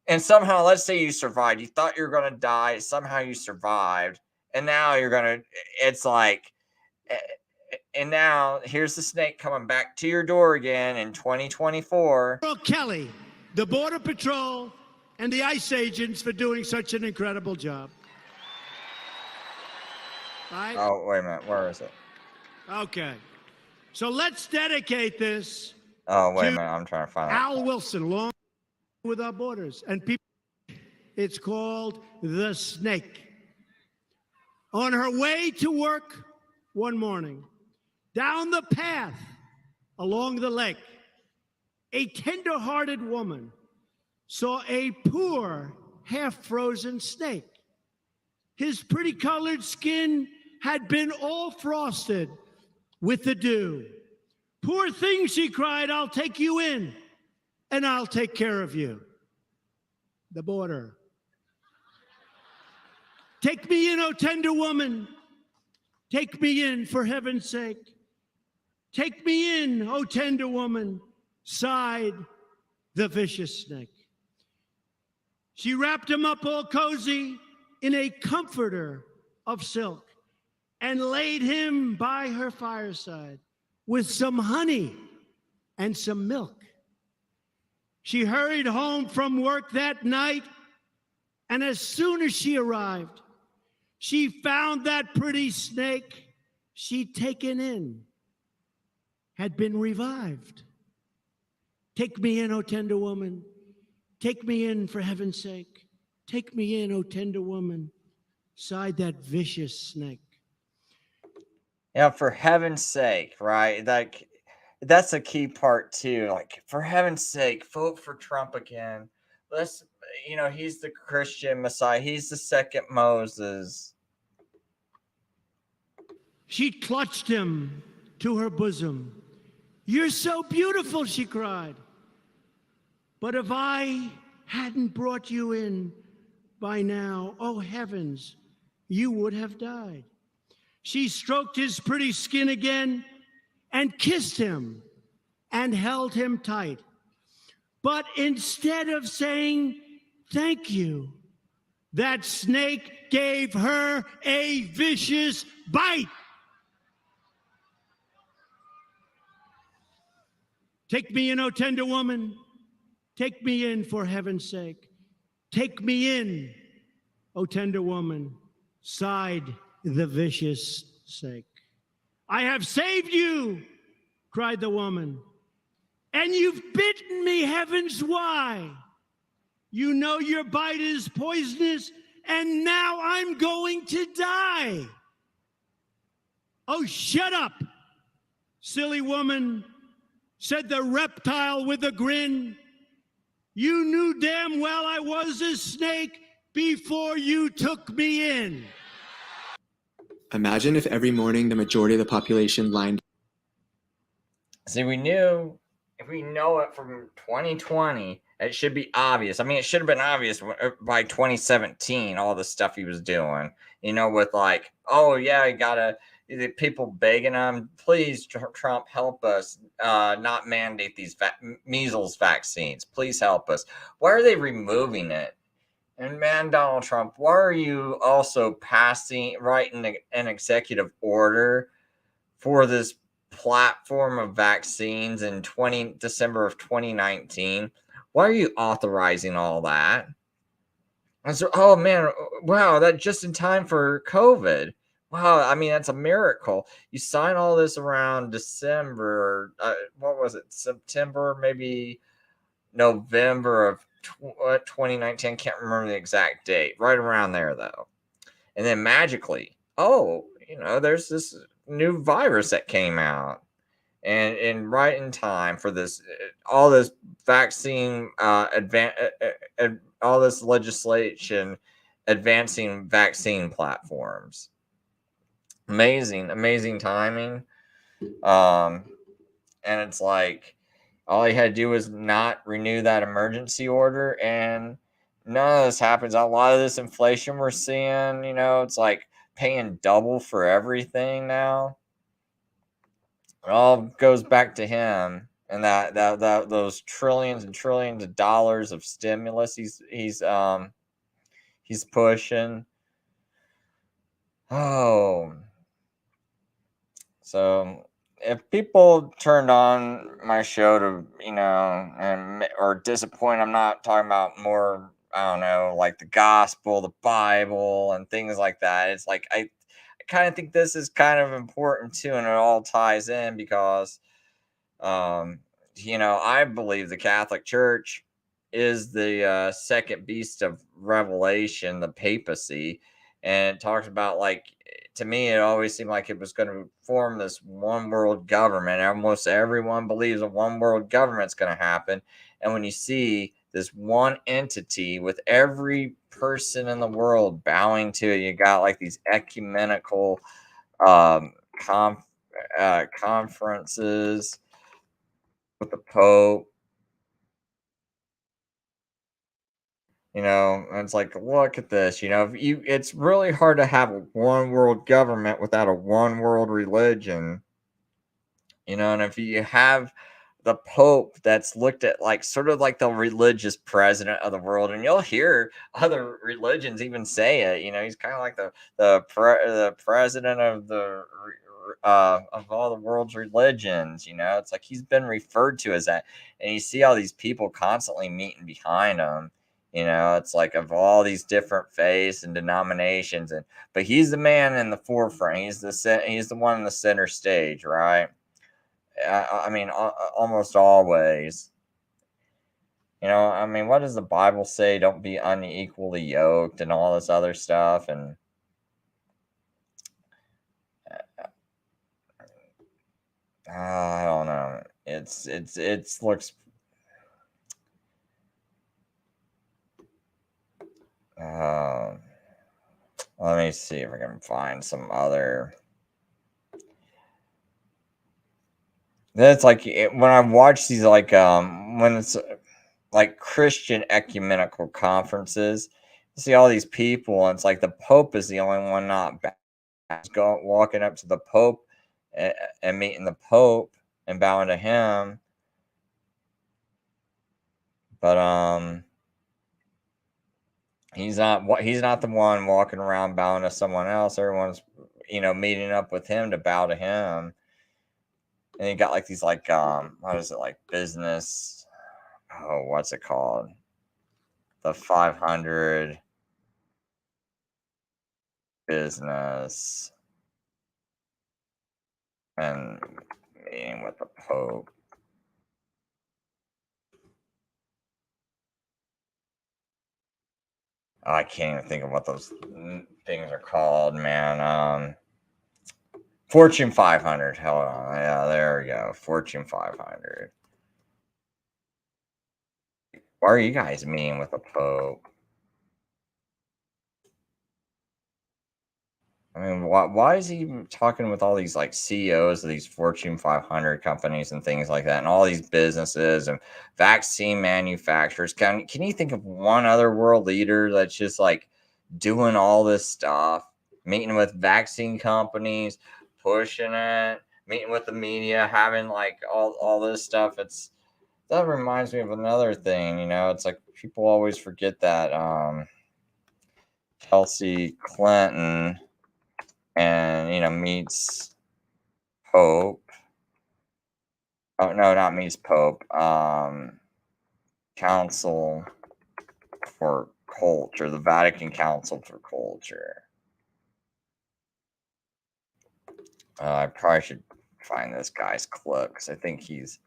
And somehow, let's say you survived. You thought you were gonna die. Somehow you survived. And now it's like, and now here's the snake coming back to your door again in 2024. Kelly, the Border Patrol, and the ICE agents for doing such an incredible job. Right? Oh, wait a minute. Where is it? Okay. So let's dedicate this. Oh, wait a minute. I'm trying to find it. Al Wilson, along with our borders. And people, it's called The Snake. On her way to work one morning, down the path along the lake, a tender-hearted woman saw a poor, half-frozen snake. His pretty colored skin had been all frosted with the dew. Poor thing, she cried, I'll take you in, and I'll take care of you. The border. Take me in, oh tender woman. Take me in, for heaven's sake. Take me in, oh tender woman, sighed the vicious snake. She wrapped him up all cozy in a comforter of silk and laid him by her fireside with some honey and some milk. She hurried home from work that night, and as soon as she arrived, she found that pretty snake she'd taken in had been revived. Take me in, oh tender woman. Take me in, for heaven's sake. Take me in, oh tender woman, sighed that vicious snake. Yeah, for heaven's sake, right? Like, that's a key part too. Like, for heaven's sake, vote for Trump again. He's the Christian Messiah. He's the second Moses. She clutched him to her bosom. You're so beautiful, she cried. But if I hadn't brought you in by now, oh heavens, you would have died. She stroked his pretty skin again and kissed him and held him tight. But instead of saying thank you, that snake gave her a vicious bite. Take me in, oh tender woman. Take me in, for heaven's sake. Take me in, oh tender woman, sighed the vicious snake. I have saved you, cried the woman, and you've bitten me, heavens why? You know your bite is poisonous, and now I'm going to die. Oh, shut up, silly woman, said the reptile with a grin. You knew damn well I was a snake before you took me in. Imagine if every morning the majority of the population lined. See, if we know it from 2020, it should be obvious. I mean, it should have been obvious by 2017, all the stuff he was doing, with like, oh yeah, you gotta, the people begging him, please, Trump, help us not mandate these measles vaccines. Please help us. Why are they removing it? And man, Donald Trump, why are you also writing an executive order for this platform of vaccines in December of 2019? Why are you authorizing all that? And so, oh man, wow, that just in time for COVID. wow, I mean, that's a miracle. You sign all this around December, what was it, September, maybe November of 2019. Can't remember the exact date. Right around there, though. And then magically, oh, there's this new virus that came out. And right in time for this, all this vaccine, all this legislation advancing vaccine platforms. Amazing timing. And it's like all he had to do was not renew that emergency order, and none of this happens. A lot of this inflation we're seeing, it's like paying double for everything now. It all goes back to him and that those trillions and trillions of dollars of stimulus he's pushing. Oh, so if people turned on my show to or disappoint, I'm not talking about more, I don't know, like the gospel, the Bible, and things like that. It's like I kind of think this is kind of important too, and it all ties in because I believe the Catholic Church is the second beast of Revelation, the papacy, and it talks about, like, to me, it always seemed like it was going to form this one world government. Almost everyone believes a one world government's going to happen, and when you see this one entity with every person in the world bowing to it, you got like these ecumenical conferences with the Pope, and it's like, look at this, it's really hard to have a one world government without a one world religion, and if you have the Pope that's looked at like sort of like the religious president of the world, and you'll hear other religions even say it, he's kind of like the president of of all the world's religions. It's like he's been referred to as that, and you see all these people constantly meeting behind him. It's like of all these different faiths and denominations, but he's the man in the forefront. He's the one in the center stage, right? I mean, almost always. I mean, what does the Bible say? Don't be unequally yoked and all this other stuff. And I don't know. It looks. Let me see if I can find some other. Then it's like when I watch these, like when it's like Christian ecumenical conferences, you see all these people, and it's like the Pope is the only one not bad. Walking up to the Pope and meeting the Pope and bowing to him, but he's not the one walking around bowing to someone else. Everyone's meeting up with him to bow to him. And you got like these like what is it, like business, what's it called, the 500 business and meeting with the Pope. I can't even think of what those things are called, man. Fortune 500. Hold on. Yeah, there we go. Fortune 500. Why are you guys meeting with the Pope? I mean, why is he even talking with all these like CEOs of these Fortune 500 companies and things like that, and all these businesses and vaccine manufacturers? Can you think of one other world leader that's just like doing all this stuff, meeting with vaccine companies, pushing it, meeting with the media, having like all this stuff? That reminds me of another thing. It's like people always forget that Chelsea Clinton and meets Pope. Oh no, not meets Pope. Council for Culture, the Vatican Council for Culture. I probably should find this guy's clip because I think he's.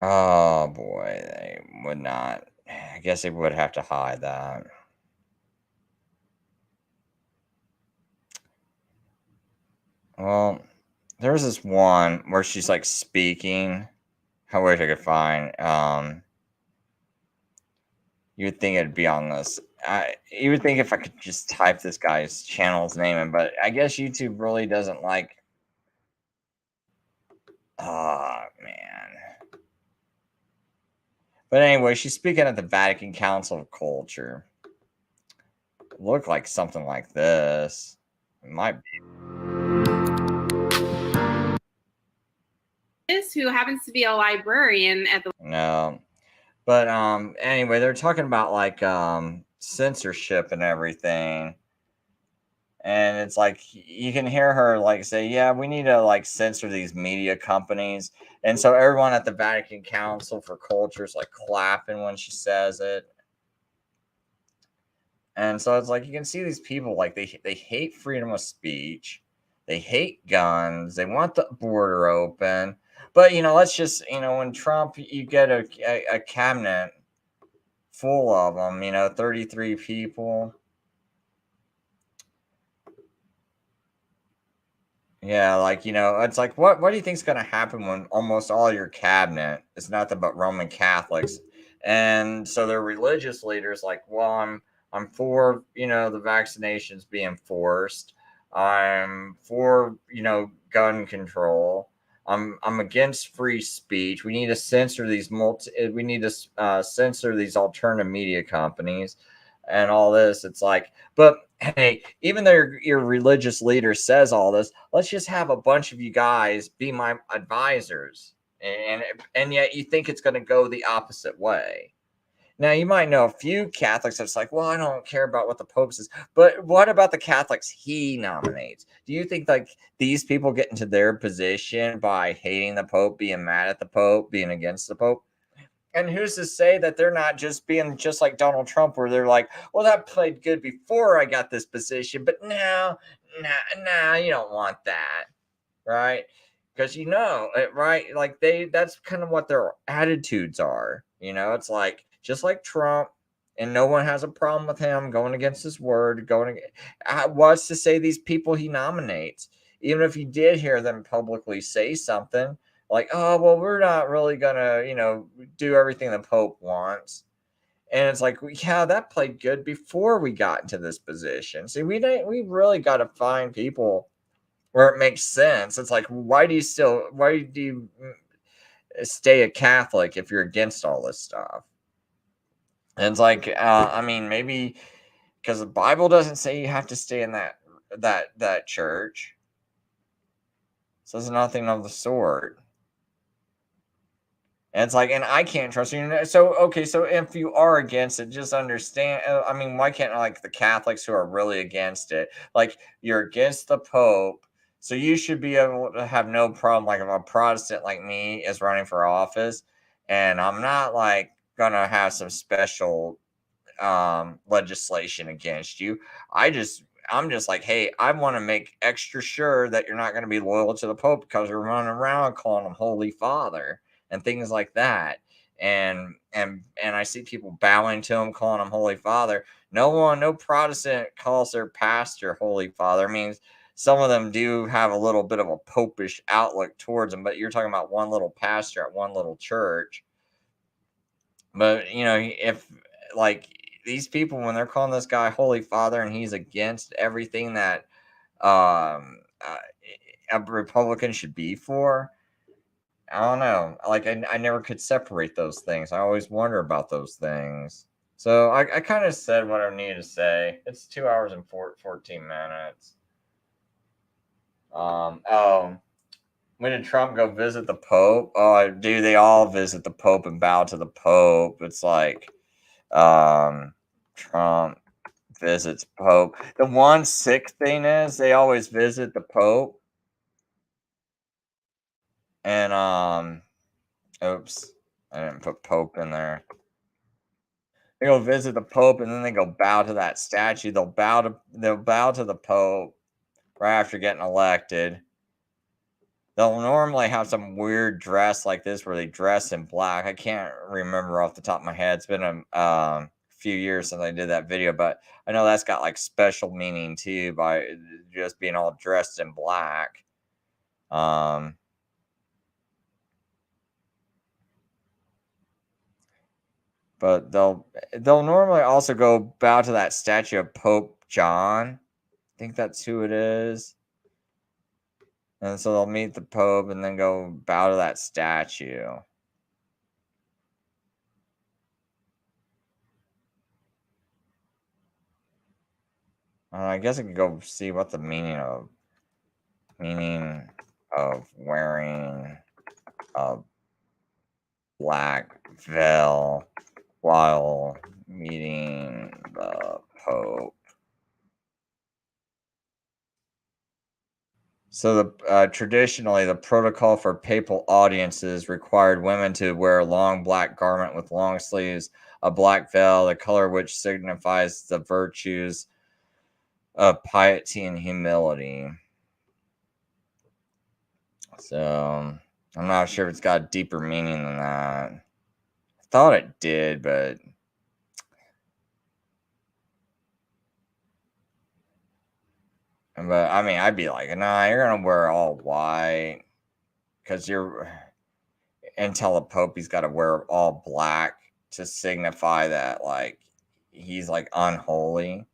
Oh boy, they would not. I guess they would have to hide that. Well, there's this one where she's like speaking. I wish I could find. You would think it'd be on this. You would think if I could just type this guy's channel's name in, but I guess YouTube really doesn't like. Oh man. But anyway, she's speaking at the Vatican Council of Culture. Look like something like this. It might be. Who happens to be a librarian at the No. But anyway, they're talking about like censorship and everything. And it's like you can hear her like say, yeah, we need to like censor these media companies. And so everyone at the Vatican Council for Culture is like clapping when she says it. And so it's like you can see these people like they hate freedom of speech. They hate guns. They want the border open. But let's just when Trump, you get a cabinet full of them. 33 people. Yeah, it's like what do you think's going to happen when almost all your cabinet is nothing but Roman Catholics? And so their religious leaders like, well, I'm for, the vaccinations being forced. I'm for, gun control. I'm against free speech. We need to censor these censor these alternative media companies and all this. It's like, but hey, even though your religious leader says all this, let's just have a bunch of you guys be my advisors. And yet you think it's going to go the opposite way. Now, you might know a few Catholics that's like, well, I don't care about what the Pope says. But what about the Catholics he nominates? Do you think like these people get into their position by hating the Pope, being mad at the Pope, being against the Pope? And who's to say that they're not just being just like Donald Trump, where they're like, well, that played good before I got this position, but now, you don't want that, right? Because right? Like that's kind of what their attitudes are. It's like just like Trump, and no one has a problem with him going against his word. What's to say these people he nominates, even if you did hear them publicly say something like, oh, well, we're not really gonna, do everything the Pope wants. And it's like, yeah, that played good before we got into this position. See, we really got to find people where it makes sense. It's like, why do you stay a Catholic if you're against all this stuff? And it's like, maybe because the Bible doesn't say you have to stay in that church. It says nothing of the sort. And it's like, and I can't trust you. So, okay, so if you are against it, just understand. Why can't like the Catholics who are really against it, like you're against the Pope, so you should be able to have no problem. Like if a Protestant like me is running for office, and I'm not like gonna have some special legislation against you. I'm just like, hey, I want to make extra sure that you're not going to be loyal to the Pope because you're running around calling him Holy Father and things like that. And I see people bowing to him, calling him Holy Father. No Protestant calls their pastor Holy Father. I mean, some of them do have a little bit of a popish outlook towards him, but you're talking about one little pastor at one little church. But if like these people, when they're calling this guy Holy Father and he's against everything that a Republican should be for, I don't know. Like I never could separate those things. I always wonder about those things. So I kind of said what I needed to say. It's 2 hours and 14 minutes. When did Trump go visit the Pope? Oh, dude, they all visit the Pope and bow to the Pope. It's like, Trump visits Pope. The one sick thing is they always visit the Pope. And oops, I didn't put Pope in there. They go visit the Pope, and then they go bow to that statue. They'll bow to the Pope right after getting elected. They'll normally have some weird dress like this where they dress in black. I can't remember off the top of my head. It's been a few years since I did that video, but I know that's got like special meaning too by just being all dressed in black. But they'll normally also go bow to that statue of Pope John. I think that's who it is. And so they'll meet the Pope and then go bow to that statue. I guess I could go see what the meaning of wearing a black veil while meeting the Pope. So traditionally, the protocol for papal audiences required women to wear a long black garment with long sleeves, a black veil, the color which signifies the virtues of piety and humility. So I'm not sure if it's got a deeper meaning than that. I thought it did, but I mean, I'd be like, nah, you're gonna wear all white because and tell the Pope he's got to wear all black to signify that like he's like unholy.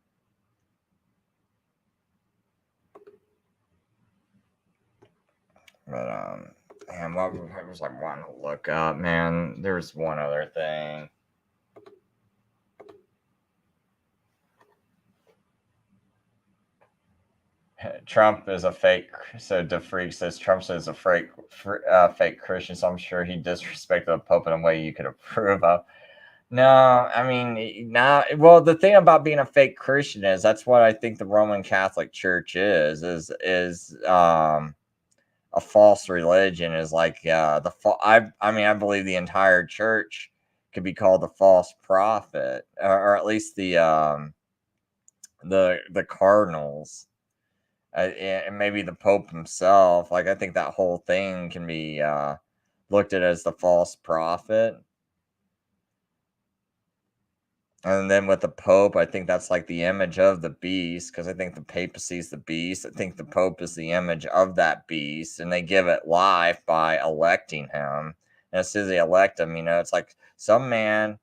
But man, what I was like wanting to look up, man. There's one other thing. Trump is a fake. So DeFreak says Trump is a fake Christian. So I'm sure he disrespected the Pope in a way you could approve of. No, I mean, not well. The thing about being a fake Christian is that's what I think the Roman Catholic Church is a false religion. Is like I mean, I believe the entire church could be called the false prophet, or at least the cardinals. And maybe the Pope himself. Like, I think that whole thing can be looked at as the false prophet. And then with the Pope, I think that's like the image of the beast, because I think the papacy is the beast. I think the Pope is the image of that beast, and they give it life by electing him. And as soon as they elect him, it's like some man,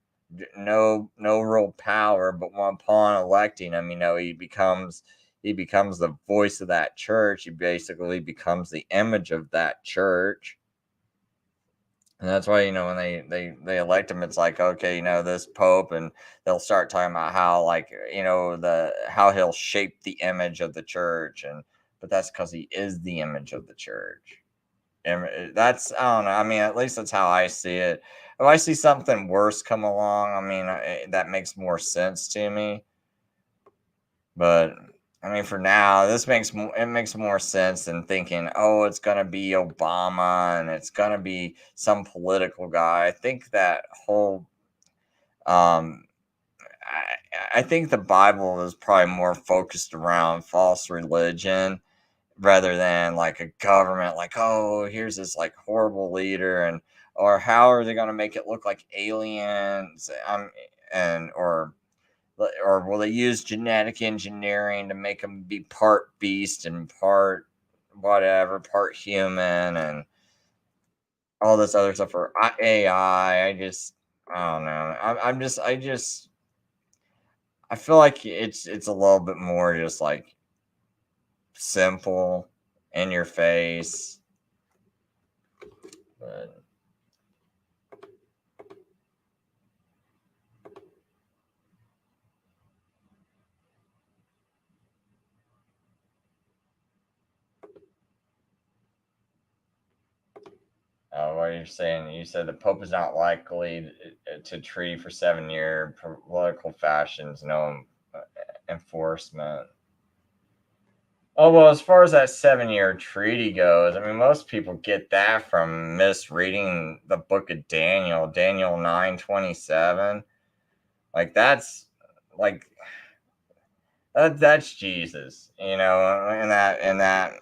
no real power, but upon electing him, he becomes the voice of that church. He basically becomes the image of that church. And that's why, when they elect him, it's like, okay, this Pope, and they'll start talking about how, like, how he'll shape the image of the church. But that's because he is the image of the church. And that's, I don't know. I mean, at least that's how I see it. If I see something worse come along, I mean, that makes more sense to me. But I mean, for now, it makes more sense than thinking, oh, it's gonna be Obama and it's gonna be some political guy. I think that whole, I think the Bible is probably more focused around false religion rather than like a government. Like, oh, here's this like horrible leader, or how are they gonna make it look like aliens? Or will they use genetic engineering to make them be part beast and part whatever, part human, and all this other stuff for AI? I don't know. I feel like it's a little bit more just like simple, in your face. But what you're saying, you said the Pope is not likely to treat for 7-year political fashions, no enforcement. Oh, well, as far as that 7-year treaty goes, I mean, most people get that from misreading the book of Daniel 9:27. Like that's like that's Jesus, and that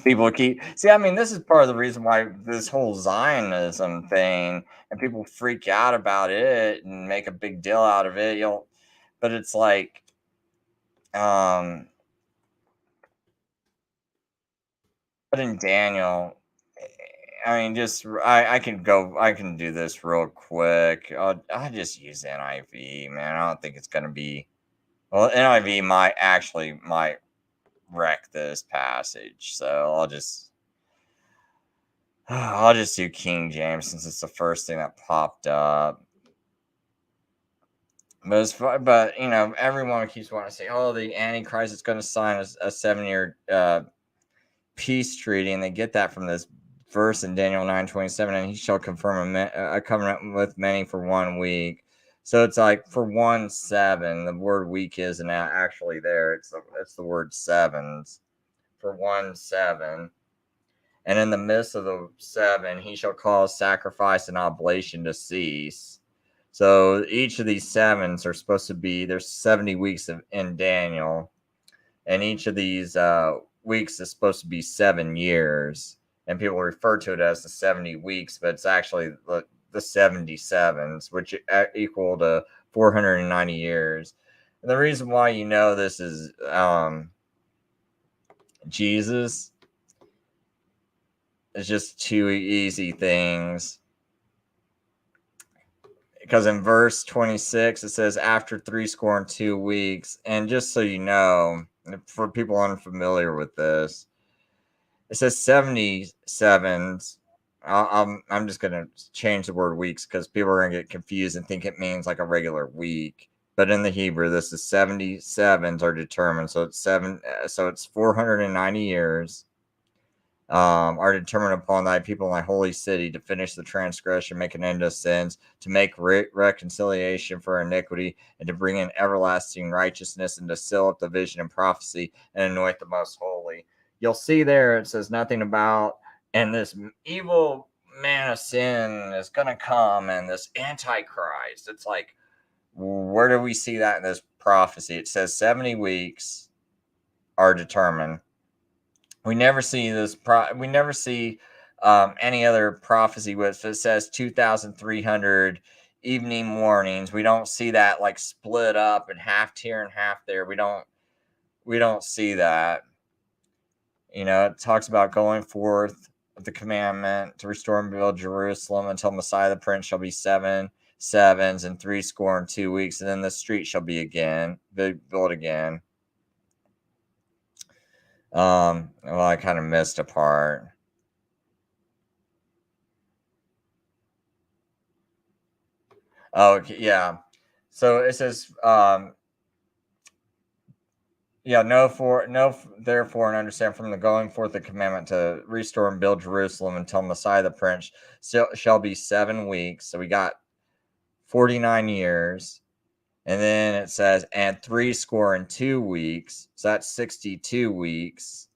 people keep see. I mean, this is part of the reason why this whole Zionism thing and people freak out about it and make a big deal out of it. But it's like, but in Daniel, I mean, I can do this real quick. I'll just use NIV, man. I don't think it's gonna be. Well, NIV might wreck this passage, so I'll just do King James since it's the first thing that popped up. But everyone keeps wanting to say, "Oh, the Antichrist is going to sign a 7-year peace treaty," and they get that from this verse in Daniel 9:27, and he shall confirm a covenant with many for 1 week. So it's like for 1-7, the word week isn't actually there. It's the word sevens for 1-7. And in the midst of the 7, he shall cause sacrifice and oblation to cease. So each of these 7s are supposed to be, there's 70 weeks in Daniel, and each of these weeks is supposed to be 7 years. And people refer to it as the 70 weeks, but it's actually the 77s, which equal to 490 years. And the reason why this is Jesus is just 2 easy things. Because in verse 26, it says, after 62 weeks, and just so you know, for people unfamiliar with this, it says 77s. I'm just going to change the word weeks because people are going to get confused and think it means like a regular week. But in the Hebrew, this is 77s are determined. So it's 490 years. Are determined upon thy people in thy holy city to finish the transgression, make an end of sins, to make reconciliation for iniquity, and to bring in everlasting righteousness, and to seal up the vision and prophecy, and anoint the most holy. You'll see there it says nothing about, and this evil man of sin is going to come, and this Antichrist. It's like, where do we see that in this prophecy? It says 70 weeks are determined. We never see this. We never see any other prophecy with it says 2,300 evening mornings. We don't see that like split up and half here and half there. We don't see that. It talks about going forth with the commandment to restore and build Jerusalem until Messiah the Prince shall be 7 sevens and 62 weeks, and then the street shall be built again. Well, I kind of missed a part. Oh, okay, yeah. So it says, therefore, and understand from the going forth the commandment to restore and build Jerusalem until Messiah the Prince shall be 7 weeks. So we got 49 years. And then it says, and 62 weeks. So that's 62 weeks.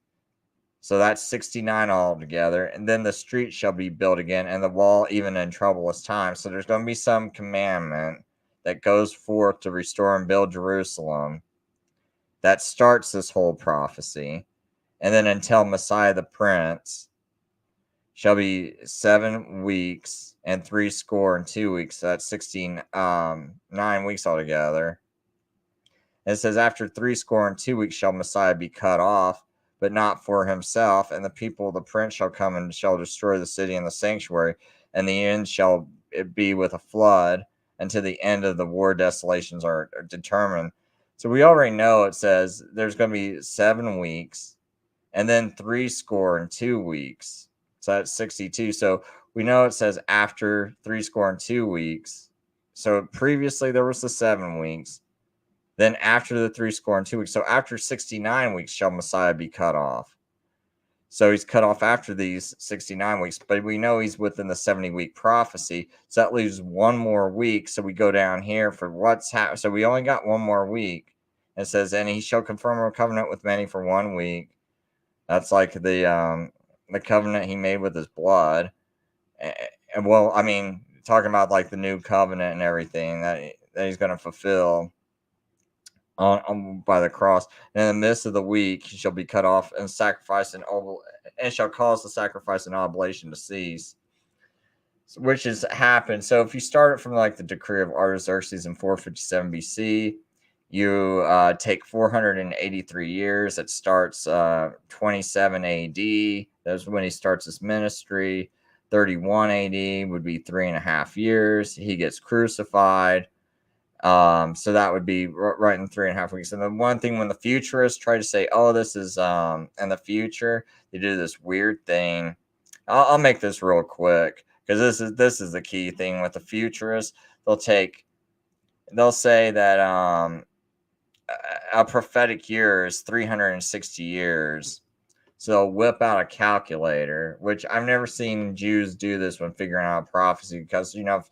So that's 69 altogether. And then the street shall be built again, and the wall even in troublous times. So there's going to be some commandment that goes forth to restore and build Jerusalem that starts this whole prophecy. And then until Messiah the Prince shall be 7 weeks and 62 weeks. So that's 9 weeks altogether. And it says, after 62 weeks shall Messiah be cut off, but not for himself. And the people of the prince shall come and shall destroy the city and the sanctuary. And the end shall it be with a flood until the end of the war desolations are determined. So we already know it says there's going to be 7 weeks and then 62 weeks. So that's 62. So we know it says after 62 weeks. So previously there was the 7 weeks. Then after the 62 weeks. So after 69 weeks shall Messiah be cut off. So he's cut off after these 69 weeks. But we know he's within the 70-week prophecy. So that leaves 1 more week. So we go down here for what's happened. So we only got 1 more week. It says, and he shall confirm a covenant with many for 1 week. That's like the covenant he made with his blood. And well, I mean, talking about like the new covenant and everything that he's going to fulfill by the cross. And in the midst of the week, he shall be cut off, and shall cause the sacrifice and oblation to cease, which has happened. So if you start it from like the decree of Artaxerxes in 457 BC, you take 483 years. It starts 27 AD. That's when he starts his ministry. 31 AD would be 3.5 years. He gets crucified. So that would be right in 3.5 weeks. And the one thing when the futurists try to say, oh, this is in the future, they do this weird thing. I'll make this real quick because this is the key thing with the futurists. They'll say that a prophetic year is 360 years. So they'll whip out a calculator, which I've never seen Jews do this when figuring out prophecy, because, you know,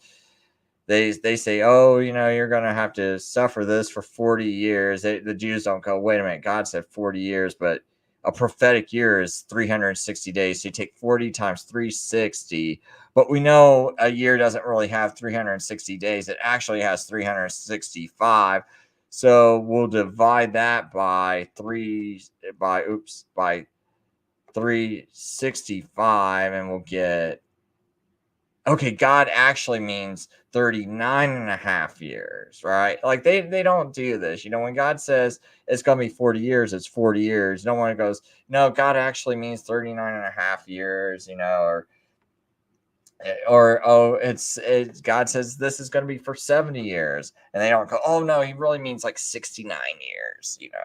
they say, oh, you know, you're going to have to suffer this for 40 years. The Jews don't go, wait a minute, God said 40 years, but a prophetic year is 360 days. So you take 40 times 360. But we know a year doesn't really have 360 days. It actually has 365. So we'll divide that by 365, and we'll get, okay, God actually means 39.5 years, right? Like they don't do this. You know, when God says it's going to be 40 years, it's 40 years. No one goes, no, God actually means 39.5 years, you know, or oh, it's God says this is going to be for 70 years. And they don't go, oh, no, he really means like 69 years, you know,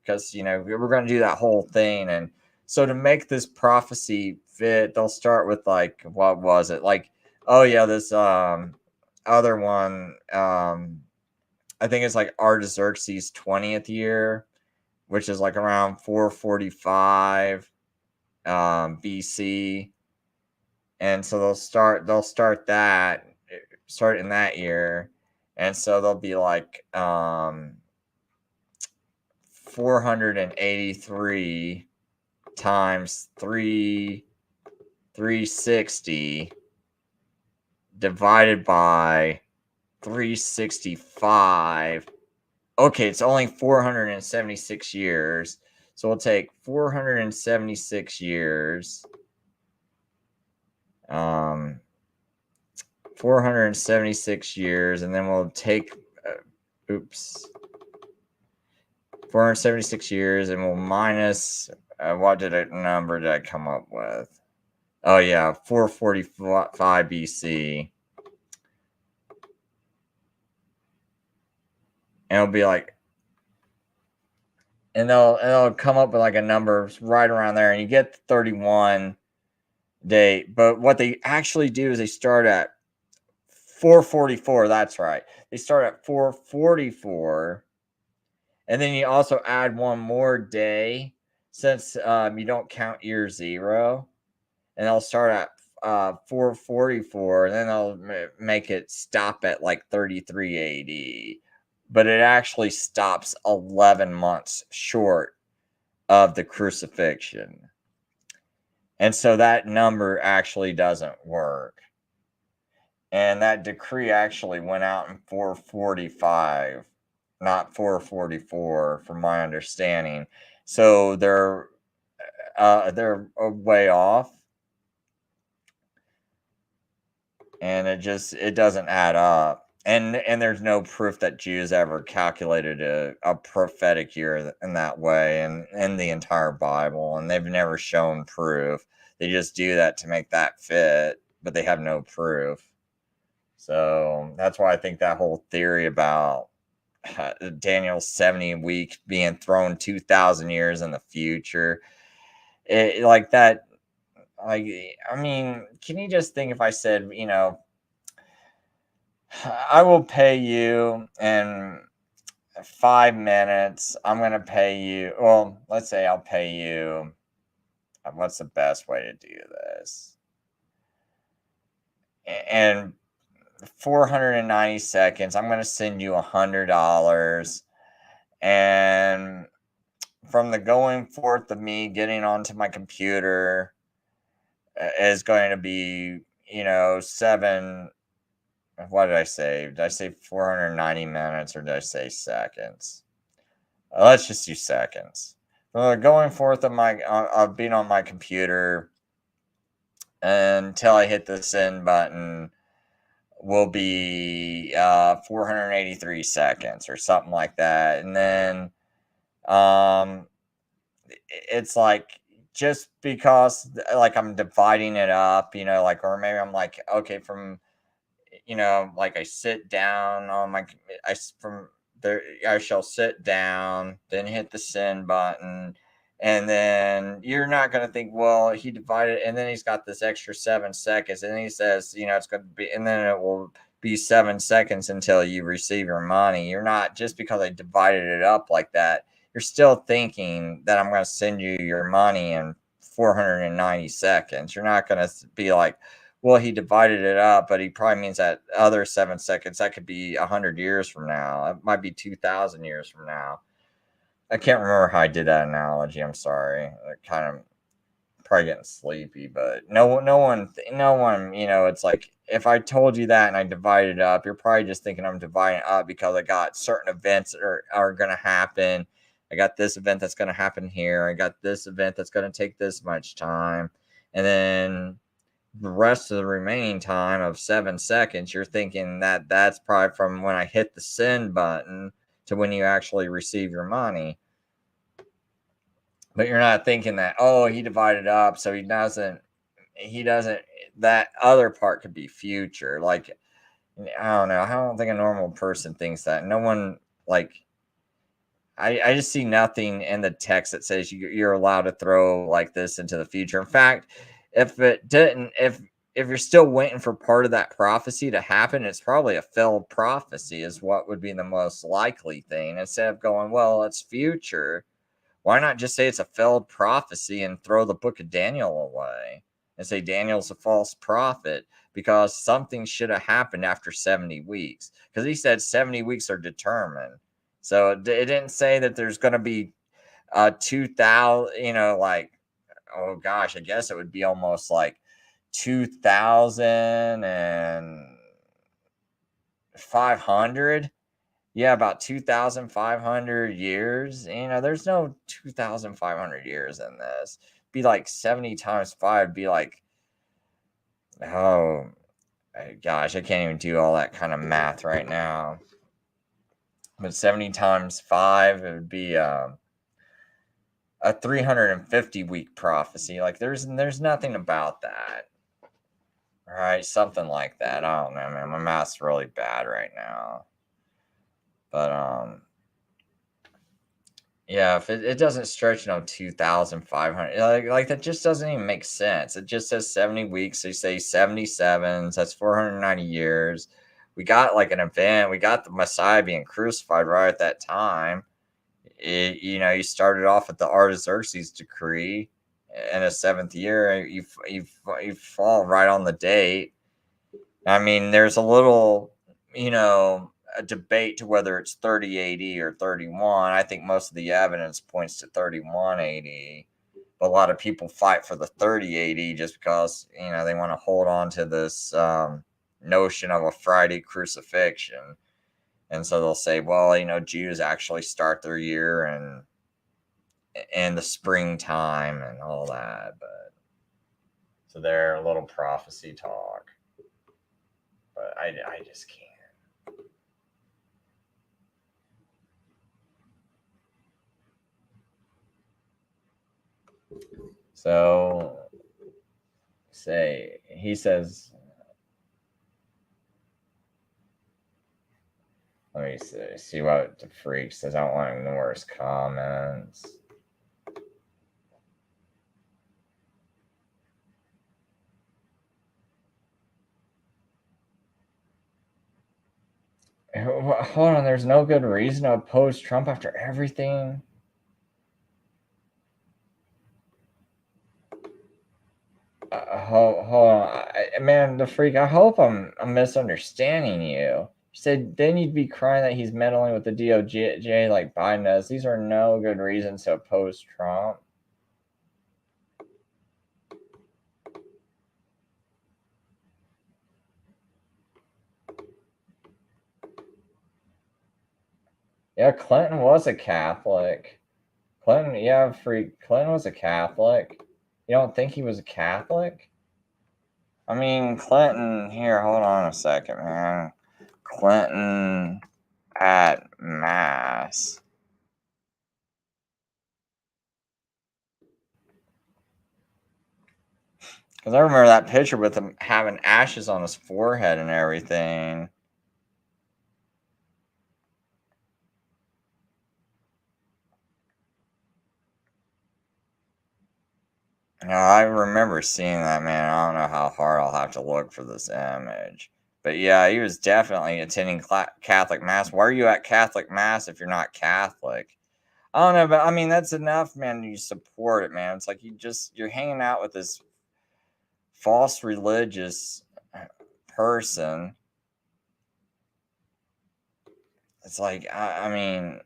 because, you know, we're going to do that whole thing. And so to make this prophecy fit, they'll start with like, what was it? Like, oh, yeah, this other one, I think it's like Artaxerxes' 20th year, which is like around 445 BC. And so they'll start in that year. And so they'll be like 483 times 360 divided by 365. Okay, it's only 476 years. So we'll take 476 years. 476 years, and then we'll take 476 years, and we'll minus what number did I come up with? Oh yeah, 445 BC. And it'll be like, and they'll come up with like a number right around there, and you get the 31 date. But what they actually do is they start at 444. That's right. They start at 444, and then you also add one more day since you don't count year 0, and they'll start at 444, and then they'll make it stop at like 33 AD. But it actually stops 11 months short of the crucifixion. And so that number actually doesn't work. And that decree actually went out in 445, not 444, from my understanding. So they're way off. And it doesn't add up. And there's no proof that Jews ever calculated a prophetic year in that way in the entire Bible. And they've never shown proof. They just do that to make that fit, but they have no proof. So that's why I think that whole theory about Daniel's 70 week being thrown 2,000 years in the future, like that, like, I mean, can you just think if I said, you know, I will pay you in 5 minutes. I'm going to pay you. Well, let's say I'll pay you. What's the best way to do this? And 490 seconds, I'm going to send you $100. And from the going forth of me getting onto my computer is going to be, you know, 7 what did I say? Did I say 490 minutes or did I say seconds? Let's just do seconds. Going forth of being on my computer until I hit the send button will be 483 seconds or something like that. And then it's like, just because like I'm dividing it up, like, or maybe I'm like, okay, from, like I sit down on my, from there, I shall sit down, then hit the send button. And then you're not going to think, well, he divided, and then he's got this extra 7 seconds. And then he says, it's going to be, and then it will be 7 seconds until you receive your money. You're not, just because I divided it up like that, you're still thinking that I'm going to send you your money in 490 seconds. You're not going to be like, well, he divided it up, but he probably means that other 7 seconds, that could be 100 years from now. It might be 2,000 years from now. I can't remember how I did that analogy. I'm sorry. I kind of probably getting sleepy, but no one, it's like, if I told you that and I divided it up, you're probably just thinking I'm dividing it up because I got certain events that are going to happen. I got this event that's going to happen here. I got this event that's going to take this much time. And then the rest of the remaining time of 7 seconds, you're thinking that that's probably from when I hit the send button to when you actually receive your money. But you're not thinking that, oh, he divided up, so he doesn't, that other part could be future. Like, I don't know. I don't think a normal person thinks that. No one, like, I just see nothing in the text that says you're allowed to throw like this into the future. In fact, if it didn't, if you're still waiting for part of that prophecy to happen, it's probably a failed prophecy is what would be the most likely thing. Instead of going, well, it's future, why not just say it's a failed prophecy and throw the book of Daniel away and say Daniel's a false prophet because something should have happened after 70 weeks? Because he said 70 weeks are determined. So it didn't say that there's going to be 2,000, like, oh gosh, I guess it would be almost like 2,500. Yeah, about 2,500 years. There's no 2,500 years in this. Be like 70 times 5, be like, oh gosh, I can't even do all that kind of math right now. But 70 times 5, it would be a 350 week prophecy. Like there's nothing about that. All right, something like that. I don't know, man. My math's really bad right now. But yeah, if it doesn't stretch 2,500, like that just doesn't even make sense. It just says 70 weeks. They say 77s. That's 490 years. We got like an event. We got the Messiah being crucified right at that time. You started off with the Artaxerxes decree in a 7th year. You fall right on the date. I mean, there's a little, a debate to whether it's 30 AD or 31. I think most of the evidence points to 31 AD. But a lot of people fight for the 30 AD just because, they want to hold on to this notion of a Friday crucifixion. And so they'll say, well, Jews actually start their year in the springtime and all that. But so they're a little prophecy talk. But I just can't. So he says, let me see what the freak says. I don't want to ignore his comments. Hold on, there's no good reason to oppose Trump after everything. Hold on, man, the freak. I hope I'm misunderstanding you. You said then you'd be crying that he's meddling with the DOJ like Biden does. These are no good reasons to oppose Trump. Yeah, Clinton was a Catholic. Clinton, yeah, Clinton was a Catholic. You don't think he was a Catholic? I mean, Clinton, here, hold on a second, man. Clinton at Mass. Because I remember that picture with him having ashes on his forehead and everything. I remember seeing that, man. I don't know how hard I'll have to look for this image. But yeah, he was definitely attending Catholic Mass. Why are you at Catholic Mass if you're not Catholic? I don't know, but I mean, that's enough, man. You support it, man. It's like you're hanging out with this false religious person. It's like, I mean,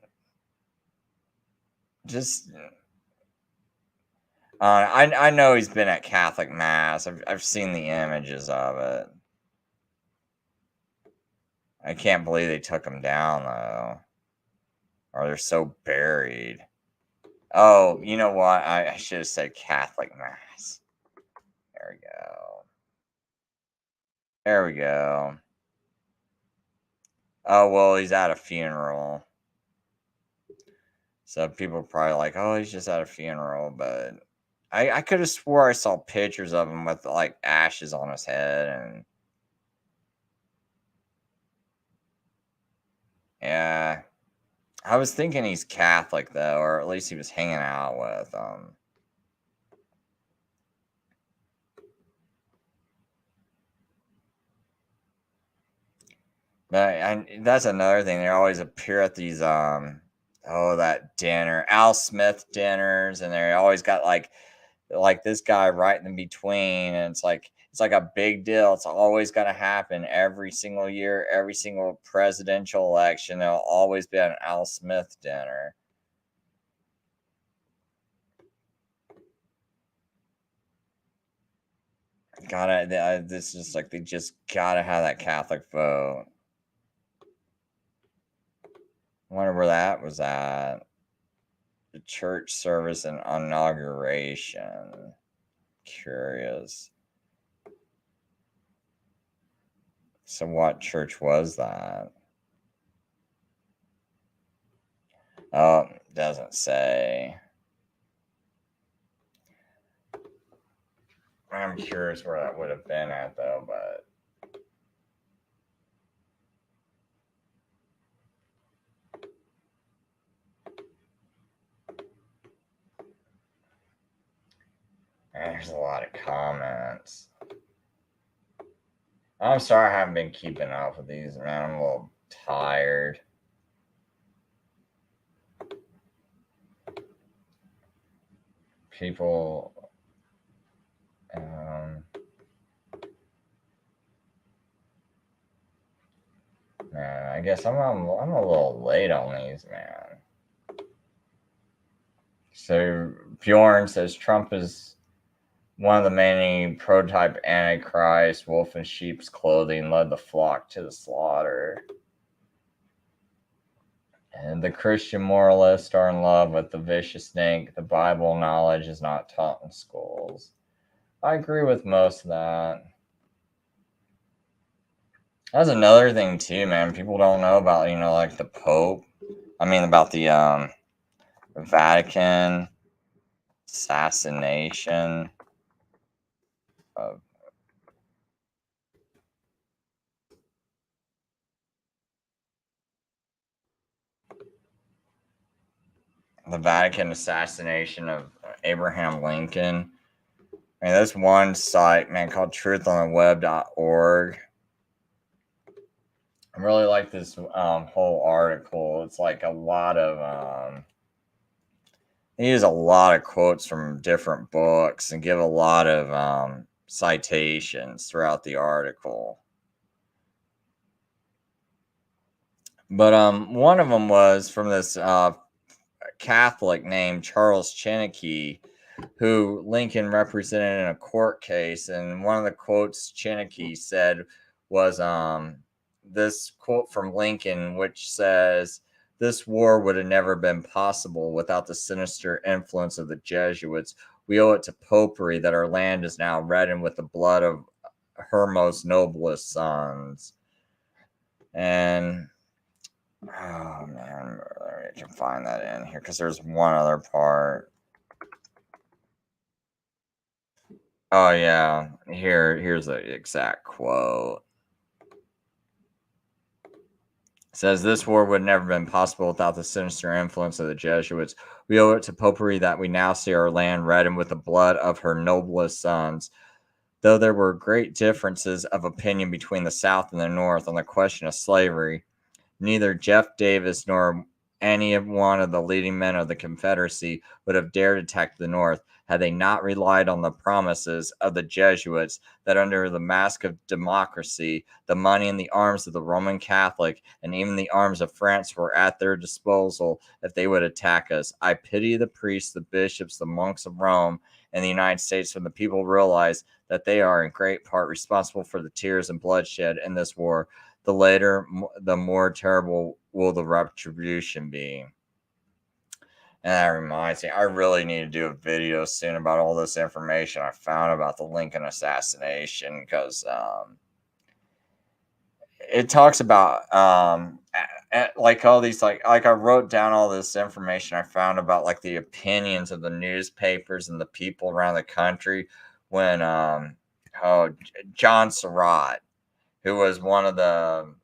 just I know he's been at Catholic Mass. I've seen the images of it. I can't believe they took him down though, or they're so buried. Oh, you know what? I should have said Catholic Mass. There we go. There we go. Oh well, he's at a funeral. So people are probably like, "Oh, he's just at a funeral," but I could have swore I saw pictures of him with like ashes on his head and yeah. I was thinking he's Catholic though, or at least he was hanging out with them. But that's another thing. They always appear at these that dinner, Al Smith dinners, and they always got like this guy right in between, and it's like a big deal. It's always gonna happen every single year, every single presidential election. There'll always be an Al Smith dinner. This is like they just gotta have that Catholic vote. I wonder where that was at. The church service and inauguration. Curious. So what church was that? Oh, doesn't say. I'm curious where that would have been at though, but there's a lot of comments. I'm sorry I haven't been keeping up with these, man. I'm a little tired. People, man, I guess I'm a little late on these, man. So Bjorn says Trump is one of the many prototype antichrist, wolf in sheep's clothing, led the flock to the slaughter. And the Christian moralists are in love with the vicious snake. The Bible knowledge is not taught in schools. I agree with most of that. That's another thing too, man. People don't know about, like the Pope. I mean, about the Vatican assassination of Abraham Lincoln. I mean, there's one site, man, called truthontheweb.org. I really like this whole article. It's like a lot of they use a lot of quotes from different books and give a lot of citations throughout the article. But one of them was from this Catholic named Charles Chinnicky, who Lincoln represented in a court case. And one of the quotes Chinnicky said was this quote from Lincoln, which says, this war would have never been possible without the sinister influence of the Jesuits. We owe it to popery that our land is now reddened with the blood of her most noblest sons. And oh man, I can find that in here because there's one other part. Oh yeah, here's the exact quote. It says, this war would never have been possible without the sinister influence of the Jesuits. We owe it to popery that we now see our land reddened with the blood of her noblest sons. Though there were great differences of opinion between the South and the North on the question of slavery, neither Jeff Davis nor any one of the leading men of the Confederacy would have dared attack the North had they not relied on the promises of the Jesuits that under the mask of democracy, the money and the arms of the Roman Catholic and even the arms of France were at their disposal if they would attack us. I pity the priests, the bishops, the monks of Rome and the United States when the people realize that they are in great part responsible for the tears and bloodshed in this war. The later, the more terrible will the retribution be. And that reminds me, I really need to do a video soon about all this information I found about the Lincoln assassination, because it talks about like all these like I wrote down all this information I found about like the opinions of the newspapers and the people around the country when John Surratt, who was one of the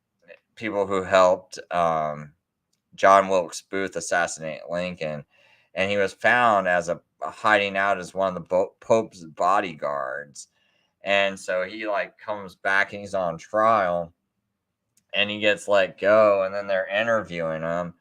people who helped John Wilkes Booth assassinate Lincoln, and he was found as hiding out as one of the Pope's bodyguards, and so he like comes back and he's on trial, and he gets let go, and then they're interviewing him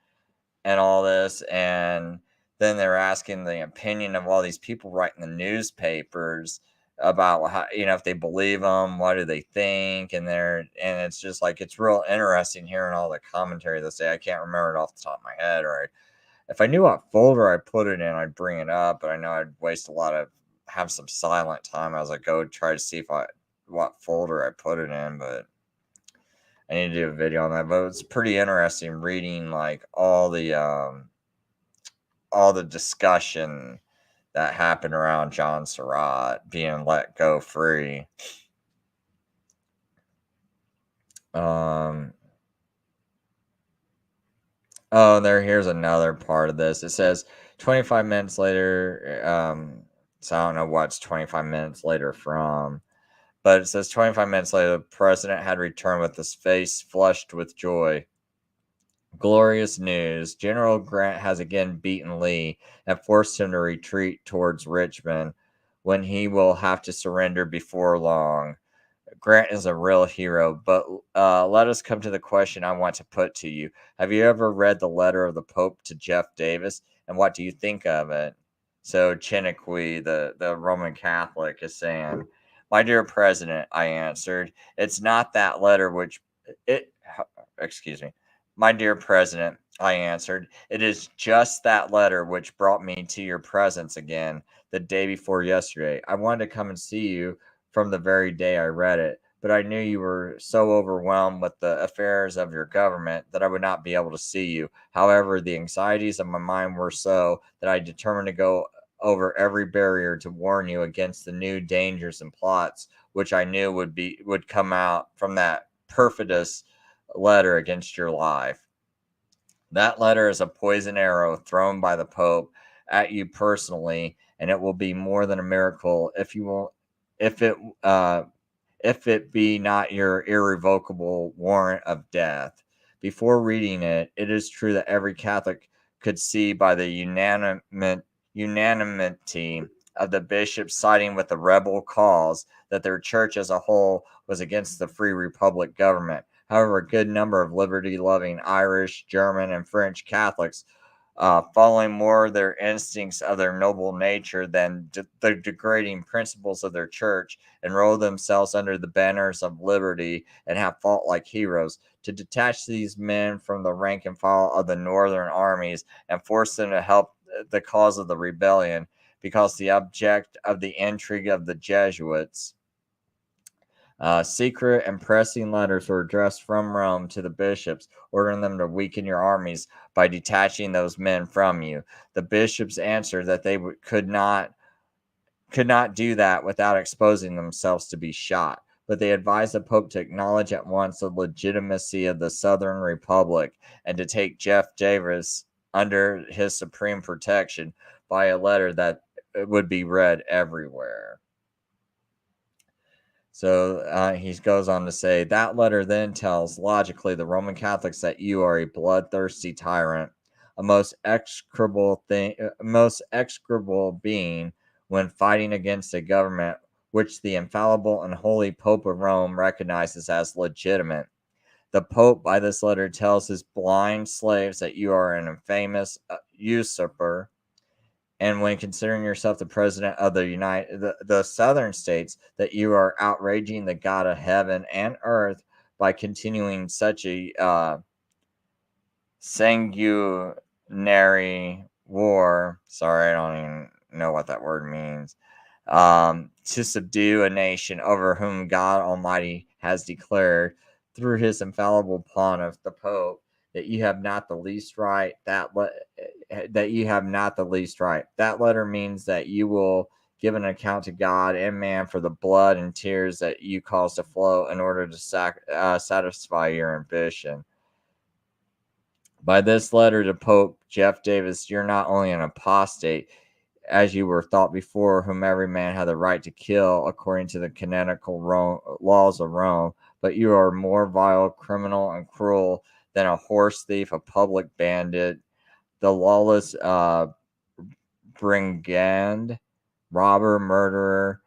and all this, and then they're asking the opinion of all these people writing the newspapers about how, if they believe them, what do they think, and it's just like, it's real interesting hearing all the commentary they say. I can't remember it off the top of my head, or if I knew what folder I put it in, I'd bring it up, but I know I'd waste have some silent time as I go try to see what folder I put it in, but I need to do a video on that. But it's pretty interesting reading like all the discussion that happened around John Surratt being let go free. Here's another part of this. It says 25 minutes later, so I don't know what's 25 minutes later from, but it says 25 minutes later, the president had returned with his face flushed with joy. Glorious news. General Grant has again beaten Lee and forced him to retreat towards Richmond, when he will have to surrender before long. Grant is a real hero, but let us come to the question I want to put to you. Have you ever read the letter of the Pope to Jeff Davis, and what do you think of it? So Chiniquy, the Roman Catholic, is saying, my dear President, I answered, it's not that letter my dear President, I answered, it is just that letter which brought me to your presence again the day before yesterday. I wanted to come and see you from the very day I read it, but I knew you were so overwhelmed with the affairs of your government that I would not be able to see you. However, the anxieties of my mind were so that I determined to go over every barrier to warn you against the new dangers and plots which I knew would come out from that perfidious letter against your life. That letter is a poison arrow thrown by the Pope at you personally, and it will be more than a miracle if it be not your irrevocable warrant of death. Before reading it, it is true that every Catholic could see by the unanimity of the bishops siding with the rebel cause that their church as a whole was against the free republic government. However, a good number of liberty-loving Irish, German, and French Catholics, following more their instincts of their noble nature than the degrading principles of their church, enroll themselves under the banners of liberty and have fought like heroes. To detach these men from the rank and file of the northern armies and force them to help the cause of the rebellion, because the object of the intrigue of the Jesuits Secret and pressing letters were addressed from Rome to the bishops, ordering them to weaken your armies by detaching those men from you. The bishops answered that they could not do that without exposing themselves to be shot. But they advised the Pope to acknowledge at once the legitimacy of the Southern Republic and to take Jeff Davis under his supreme protection by a letter that would be read everywhere. So he goes on to say, that letter then tells logically the Roman Catholics that you are a bloodthirsty tyrant, a most execrable being when fighting against a government which the infallible and holy Pope of Rome recognizes as legitimate. The Pope, by this letter, tells his blind slaves that you are an infamous usurper, and when considering yourself the president of the southern states, that you are outraging the God of heaven and earth by continuing such a sanguinary war. Sorry, I don't even know what that word means. To subdue a nation over whom God Almighty has declared through his infallible pontiff, the Pope, that you have not the least right. That you have not the least right. That letter means that you will give an account to God and man for the blood and tears that you cause to flow in order to satisfy your ambition. By this letter to Pope Jeff Davis, you're not only an apostate, as you were thought before, whom every man had the right to kill according to the canonical laws of Rome, but you are more vile, criminal, and cruel than a horse thief, a public bandit, the lawless brigand, robber, murderer,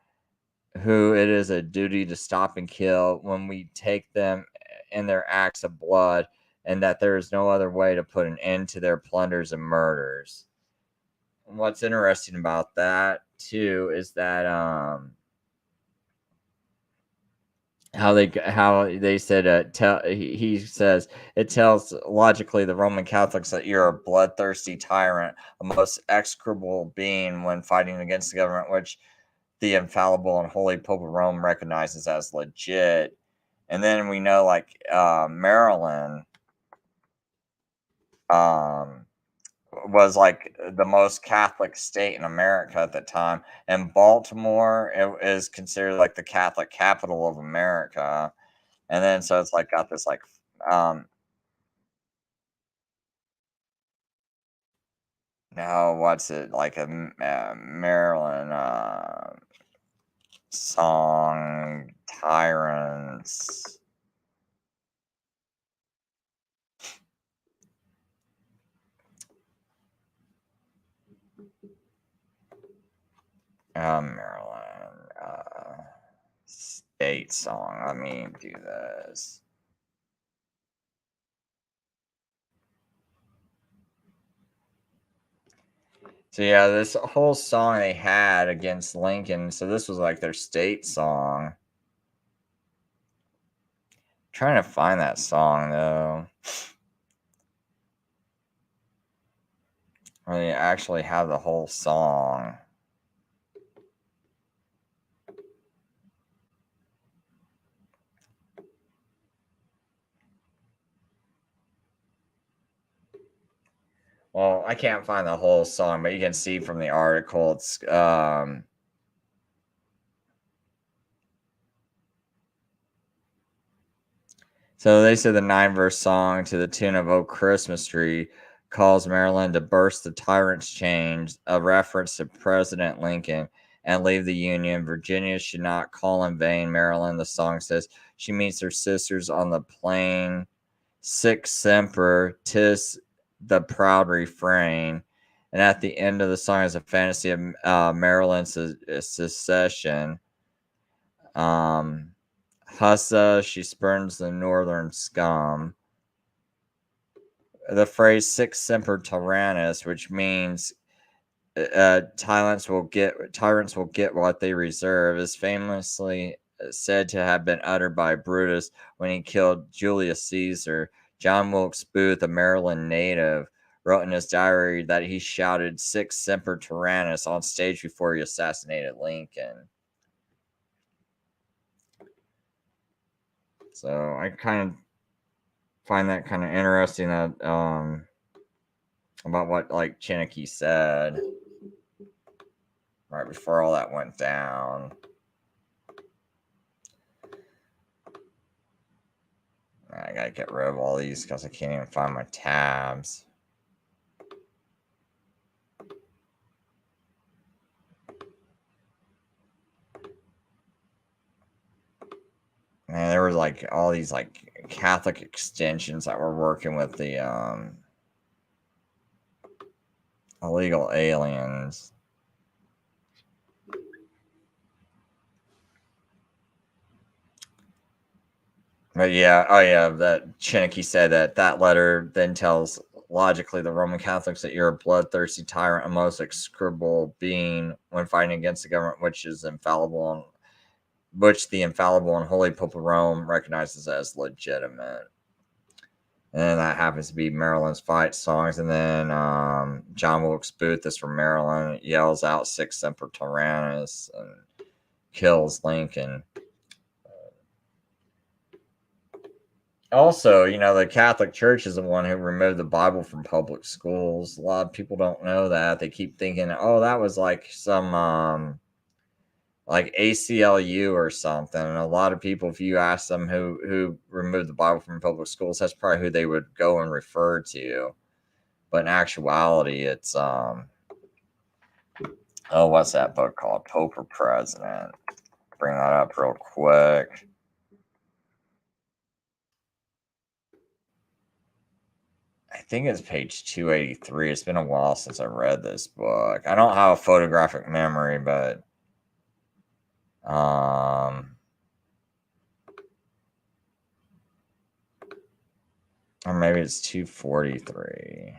who it is a duty to stop and kill when we take them in their acts of blood, and that there is no other way to put an end to their plunders and murders. And what's interesting about that too is that how they said he says it tells logically the Roman Catholics that you're a bloodthirsty tyrant, a most execrable being when fighting against the government which the infallible and holy Pope of Rome recognizes as legit. And then we know like Maryland was like the most Catholic state in America at the time, and Baltimore is considered like the Catholic capital of America. And then so it's like got this like no, what's it like a Maryland song, Tyrants. Maryland state song. Let me do this. So yeah, this whole song they had against Lincoln. So this was like their state song. I'm trying to find that song though. Where they actually have the whole song. Well, I can't find the whole song, but you can see from the article it's so they said the 9-verse song to the tune of "Oh Christmas Tree" calls Maryland to burst the tyrant's chains, a reference to President Lincoln, and leave the Union. Virginia should not call in vain Maryland, the song says. She meets her sisters on the plain. Sic semper, 'tis the proud refrain. And at the end of the song is a fantasy of Maryland's secession. Hussa, she spurns the northern scum. The phrase "sic semper tyrannis," which means tyrants will get what they deserve, is famously said to have been uttered by Brutus when he killed Julius Caesar. John Wilkes Booth, a Maryland native, wrote in his diary that he shouted "sic semper tyrannis" on stage before he assassinated Lincoln. So I kind of find that kind of interesting that about what like Chinnicky said right before all that went down. I gotta get rid of all these because I can't even find my tabs. Man, there was like all these like Catholic extensions that were working with the illegal aliens. But yeah, oh yeah, that Chinnicky said that letter then tells logically the Roman Catholics that you're a bloodthirsty tyrant, a most execrable being when fighting against the government, which is infallible and which the infallible and holy Pope of Rome recognizes as legitimate. And that happens to be Maryland's fight songs. And then John Wilkes Booth is from Maryland, yells out Sic Semper Tyrannis and kills Lincoln. Also, you know, the Catholic Church is the one who removed the Bible from public schools. A lot of people don't know that. They keep thinking, oh, that was like some like ACLU or something. And a lot of people, if you ask them who removed the Bible from public schools, that's probably who they would go and refer to. But in actuality, it's oh, what's that book called? Pope or President? Bring that up real quick. I think it's page 283. It's been a while since I read this book. I don't have a photographic memory, but or maybe it's 243.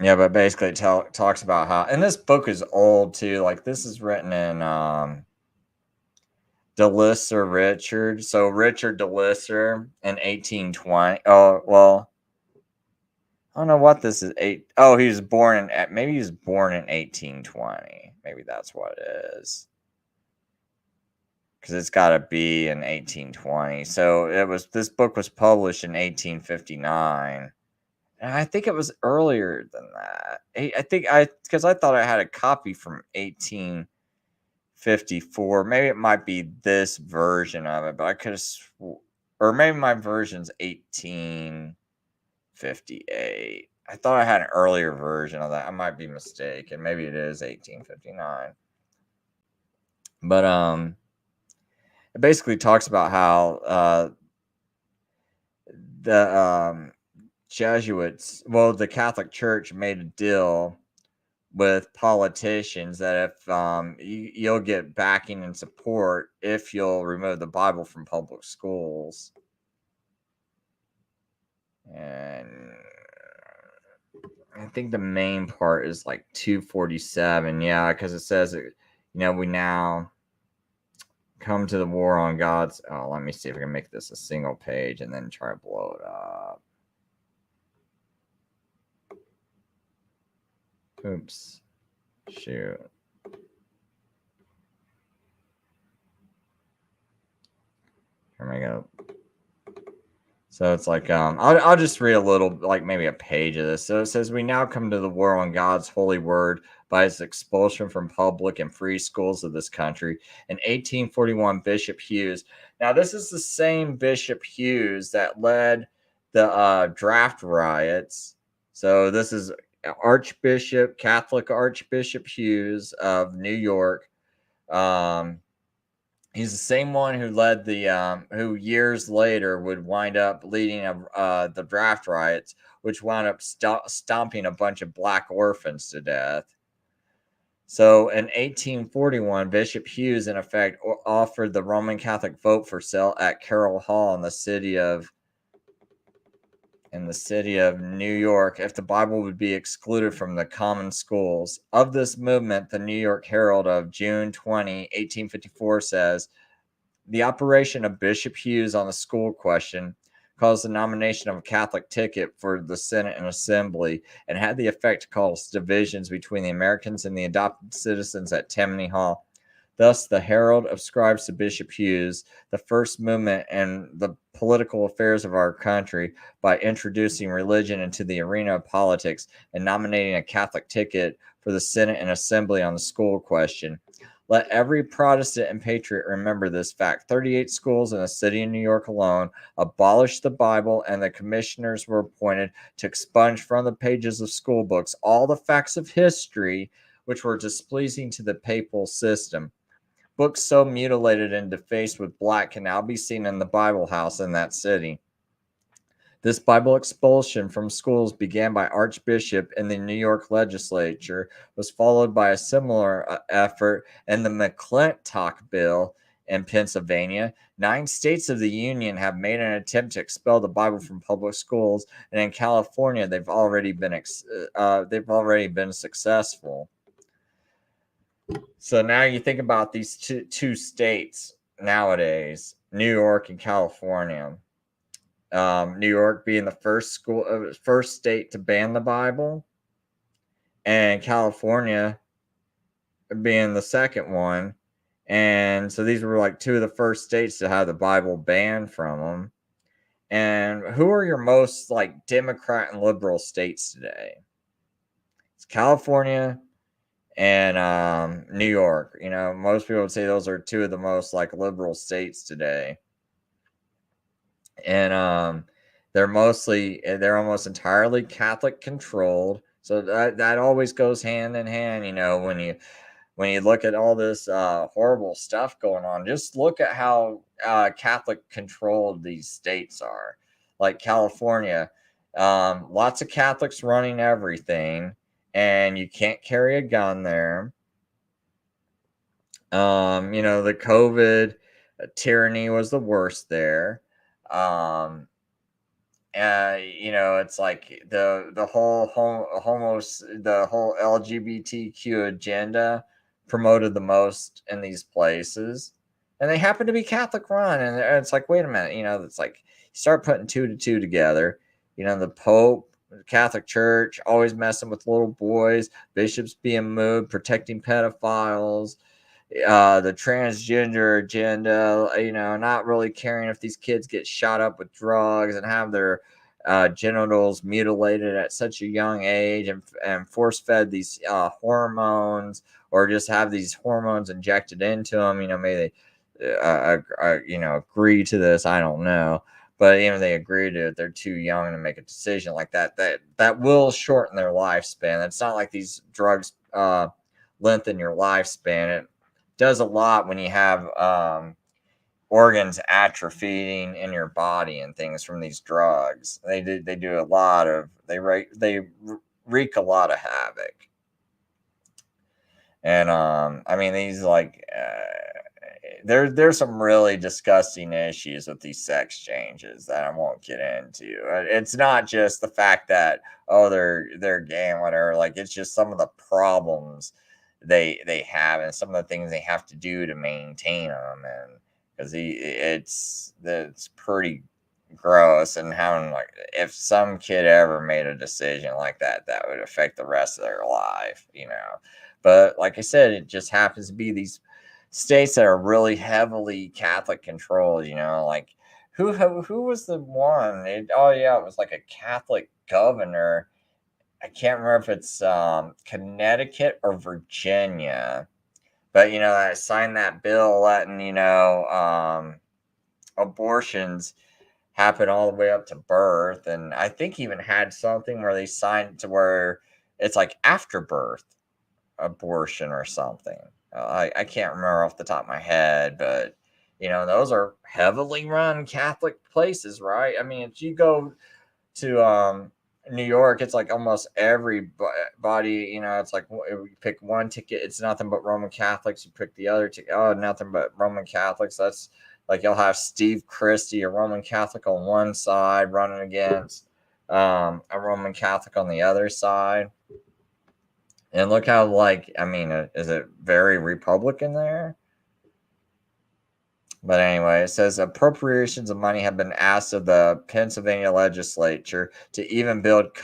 Yeah, but basically it talks about how, and this book is old too. Like this is written in DeLisser Richard. So Richard DeLisser in 1820. Oh, well, I don't know what this is. He was born in, maybe he was born in 1820. Maybe that's what it is. Because it's got to be in 1820. So this book was published in 1859. And I think it was earlier than that. Because I thought I had a copy from 1854. Maybe it might be this version of it, but I could have, or maybe my version's 1858. I thought I had an earlier version of that. I might be mistaken. Maybe it is 1859. But it basically talks about how the Jesuits, well, the Catholic Church made a deal with politicians that if you'll get backing and support if you'll remove the Bible from public schools. And I think the main part is like 247. Yeah, because it says, we now come to the war on God's. Oh, let me see if I can make this a single page and then try to blow it up. Oops. Shoot. Here we go. So it's like, I'll just read a little, like maybe a page of this. So it says, we now come to the war on God's holy word by its expulsion from public and free schools of this country. In 1841, Bishop Hughes. Now, this is the same Bishop Hughes that led the draft riots. So this is Catholic Archbishop Hughes of New York. He's the same one who led the, who years later would wind up leading the draft riots, which wound up stomping a bunch of black orphans to death. So in 1841, Bishop Hughes, in effect, offered the Roman Catholic vote for sale at Carroll Hall in the city of New York if the Bible would be excluded from the common schools. Of this movement, the New York Herald of June 20, 1854 says, the operation of Bishop Hughes on the school question caused the nomination of a Catholic ticket for the Senate and Assembly, and had the effect to cause divisions between the Americans and the adopted citizens at Tammany Hall. Thus, the Herald ascribes to Bishop Hughes the first movement in the political affairs of our country by introducing religion into the arena of politics and nominating a Catholic ticket for the Senate and Assembly on the school question. Let every Protestant and patriot remember this fact. 38 schools in the city of New York alone abolished the Bible, and the commissioners were appointed to expunge from the pages of school books all the facts of history which were displeasing to the papal system. Books so mutilated and defaced with black can now be seen in the Bible house in that city. This Bible expulsion from schools began by Archbishop in the New York legislature, was followed by a similar effort in the McClintock bill in Pennsylvania. 9 states of the Union have made an attempt to expel the Bible from public schools, and in California, they've already been successful. So now you think about these two states nowadays, New York and California. New York being the first state to ban the Bible, and California being the second one. And so these were like 2 of the first states to have the Bible banned from them. And who are your most like Democrat and liberal states today? It's California and New York. You know, most people would say those are 2 of the most like liberal states today. And they're almost entirely Catholic controlled. So that always goes hand in hand, you know, when you look at all this horrible stuff going on. Just look at how Catholic controlled these states are. Like California, lots of Catholics running everything, and you can't carry a gun there. You know, the COVID tyranny was the worst there. You know, it's like the whole LGBTQ agenda promoted the most in these places, and they happen to be Catholic run. And it's like, wait a minute, you know, it's like you start putting 2 to 2 together. You know, the Pope, the Catholic Church, always messing with little boys, bishops being moved, protecting pedophiles. The transgender agenda, you know, not really caring if these kids get shot up with drugs and have their genitals mutilated at such a young age, and force fed these hormones, or just have these hormones injected into them. You know, maybe they you know, agree to this, I don't know, but even they agree to it, they're too young to make a decision like that will shorten their lifespan. It's not like these drugs lengthen your lifespan. It does a lot when you have organs atrophying in your body and things from these drugs. They do a lot of, they wreak a lot of havoc. And I mean, these like there's some really disgusting issues with these sex changes that I won't get into. It's not just the fact that, oh, they're gay and whatever. Like, it's just some of the problems they have, and some of the things they have to do to maintain them. And because it's pretty gross. And having, like, if some kid ever made a decision like that, that would affect the rest of their life, you know. But like I said, it just happens to be these states that are really heavily Catholic controlled, you know. Like, who was the one? It was like a Catholic governor. I can't remember if it's Connecticut or Virginia, but, you know, I signed that bill letting, you know, abortions happen all the way up to birth. And I think even had something where they signed to where it's like after birth abortion or something. I can't remember off the top of my head, but, you know, those are heavily run Catholic places, right? I mean, if you go to New York, it's like almost everybody, you know, it's like you pick one ticket, it's nothing but Roman Catholics. You pick the other ticket, oh, nothing but Roman Catholics. That's like, you'll have Steve Christie, a Roman Catholic, on one side running against a Roman Catholic on the other side. And look how, like, I mean, is it very Republican there? But anyway, it says appropriations of money have been asked of the Pennsylvania legislature to even build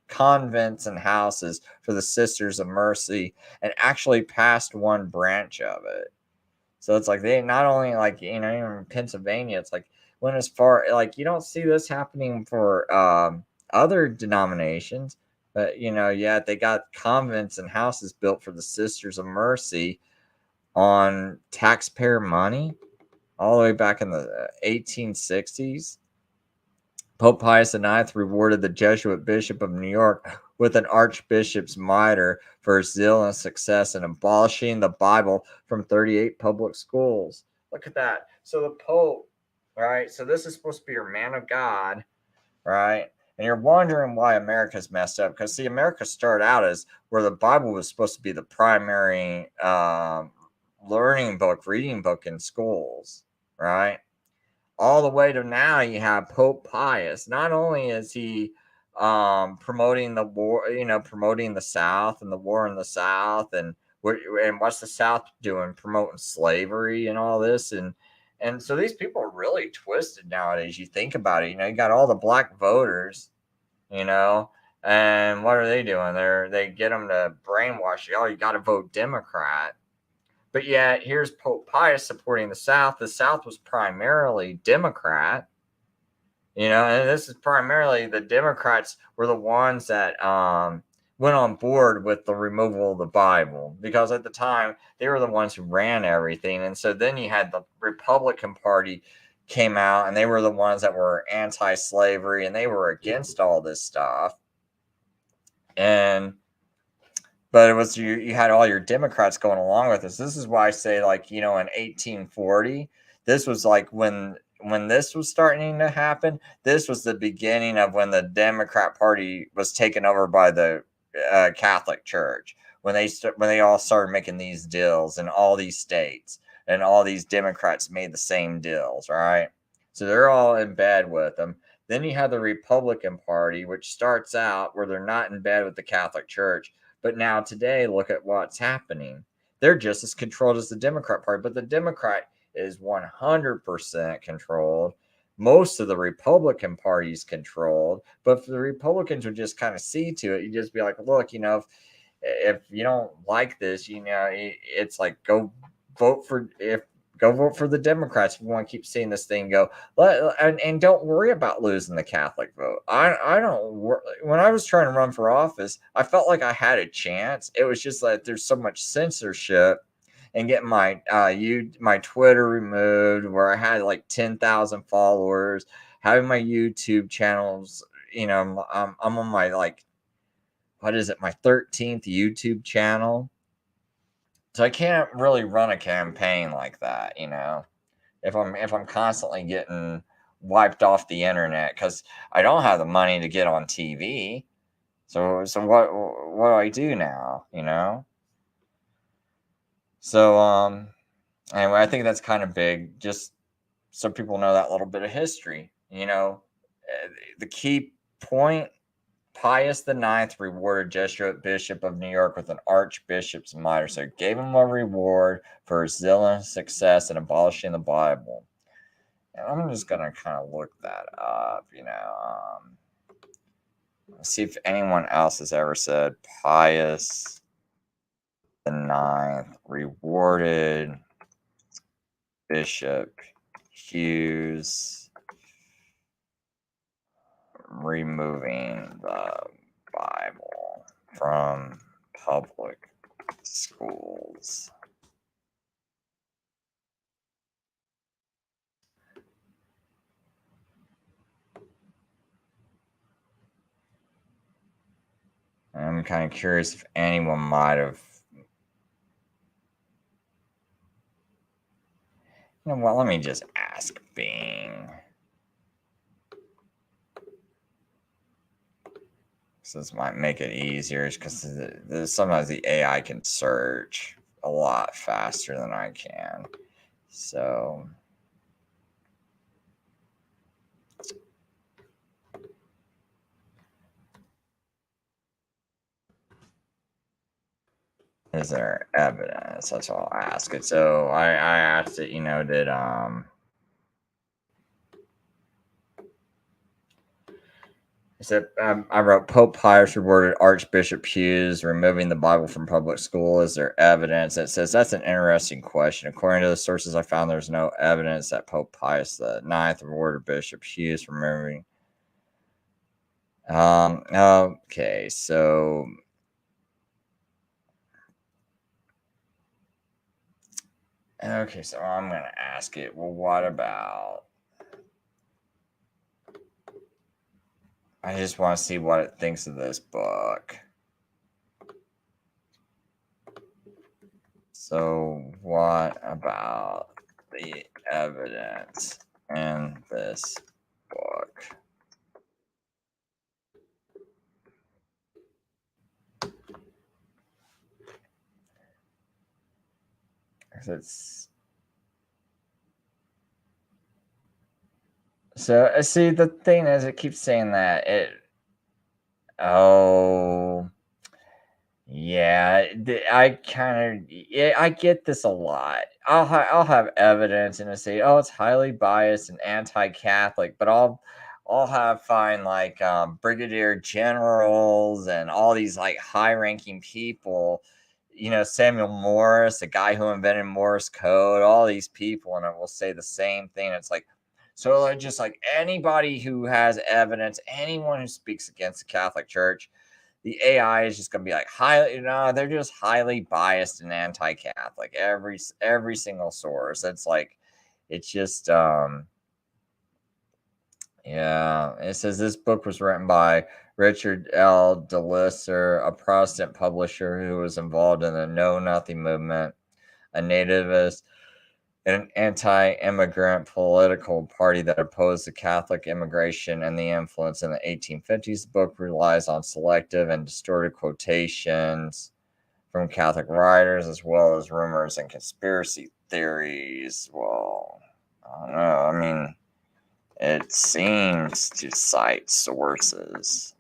convents and houses for the Sisters of Mercy, and actually passed one branch of it. So it's like they not only like, you know, even in Pennsylvania, it's like when as far like you don't see this happening for other denominations, but you know, yet they got convents and houses built for the Sisters of Mercy on taxpayer money all the way back in the 1860s. Pope Pius IX rewarded the Jesuit Bishop of New York with an archbishop's mitre for his zeal and success in abolishing the Bible from 38 public schools. Look at that. So the Pope, right? So this is supposed to be your man of God, right? And you're wondering why America's messed up. Because, see, America started out as where the Bible was supposed to be the primary learning book, reading book in schools, right? All the way to now you have Pope Pius. Not only is he promoting the war, you know, promoting the South and the war in the South, and what's the South doing? Promoting slavery and all this, and so these people are really twisted nowadays. You think about it, you know, you got all the black voters, you know, and what are they doing? They get them to brainwash you. Oh, you got to vote Democrat. But yet, here's Pope Pius supporting the South. The South was primarily Democrat, you know, and this is primarily the Democrats were the ones that went on board with the removal of the Bible, because at the time they were the ones who ran everything. And so then you had the Republican Party came out, and they were the ones that were anti-slavery, and they were against all this stuff. But it was you had all your Democrats going along with this. This is why I say, like, you know, in 1840, this was like when this was starting to happen. This was the beginning of when the Democrat Party was taken over by the Catholic Church. When they all started making these deals in all these states, and all these Democrats made the same deals, right? So they're all in bed with them. Then you have the Republican Party, which starts out where they're not in bed with the Catholic Church. But now today, look at what's happening. They're just as controlled as the Democrat Party, but the Democrat is 100% controlled. Most of the Republican Party is controlled, but if the Republicans would just kind of see to it, you just be like, look, you know, if you don't like this, you know, it's like go vote for the Democrats if you want to keep seeing this thing go. And don't worry about losing the Catholic vote. I don't. When I was trying to run for office, I felt like I had a chance. It was just like there's so much censorship and getting my my Twitter removed, where I had like 10,000 followers, having my YouTube channels. You know, I'm on my like, what is it? My 13th YouTube channel. So I can't really run a campaign like that, you know, if I'm constantly getting wiped off the internet, because I don't have the money to get on TV. So what do I do now, you know? So anyway, I think that's kind of big, just so people know that little bit of history, you know. The key point: Pius IX rewarded Jesuit Bishop of New York with an archbishop's mitre, so it gave him a reward for his zeal and success in abolishing the Bible. And I'm just gonna kind of look that up, you know. See if anyone else has ever said Pius IX rewarded Bishop Hughes removing the Bible from public schools. I'm kind of curious if anyone might have. You know what? Let me just ask Bing. So this might make it easier, because sometimes the AI can search a lot faster than I can. So Is there evidence? That's all I'll ask it. So I asked it, did it said, I wrote Pope Pius rewarded Archbishop Hughes removing the Bible from public school. Is there evidence? It says that's an interesting question. According to the sources I found, there's no evidence that Pope Pius IX rewarded Bishop Hughes for removing. Okay, so I'm gonna ask it. Well, what about? I just want to see what it thinks of this book. So, what about the evidence in this book? So, see, the thing is, it keeps saying that yeah, I get this a lot. I'll have evidence and I say, oh, it's highly biased and anti-Catholic, but I'll find like brigadier generals and all these like high-ranking people, Samuel Morse, the guy who invented Morse code, all these people, and it will say the same thing. It's like, so just like anybody who has evidence, anyone who speaks against the Catholic Church, the AI is just going to be like they're just highly biased and anti-Catholic. Every single source. It's like, it's just, yeah. It says this book was written by Richard L. DeLisser, a Protestant publisher who was involved in the Know Nothing movement, a nativist, an anti-immigrant political party that opposed the Catholic immigration and the influence in the 1850s. The book relies on selective and distorted quotations from Catholic writers, as well as rumors and conspiracy theories. Well, I don't know. I mean, it seems to cite sources.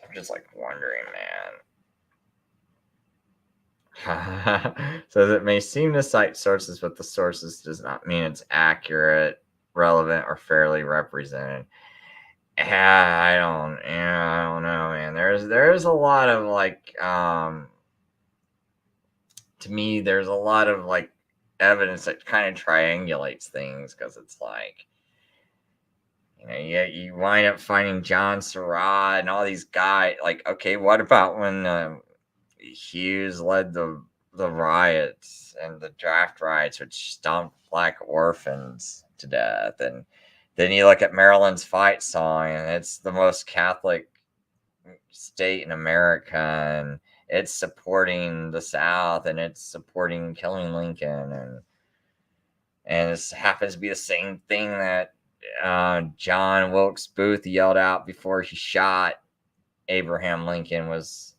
I'm just like wondering, man. So it may seem to cite sources, but the sources does not mean it's accurate, relevant, or fairly represented. I don't know, man. There's a lot of like, to me, there's a lot of like evidence that kind of triangulates things, because it's like, you wind up finding John Surratt and all these guys. Like, okay, what about when Hughes led the riots and the draft riots, which stomped black orphans to death? And then you look at Maryland's fight song, and it's the most Catholic state in America, and it's supporting the South, and it's supporting killing Lincoln, and this happens to be the same thing that John Wilkes Booth yelled out before he shot Abraham Lincoln was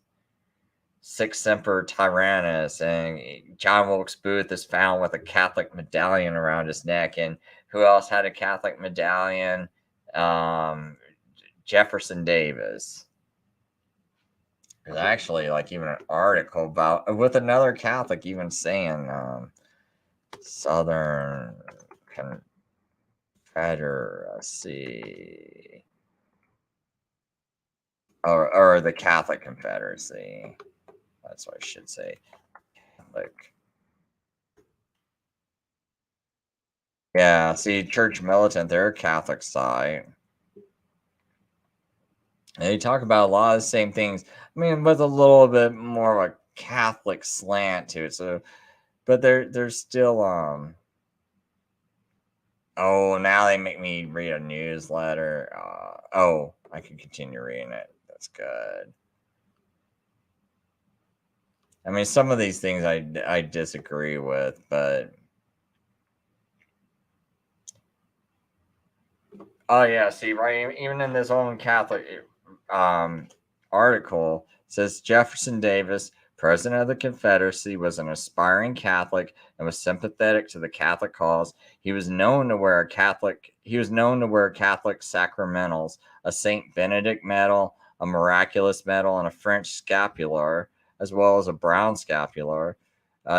Sic Semper Tyrannis. And John Wilkes Booth is found with a Catholic medallion around his neck. And who else had a Catholic medallion? Jefferson Davis. There's actually like even an article about with another Catholic even saying Southern Confederacy, or the Catholic Confederacy. That's what I should say. Like, yeah, see, Church Militant, they're a Catholic site. And they talk about a lot of the same things. I mean, with a little bit more of a Catholic slant to it. So, but they're still oh, now they make me read a newsletter. Oh, I can continue reading it. That's good. I mean, some of these things I disagree with, but oh yeah, see, right, even in this own Catholic article, it says Jefferson Davis, president of the Confederacy, was an aspiring Catholic and was sympathetic to the Catholic cause. He was known to wear Catholic sacramentals, a Saint Benedict medal, a miraculous medal, and a French scapular, as well as a brown scapular.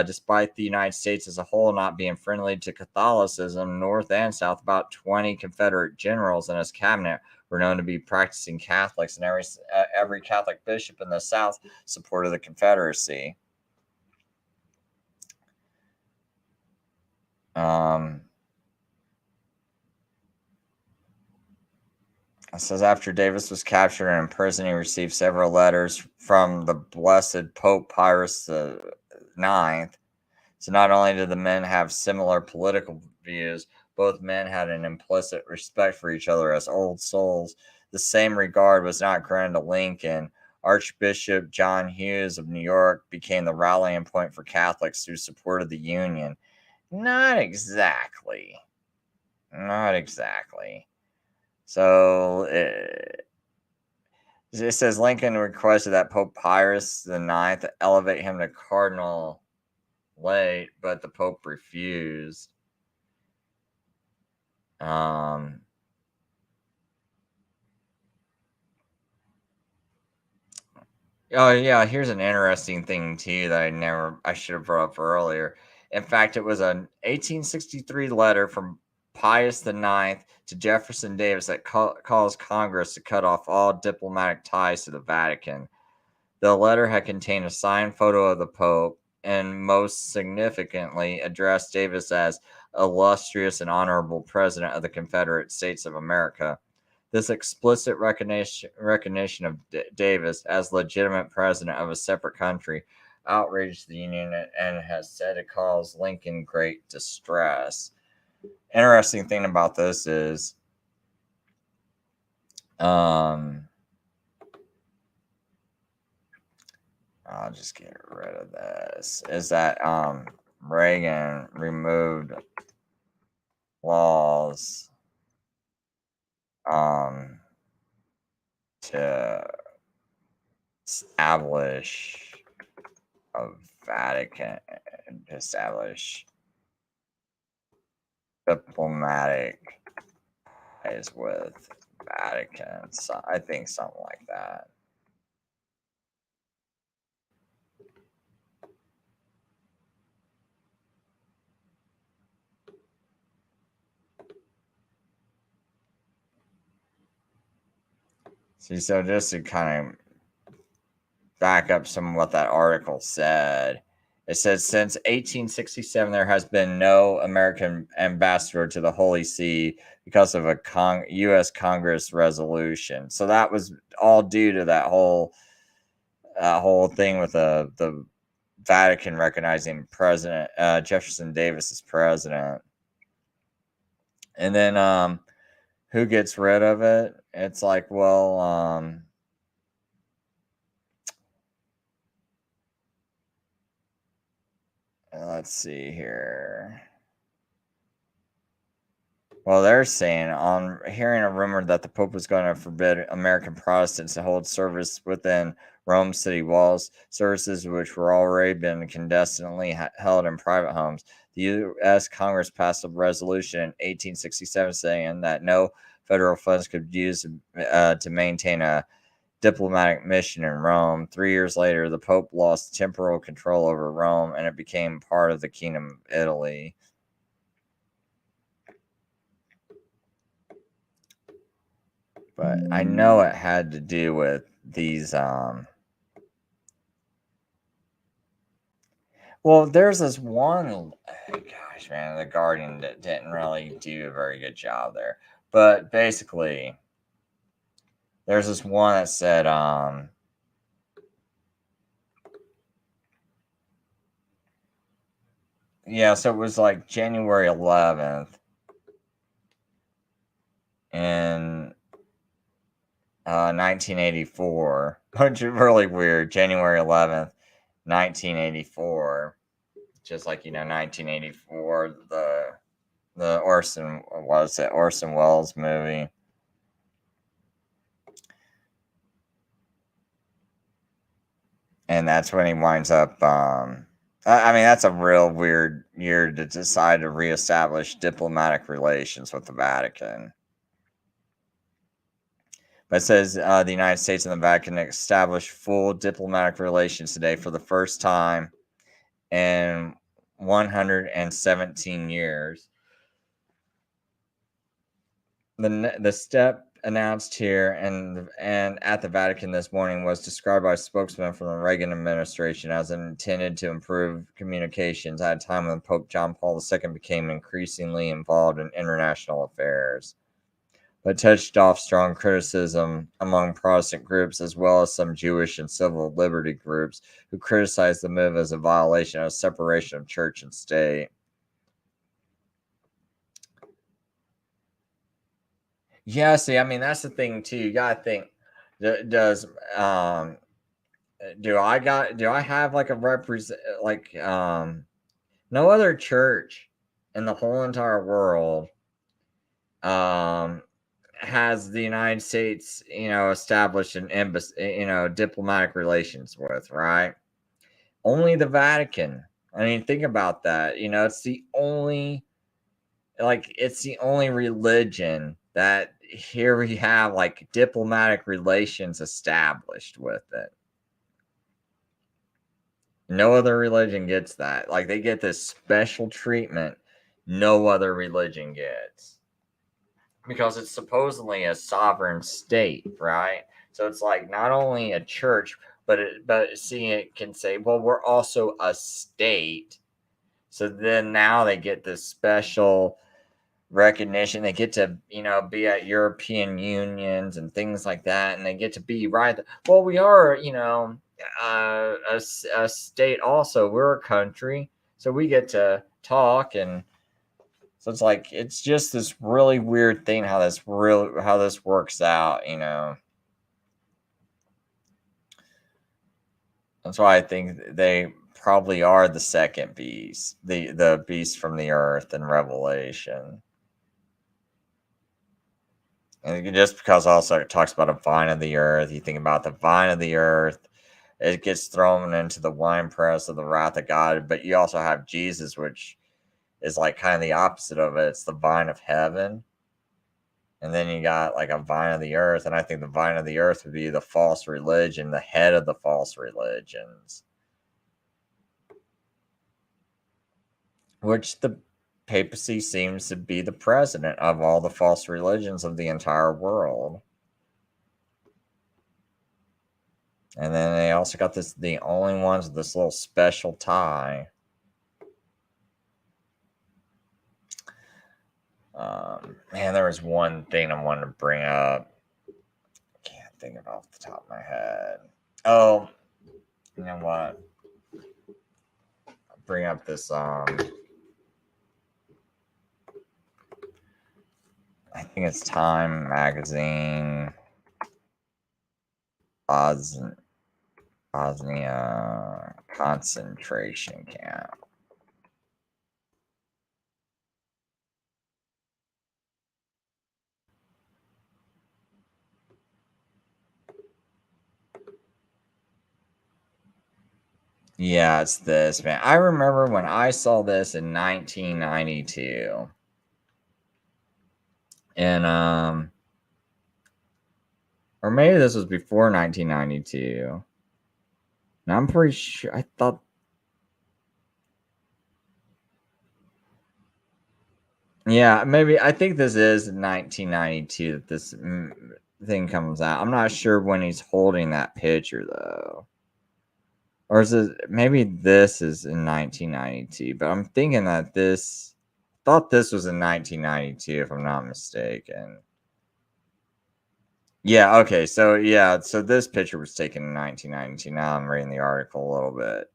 Despite the United States as a whole not being friendly to Catholicism, North and South, about 20 Confederate generals in his cabinet were known to be practicing Catholics, and every Catholic bishop in the South supported the Confederacy. It says after Davis was captured and imprisoned, he received several letters from the Blessed Pope Pius IX. So not only did the men have similar political views, both men had an implicit respect for each other as old souls. The same regard was not granted to Lincoln. Archbishop John Hughes of New York became the rallying point for Catholics who supported the Union. Not exactly. Not exactly. So it says Lincoln requested that Pope Pius IX elevate him to cardinal late, but the Pope refused. Oh yeah, here's an interesting thing too that I should have brought up earlier. In fact, it was an 1863 letter from Pius IX to Jefferson Davis that calls Congress to cut off all diplomatic ties to the Vatican. The letter had contained a signed photo of the Pope and, most significantly, addressed Davis as illustrious and honorable President of the Confederate States of America. This explicit recognition of Davis as legitimate president of a separate country outraged the Union and has said it caused Lincoln great distress. Interesting thing about this is, I'll just get rid of this, is that Reagan removed laws to establish a Vatican, to establish diplomatic ties with Vatican. So I think something like that. See, so just to kind of back up some of what that article said, it says since 1867 there has been no American ambassador to the Holy See because of a U.S. Congress resolution. So that was all due to that whole thing with the Vatican recognizing President Jefferson Davis as president. And then who gets rid of it? It's like, well, let's see here. Well, they're saying on hearing a rumor that the Pope was going to forbid American Protestants to hold service within Rome city walls, services which were already been clandestinely held in private homes. The U.S. Congress passed a resolution in 1867 saying that no federal funds could be used to maintain a diplomatic mission in Rome. 3 years later, the Pope lost temporal control over Rome and it became part of the Kingdom of Italy. But I know it had to do with these well, there's this one, gosh, man, the Guardian didn't really do a very good job there. But basically, there's this one that said, yeah, so it was like January 11th in 1984, which is really weird. January 11th, 1984. Just like, 1984, the Orson Welles movie. And that's when he winds up, I mean, that's a real weird year to decide to reestablish diplomatic relations with the Vatican. But it says the United States and the Vatican established full diplomatic relations today for the first time in 117 years. The step announced here and at the Vatican this morning was described by a spokesman from the Reagan administration as intended to improve communications at a time when Pope John Paul II became increasingly involved in international affairs, but touched off strong criticism among Protestant groups as well as some Jewish and civil liberty groups who criticized the move as a violation of separation of church and state. Yeah, see, I mean, that's the thing too. You gotta think, does do I have like a no other church in the whole entire world has the United States, established an embassy, diplomatic relations with, right? Only the Vatican. I mean, think about that. It's the only religion that here we have like diplomatic relations established with it. No other religion gets that. Like, they get this special treatment no other religion gets. Because it's supposedly a sovereign state, right? So it's like not only a church, but it can say, well, we're also a state. So then now they get this special recognition. They get to, be at European unions and things like that, and they get to be right. Well, we are, a state also. We're a country, so we get to talk, and so it's like it's just this really weird thing how this works out. That's why I think they probably are the second beast, the beast from the earth in Revelation. And just because also it talks about a vine of the earth, you think about the vine of the earth, it gets thrown into the winepress of the wrath of God. But you also have Jesus, which is like kind of the opposite of it. It's the vine of heaven. And then you got like a vine of the earth. And I think the vine of the earth would be the false religion, the head of the false religions. Which the papacy seems to be the president of all the false religions of the entire world. And then they also got the only ones with this little special tie. Man, there was one thing I wanted to bring up. I can't think of it off the top of my head. Oh, you know what? I'll bring up this I think it's Time magazine. Bosnia concentration camp. Yeah, it's this, man. I remember when I saw this in 1992. And or maybe this was before 1992. And I'm pretty sure I thought. Yeah, maybe I think this is 1992 that this thing comes out. I'm not sure when he's holding that picture though. Or is it maybe this is in 1992, but I'm thinking that thought this was in 1992 if I'm not mistaken. Yeah, okay. So this picture was taken in 1992. Now I'm reading the article a little bit.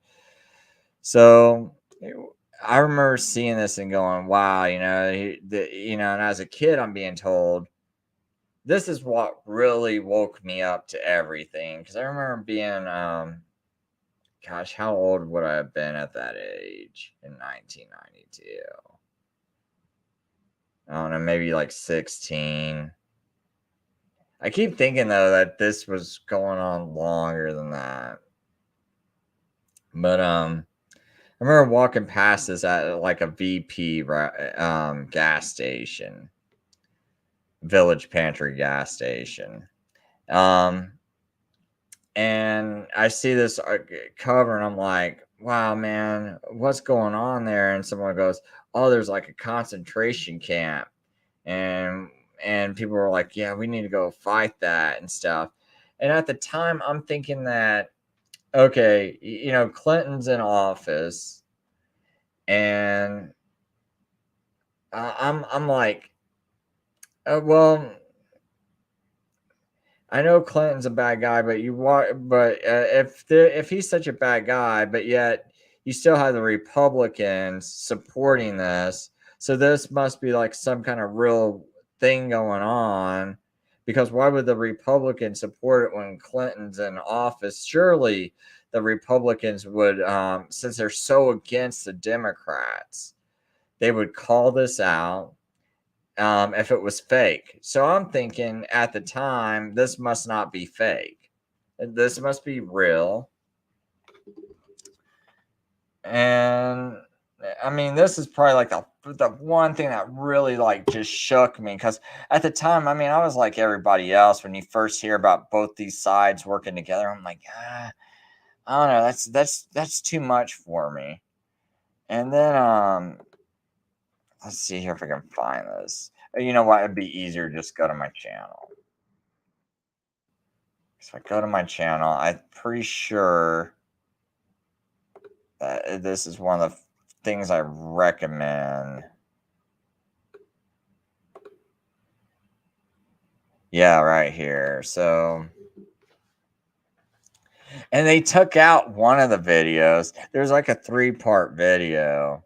So I remember seeing this and going, wow, and as a kid, I'm being told this is what really woke me up to everything. Because I remember being, gosh, how old would I have been at that age in 1992? I don't know, maybe like 16. I keep thinking, though, that this was going on longer than that. But, I remember walking past this at like a VP gas station, Village Pantry gas station. And I see this cover and I'm like, wow, man, what's going on there? And someone goes, oh, there's like a concentration camp. And people were like, yeah, we need to go fight that and stuff. And at the time, I'm thinking that, okay, you know, Clinton's in office, and I'm like, well, I know Clinton's a bad guy, but if he's such a bad guy, but yet you still have the Republicans supporting this, so this must be like some kind of real thing going on. Because why would the Republicans support it when Clinton's in office? Surely the Republicans would, since they're so against the Democrats, they would call this out if it was fake. So I'm thinking at the time, this must not be fake. This must be real. And I mean, this is probably like the one thing that really like just shook me, because at the time, I mean, I was like everybody else. When you first hear about both these sides working together, I'm like, I don't know, that's too much for me. And then let's see here if I can find this. You know what? It'd be easier to just go to my channel. So I go to my channel. I'm pretty sure that this is one of the things I recommend. Yeah, right here. So, and they took out one of the videos. There's like a 3-part video.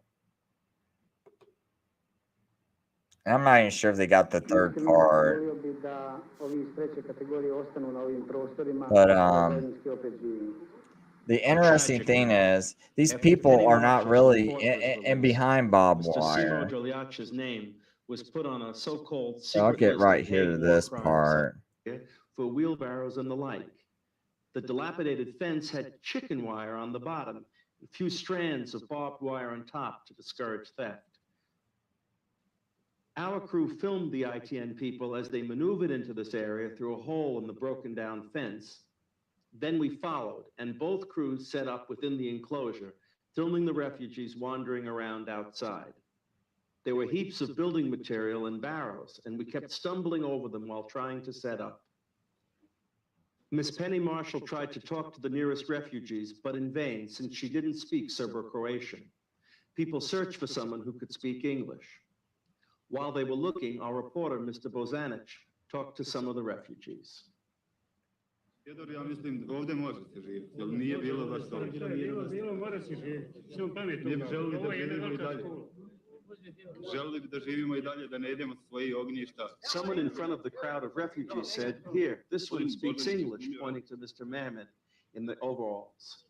I'm not even sure if they got the 3rd part. But the interesting thing is these people are not really in behind barbed wire. Name was put on a so-called So I'll get right here to this part. For wheelbarrows and the like. The dilapidated fence had chicken wire on the bottom, a few strands of barbed wire on top to discourage theft. Our crew filmed the ITN people as they maneuvered into this area through a hole in the broken down fence. Then we followed, and both crews set up within the enclosure, filming the refugees wandering around outside. There were heaps of building material and barrows, and we kept stumbling over them while trying to set up. Miss Penny Marshall tried to talk to the nearest refugees, but in vain, since she didn't speak Serbo-Croatian. People searched for someone who could speak English. While they were looking, our reporter, Mr. Bozanic, talked to some of the refugees. Ja mislim, ovdje možete živjeti, jer nije bilo baš to. Bilo mora se živjeti, sve pametno. Ne bi želili da živimo i dalje. Želili bi da živimo i dalje, da ne idemo sa svojih ognjišta. Someone in front of the crowd of refugees said, here, this one speaks English, pointing to Mr. Mehmet in the overalls.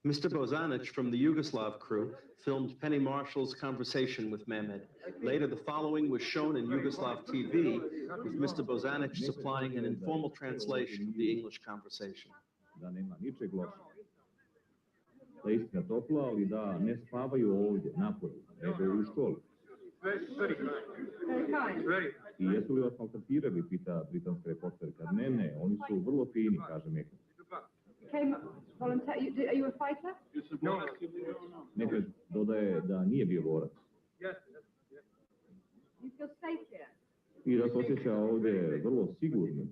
Mr. Bozanic from the Yugoslav crew filmed Penny Marshall's conversation with Mehmet. Later, the following was shown in Yugoslav TV, with Mr. Bozanic supplying an informal translation of the English conversation. Da nema ničeg lošeg. Da istina topla, ali da ne spavaju ovdje, napolju, nego u školi. I jesu li vas maltretirali, pita britanska reporterka. Ne, oni su vrlo fini, kaže Mehmet. Volunteer, are you a fighter? No. Mehmet dodaje da nije bio borac. You feel safe here? I da se osjeća ovdje vrlo sigurno.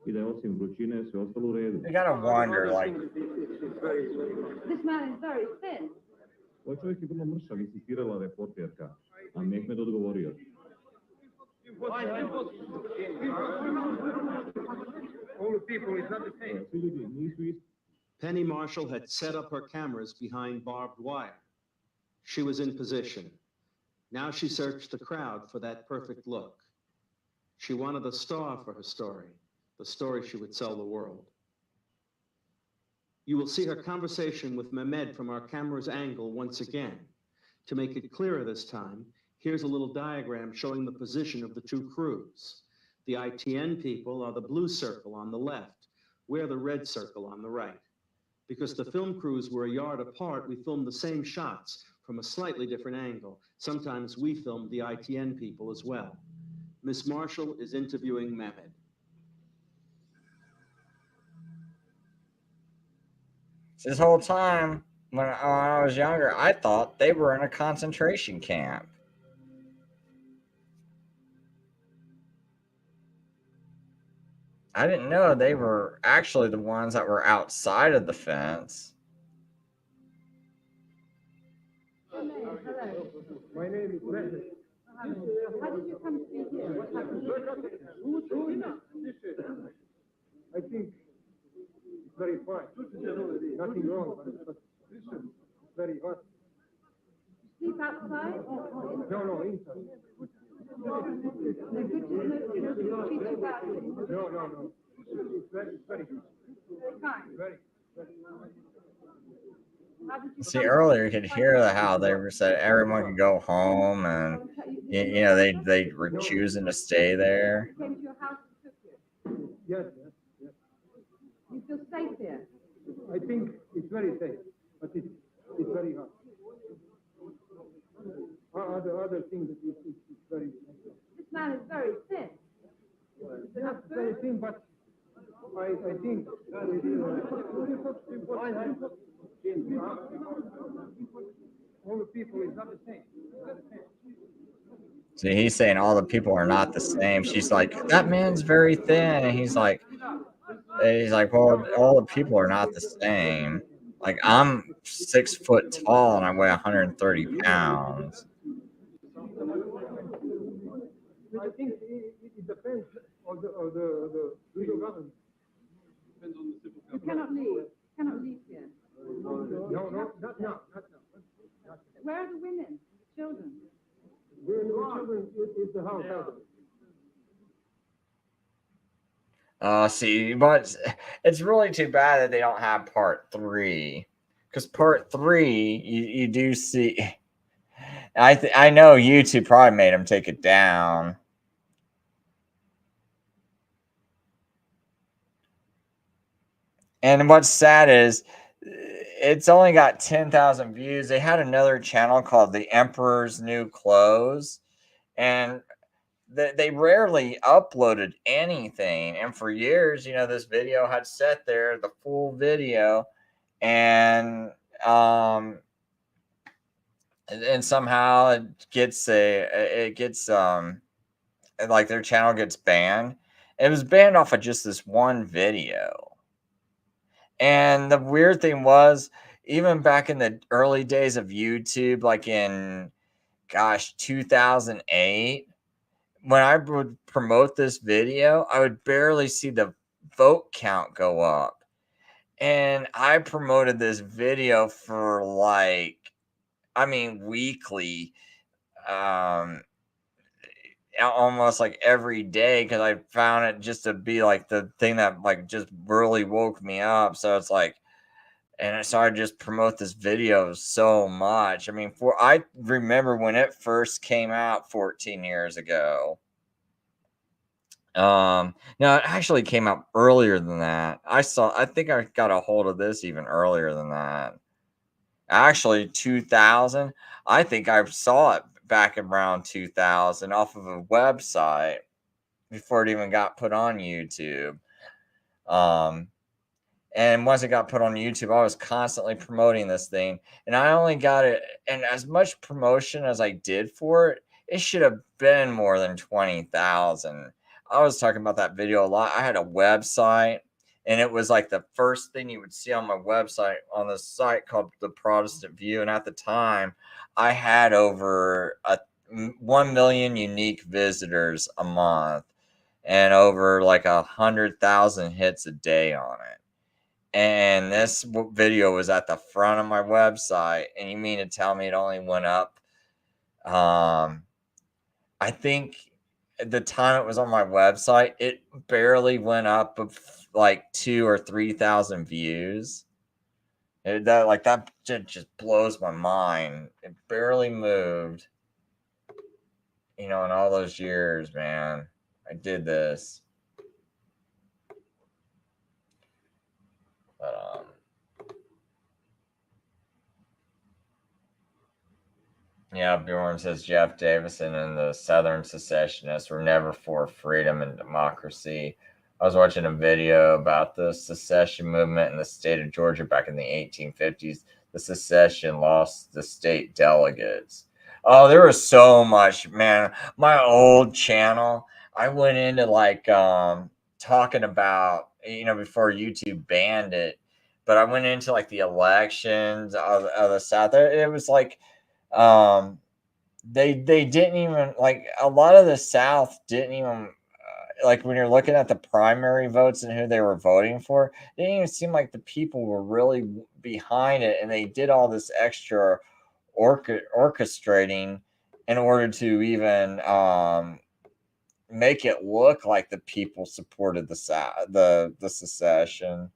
I da je osim vrućine sve ostalo u redu. You gotta wonder, like... This man is very thin. Ovaj čovjek je vrlo mršav, insistirala reporterka, a Mehmet odgovorio. Penny Marshall had set up her cameras behind barbed wire. She was in position. Now she searched the crowd for that perfect look. She wanted a star for her story, the story she would sell the world. You will see her conversation with Mehmed from our camera's angle once again. To make it clearer this time, here's a little diagram showing the position of the two crews. The ITN people are the blue circle on the left. We're the red circle on the right. Because the film crews were a yard apart, we filmed the same shots from a slightly different angle. Sometimes we filmed the ITN people as well. Miss Marshall is interviewing Mehmet. This whole time, when I was younger, I thought they were in a concentration camp. I didn't know they were actually the ones that were outside of the fence. Hello. My name is Mehmet. How did you come to be here? What happened? I think it's very fine. Nothing wrong, but it's very hot. Sleep outside? No, inside. No. It's very good. Very. See, earlier you could hear how they were said everyone could go home, and they were choosing to stay there. Came to your house and took you. Yes. You feel safe here? I think it's very safe, but it's very hot. Other things that it's very. This man is very thin. Yes, very thin, but I think all the people is not the same. See, he's saying all the people are not the same. She's like, that man's very thin, and he's like, well, all the people are not the same. Like, I'm 6 foot tall and I weigh 130 pounds. I think it depends on the legal government. You cannot leave. You cannot leave here. No, not now. Where are the women? The children? The children is the house. See, but it's really too bad that they don't have part 3, because part 3 you do see. I know YouTube probably made them take it down. And what's sad is it's only got 10,000 views. They had another channel called The Emperor's New Clothes, and they rarely uploaded anything. And for years, this video had sat there, the full video, and somehow it gets like their channel gets banned. It was banned off of just this one video. And the weird thing was, even back in the early days of YouTube, like in 2008, when I would promote this video, I would barely see the vote count go up. And I promoted this video for weekly, almost like every day, because I found it just to be like the thing that just really woke me up. So it's like, and so I just promote this video so much. I remember when it first came out 14 years ago. No, it actually came out earlier than that. I think I got a hold of this even earlier than that. Actually, 2000. I think I saw it back around 2000 off of a website before it even got put on YouTube. And once it got put on YouTube, I was constantly promoting this thing, and I only got it, and as much promotion as I did for it, it should have been more than 20,000. I was talking about that video a lot. I had a website, and it was like the first thing you would see on my website on this site called The Protestant View. And at the time, I had over 1 million unique visitors a month and over 100,000 hits a day on it. And this video was at the front of my website. And you mean to tell me it only went up? I think at the time it was on my website, it barely went up of 2,000 or 3,000 views. That just blows my mind. It barely moved, in all those years, man. I did this. But Yeah, Bjorn says Jeff Davison and the Southern secessionists were never for freedom and democracy. I was watching a video about the secession movement in the state of Georgia back in the 1850s. The secession lost the state delegates. Oh, there was so much, man. My old channel, I went into like talking about, before YouTube banned it, but I went into like the elections of the South. It was like they didn't even, like, a lot of the South didn't even, like, when you're looking at the primary votes and who they were voting for, it didn't even seem like the people were really behind it, and they did all this extra orchestrating in order to even make it look like the people supported the secession.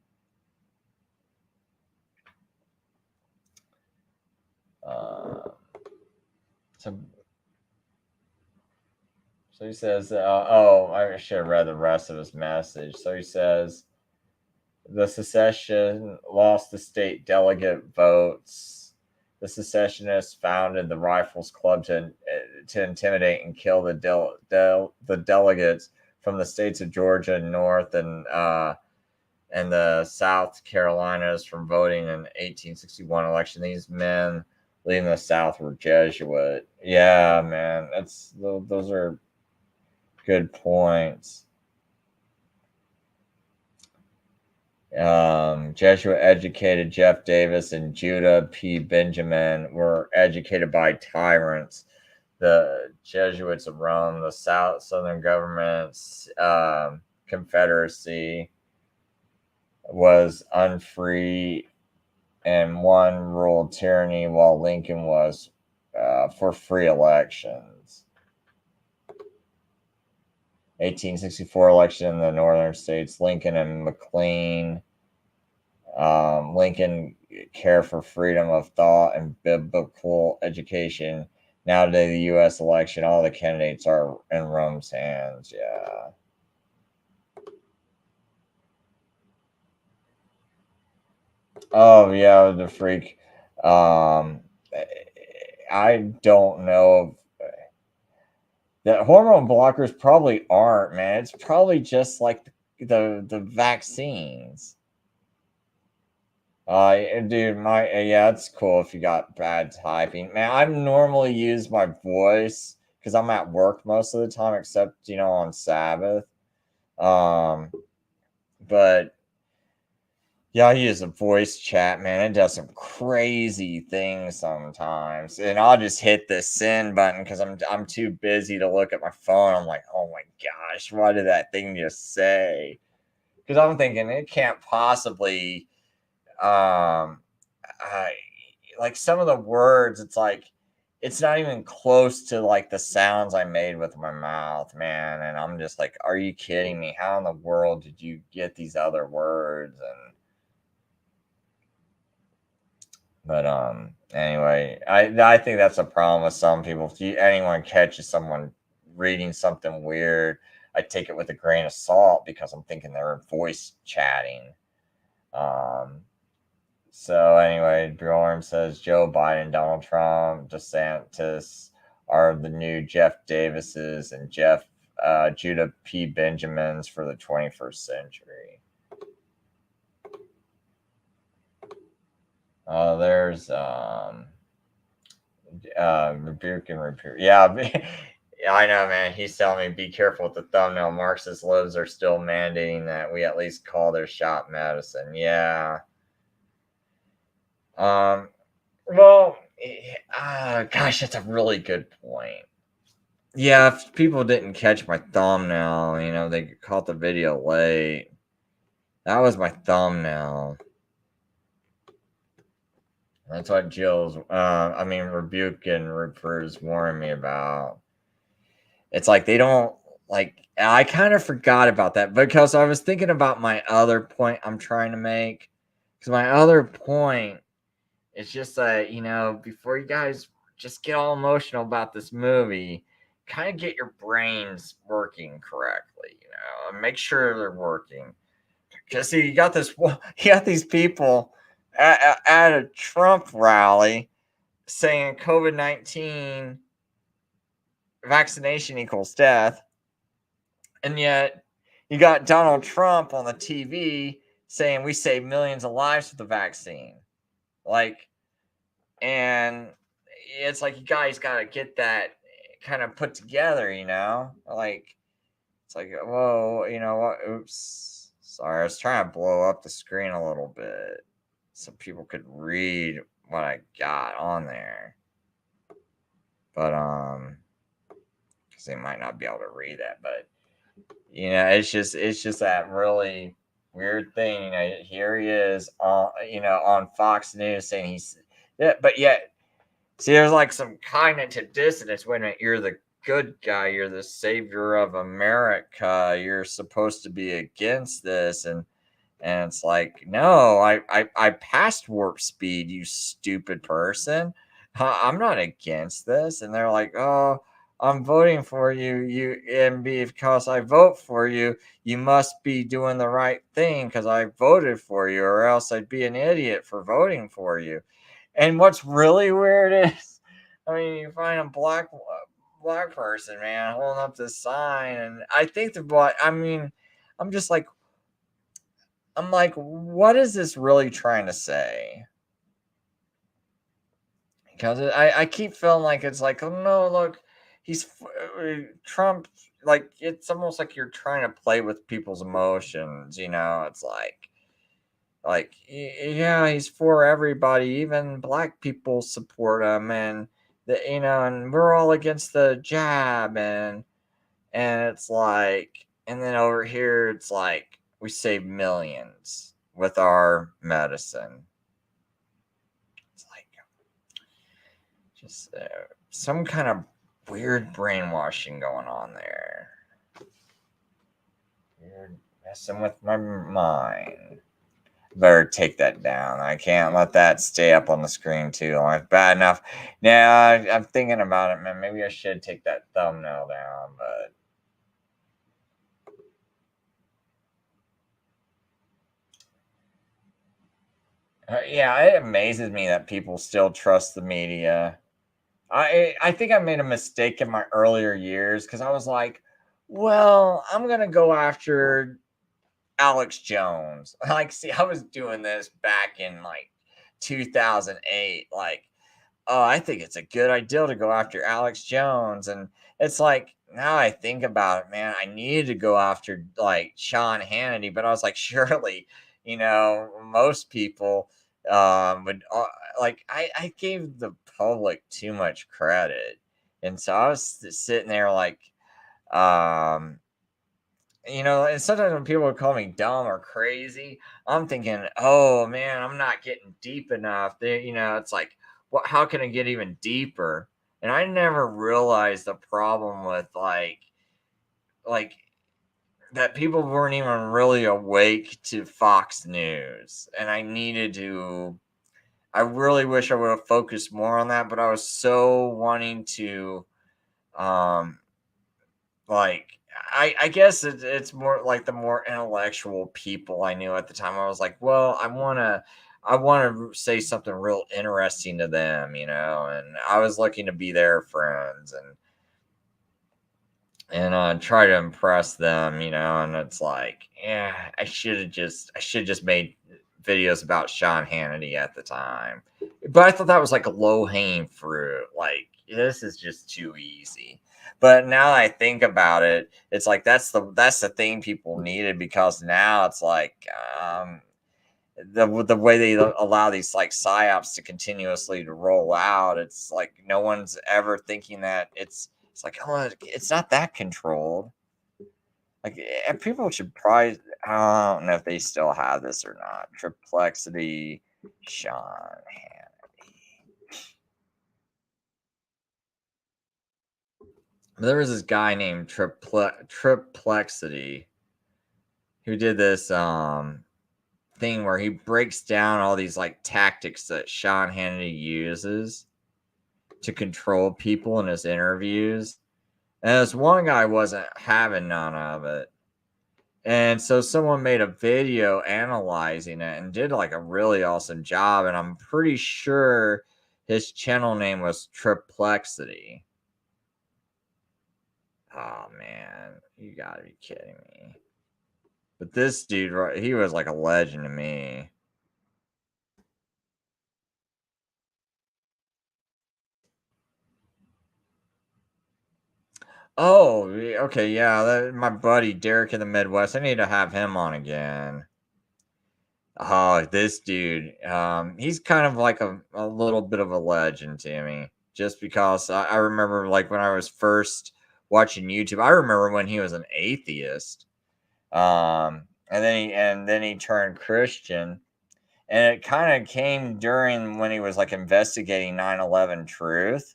So he says, I should have read the rest of his message. So he says, the secession lost the state delegate votes. The secessionists founded the Rifles Club to intimidate and kill the delegates from the states of Georgia, North, and the South Carolinas from voting in the 1861 election. These men leading the South were Jesuit. Yeah, man, those are good points. Jesuit educated Jeff Davis and Judah P. Benjamin were educated by tyrants. The Jesuits of Rome, the Southern government's confederacy was unfree and one ruled tyranny, while Lincoln was for free elections. 1864 election in the northern states, Lincoln and McLean. Lincoln care for freedom of thought and biblical education. Nowadays, the U.S. election, all the candidates are in Rome's hands. Yeah. Oh, yeah, the freak. I don't know. The hormone blockers probably aren't, man. It's probably just like the vaccines. Dude, yeah, it's cool if you got bad typing. Man, I normally use my voice because I'm at work most of the time, except on Sabbath. But yeah, I use a voice chat, man. It does some crazy things sometimes, and I'll just hit the send button because I'm too busy to look at my phone. I'm like, oh my gosh, what did that thing just say? Because I'm thinking it can't possibly, like some of the words. It's like it's not even close to like the sounds I made with my mouth, man. And I'm just like, are you kidding me? How in the world did you get these other words? But anyway, I think that's a problem with some people. If anyone catches someone reading something weird, I take it with a grain of salt because I'm thinking they're voice chatting. So anyway, Bjorn says Joe Biden, Donald Trump, DeSantis are the new Jeff Davises and Judah P. Benjamins for the 21st century. There's rebuke and repair. Yeah, I know, man. He's telling me be careful with the thumbnail. Marxist libs are still mandating that we at least call their shop medicine. Yeah. Well, gosh, that's a really good point. Yeah, if people didn't catch my thumbnail, they caught the video late. That was my thumbnail. That's what Rebuke and Reaper is warning me about. It's like they don't, like, I kind of forgot about that because I was thinking about my other point I'm trying to make. Because my other point is just that, before you guys just get all emotional about this movie, kind of get your brains working correctly, and make sure they're working. Because see, you got these people at a Trump rally saying COVID-19 vaccination equals death. And yet you got Donald Trump on the TV saying we save millions of lives with the vaccine. Like, and it's like you guys got to get that kind of put together, you know? Like, it's like, whoa, you know what? Oops. Sorry, I was trying to blow up the screen a little bit so people could read what I got on there. But, because they might not be able to read that, but, you know, it's just that really weird thing. You know, here he is on, you know, on Fox News saying he's, yeah, but yet, see, there's like some cognitive dissonance. Wait a minute, you're the good guy, you're the savior of America, you're supposed to be against this, and it's like, no, I passed warp speed, you stupid person. I'm not against this. And they're like, oh, I'm voting for you, and because I vote for you, you must be doing the right thing because I voted for you, or else I'd be an idiot for voting for you. And what's really weird is, I mean, you find a black person, man, holding up this sign, and I think I'm just like, what is this really trying to say? Because I keep feeling like it's like, oh no, look, Trump, like, it's almost like you're trying to play with people's emotions, you know? It's like, yeah, he's for everybody, even black people support him, and you know, and we're all against the jab, and it's like, and then over here it's like we save millions with our medicine. It's like just some kind of weird brainwashing going on there. You're messing with my mind. Better take that down. I can't let that stay up on the screen too long. It's bad enough. Yeah, I'm thinking about it, man. Maybe I should take that thumbnail down, but yeah, it amazes me that people still trust the media. I think I made a mistake in my earlier years because I was like, well, I'm gonna go after Alex Jones. Like, see, I was doing this back in like 2008. Like, oh, I think it's a good idea to go after Alex Jones. And it's like, now I think about it, man, I needed to go after like Sean Hannity, but I was like, surely, you know, most people would like, I gave the public too much credit. And so I was sitting there like, you know, and sometimes when people call me dumb or crazy, I'm thinking, oh man, I'm not getting deep enough. You know, it's like, what? How can I get even deeper? And I never realized the problem with like that people weren't even really awake to Fox News, and I needed to. I really wish I would have focused more on that, but I was so wanting to, like, I guess it's more like the more intellectual people I knew at the time. I was like, well, I want to say something real interesting to them, you know, and I was looking to be their friends and try to impress them, you know. And it's like, yeah, I should have just made videos about Sean Hannity at the time, but I thought that was like a low hanging fruit. Like, this is just too easy. But now I think about it, it's like that's the thing people needed, because now it's like the way they allow these like psyops to continuously to roll out. It's like no one's ever thinking that it's like, oh, it's not that controlled. Like, and people should probably, I don't know if they still have this or not. Triplexity, Sean Hannity. There was this guy named Triplexity who did this thing where he breaks down all these like tactics that Sean Hannity uses to control people in his interviews. And this one guy wasn't having none of it. And so someone made a video analyzing it and did like a really awesome job. And I'm pretty sure His channel name was Triplexity. Oh man, you gotta be kidding me. But this dude, he was like a legend to me. Oh, okay, yeah, my buddy Derek in the Midwest. I need to have him on again. Oh, this dude, he's kind of like a little bit of a legend to me, just because I remember like when I was first watching YouTube. I remember when he was an atheist, and then he turned Christian, and it kind of came during when he was like investigating 9/11 truth,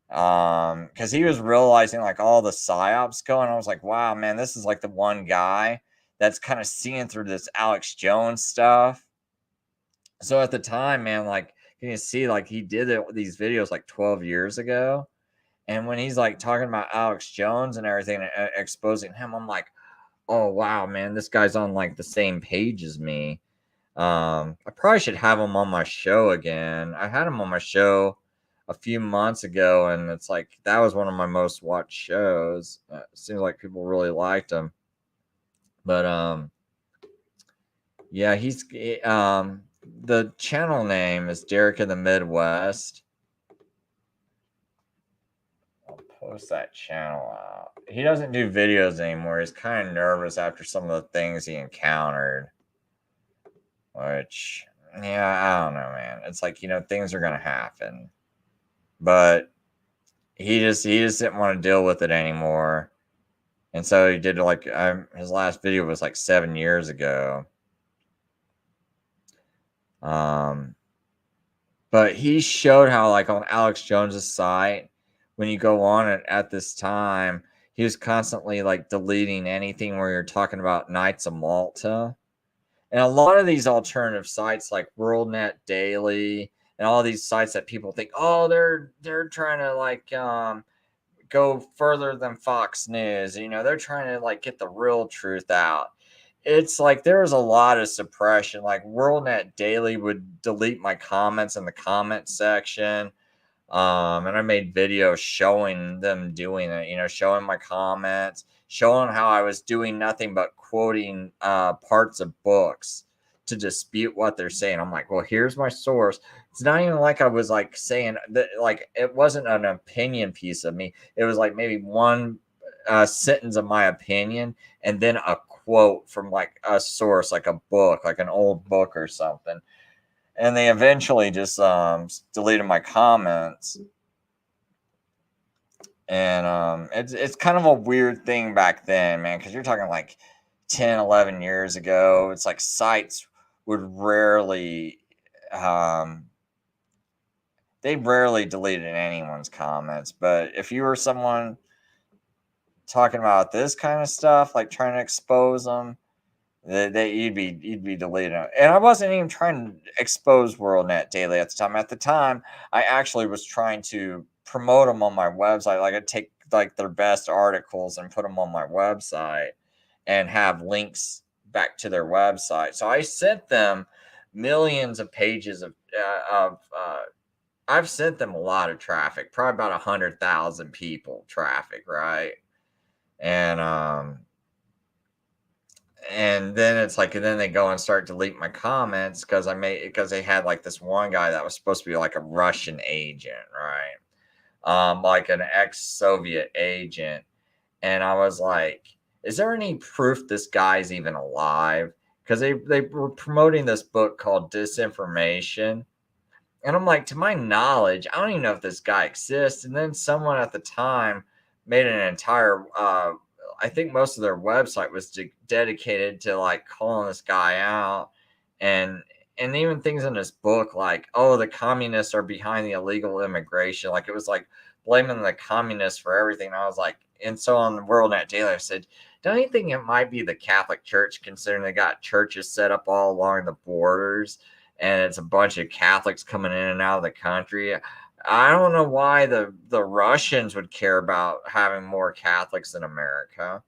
because he was realizing like all the psyops going. I was like, wow, man, this is like the one guy that's kind of seeing through this Alex Jones stuff. So at the time, man, like you can see like he did these videos like 12 years ago, and when he's like talking about Alex Jones and everything, exposing him, I'm like, oh wow, man, this guy's on like the same page as me. I probably should have him on my show again. I had him on my show a few months ago, and it's like that was one of my most watched shows. Seems like people really liked him. But yeah, he's the channel name is Derek in the Midwest. I'll post that channel out. He doesn't do videos anymore. He's kind of nervous after some of the things he encountered. Which, yeah, I don't know, man. It's like, things are gonna happen. But he just didn't want to deal with it anymore. And so he did like his last video was like 7 years ago. But he showed how like on Alex Jones's site, when you go on it at this time, he was constantly like deleting anything where you're talking about Knights of Malta. And a lot of these alternative sites like WorldNet Daily and all these sites that people think, oh, they're trying to like go further than Fox News. They're trying to like get the real truth out. It's like there was a lot of suppression. Like WorldNet Daily would delete my comments in the comment section. And I made videos showing them doing it, showing my comments, showing how I was doing nothing but quoting parts of books to dispute what they're saying. I'm like, well, here's my source. It's not even like I was like saying that, like, it wasn't an opinion piece of me. It was like maybe one sentence of my opinion and then a quote from like a source, like a book, like an old book or something. And they eventually just deleted my comments. And it's kind of a weird thing back then, man, because you're talking like 10, 11 years ago. It's like sites would rarely, they rarely deleted anyone's comments. But if you were someone talking about this kind of stuff, like trying to expose them, that you'd be deleting it. And I wasn't even trying to expose WorldNet Daily at the time. At the time, I actually was trying to promote them on my website. Like I'd take like their best articles and put them on my website and have links back to their website. So I sent them millions of pages of I've sent them a lot of traffic, probably about 100,000 people traffic, right? And then it's like, and then they go and start delete my comments because they had like this one guy that was supposed to be like a Russian agent, right? Like an ex-Soviet agent. And I was like, is there any proof this guy's even alive? Because they were promoting this book called Disinformation. And I'm like, to my knowledge, I don't even know if this guy exists. And then someone at the time made an entire I think most of their website was dedicated to like calling this guy out, and even things in this book like, oh, the communists are behind the illegal immigration. Like it was like blaming the communists for everything. And I was like, and so on the WorldNet Daily, I said, don't you think it might be the Catholic Church, considering they got churches set up all along the borders, and it's a bunch of Catholics coming in and out of the country? I don't know why the Russians would care about having more Catholics in America.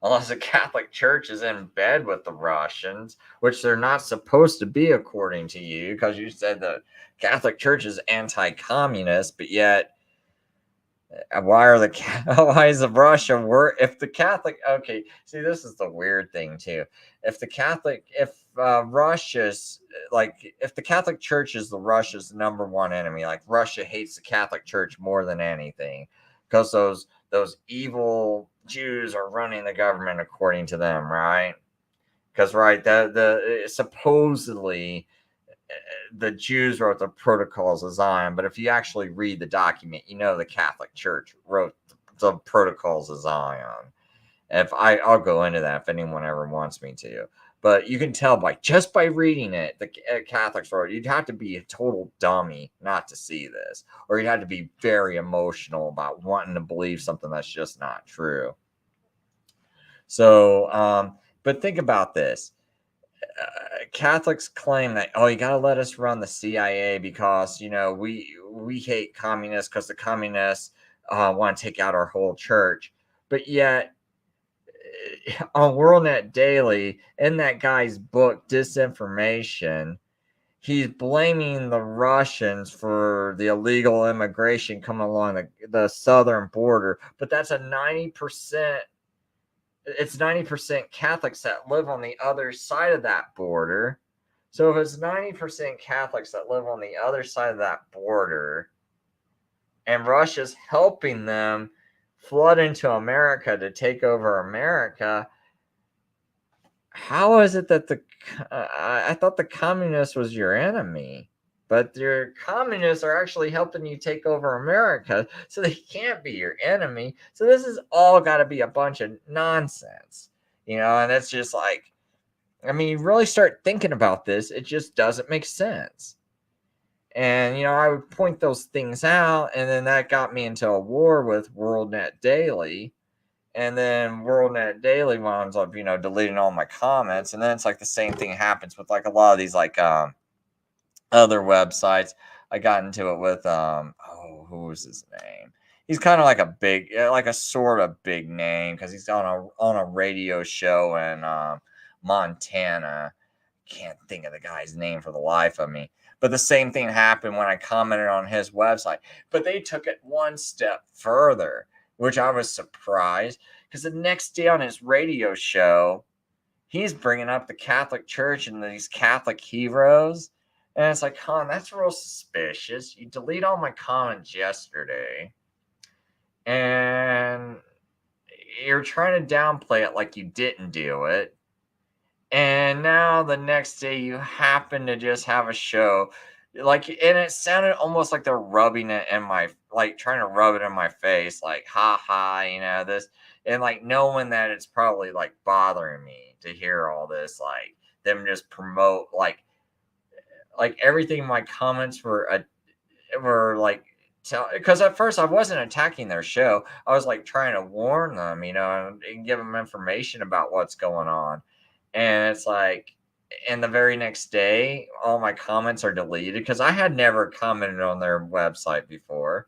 unless the Catholic Church is in bed with the Russians, which they're not supposed to be according to you, because you said the Catholic Church is anti-communist, but yet why is the Russia if the Catholic, okay, see, this is the weird thing too. If Russia's, like, if the Catholic Church is the Russia's #1 enemy, like Russia hates the Catholic Church more than anything, because those evil Jews are running the government according to them, right? Because supposedly the Jews wrote the Protocols of Zion, but if you actually read the document, you know the Catholic Church wrote the Protocols of Zion. I'll go into that if anyone ever wants me to, but you can tell just by reading it, the Catholics wrote. You'd have to be a total dummy not to see this, or you'd have to be very emotional about wanting to believe something that's just not true. So, but think about this. Catholics claim that, oh, you got to let us run the CIA because, you know, we hate communists because the communists want to take out our whole church. But yet on WorldNet Daily, in that guy's book, Disinformation, he's blaming the Russians for the illegal immigration coming along the southern border. But that's a 90%. It's 90% Catholics that live on the other side of that border. So if it's 90% Catholics that live on the other side of that border, and Russia's helping them flood into America to take over America, how is it that I thought the communist was your enemy? But your communists are actually helping you take over America, so they can't be your enemy. So this has all got to be a bunch of nonsense, you know, and it's just like, I mean, you really start thinking about this, it just doesn't make sense. And, you know, I would point those things out, and then that got me into a war with WorldNet Daily. And then WorldNet Daily winds up, you know, deleting all my comments. And then it's like the same thing happens with like a lot of these like other websites. I got into it with who was his name? He's kind of like a big, like a sort of big name, because he's on a radio show in Montana. Can't think of the guy's name for the life of me. But the same thing happened when I commented on his website. But they took it one step further, which I was surprised, because the next day on his radio show, he's bringing up the Catholic Church and these Catholic heroes. And it's like, that's real suspicious. You delete all my comments yesterday, and you're trying to downplay it like you didn't do it. And now the next day you happen to just have a show. Like, and it sounded almost like they're rubbing it in my, like trying to rub it in my face, like, you know, this, and like knowing that it's probably like bothering me to hear all this, like them just promote, like everything. My comments were like, because at first I wasn't attacking their show. I was like trying to warn them, you know, and give them information about what's going on. And it's like, and the very next day, all my comments are deleted, because I had never commented on their website before.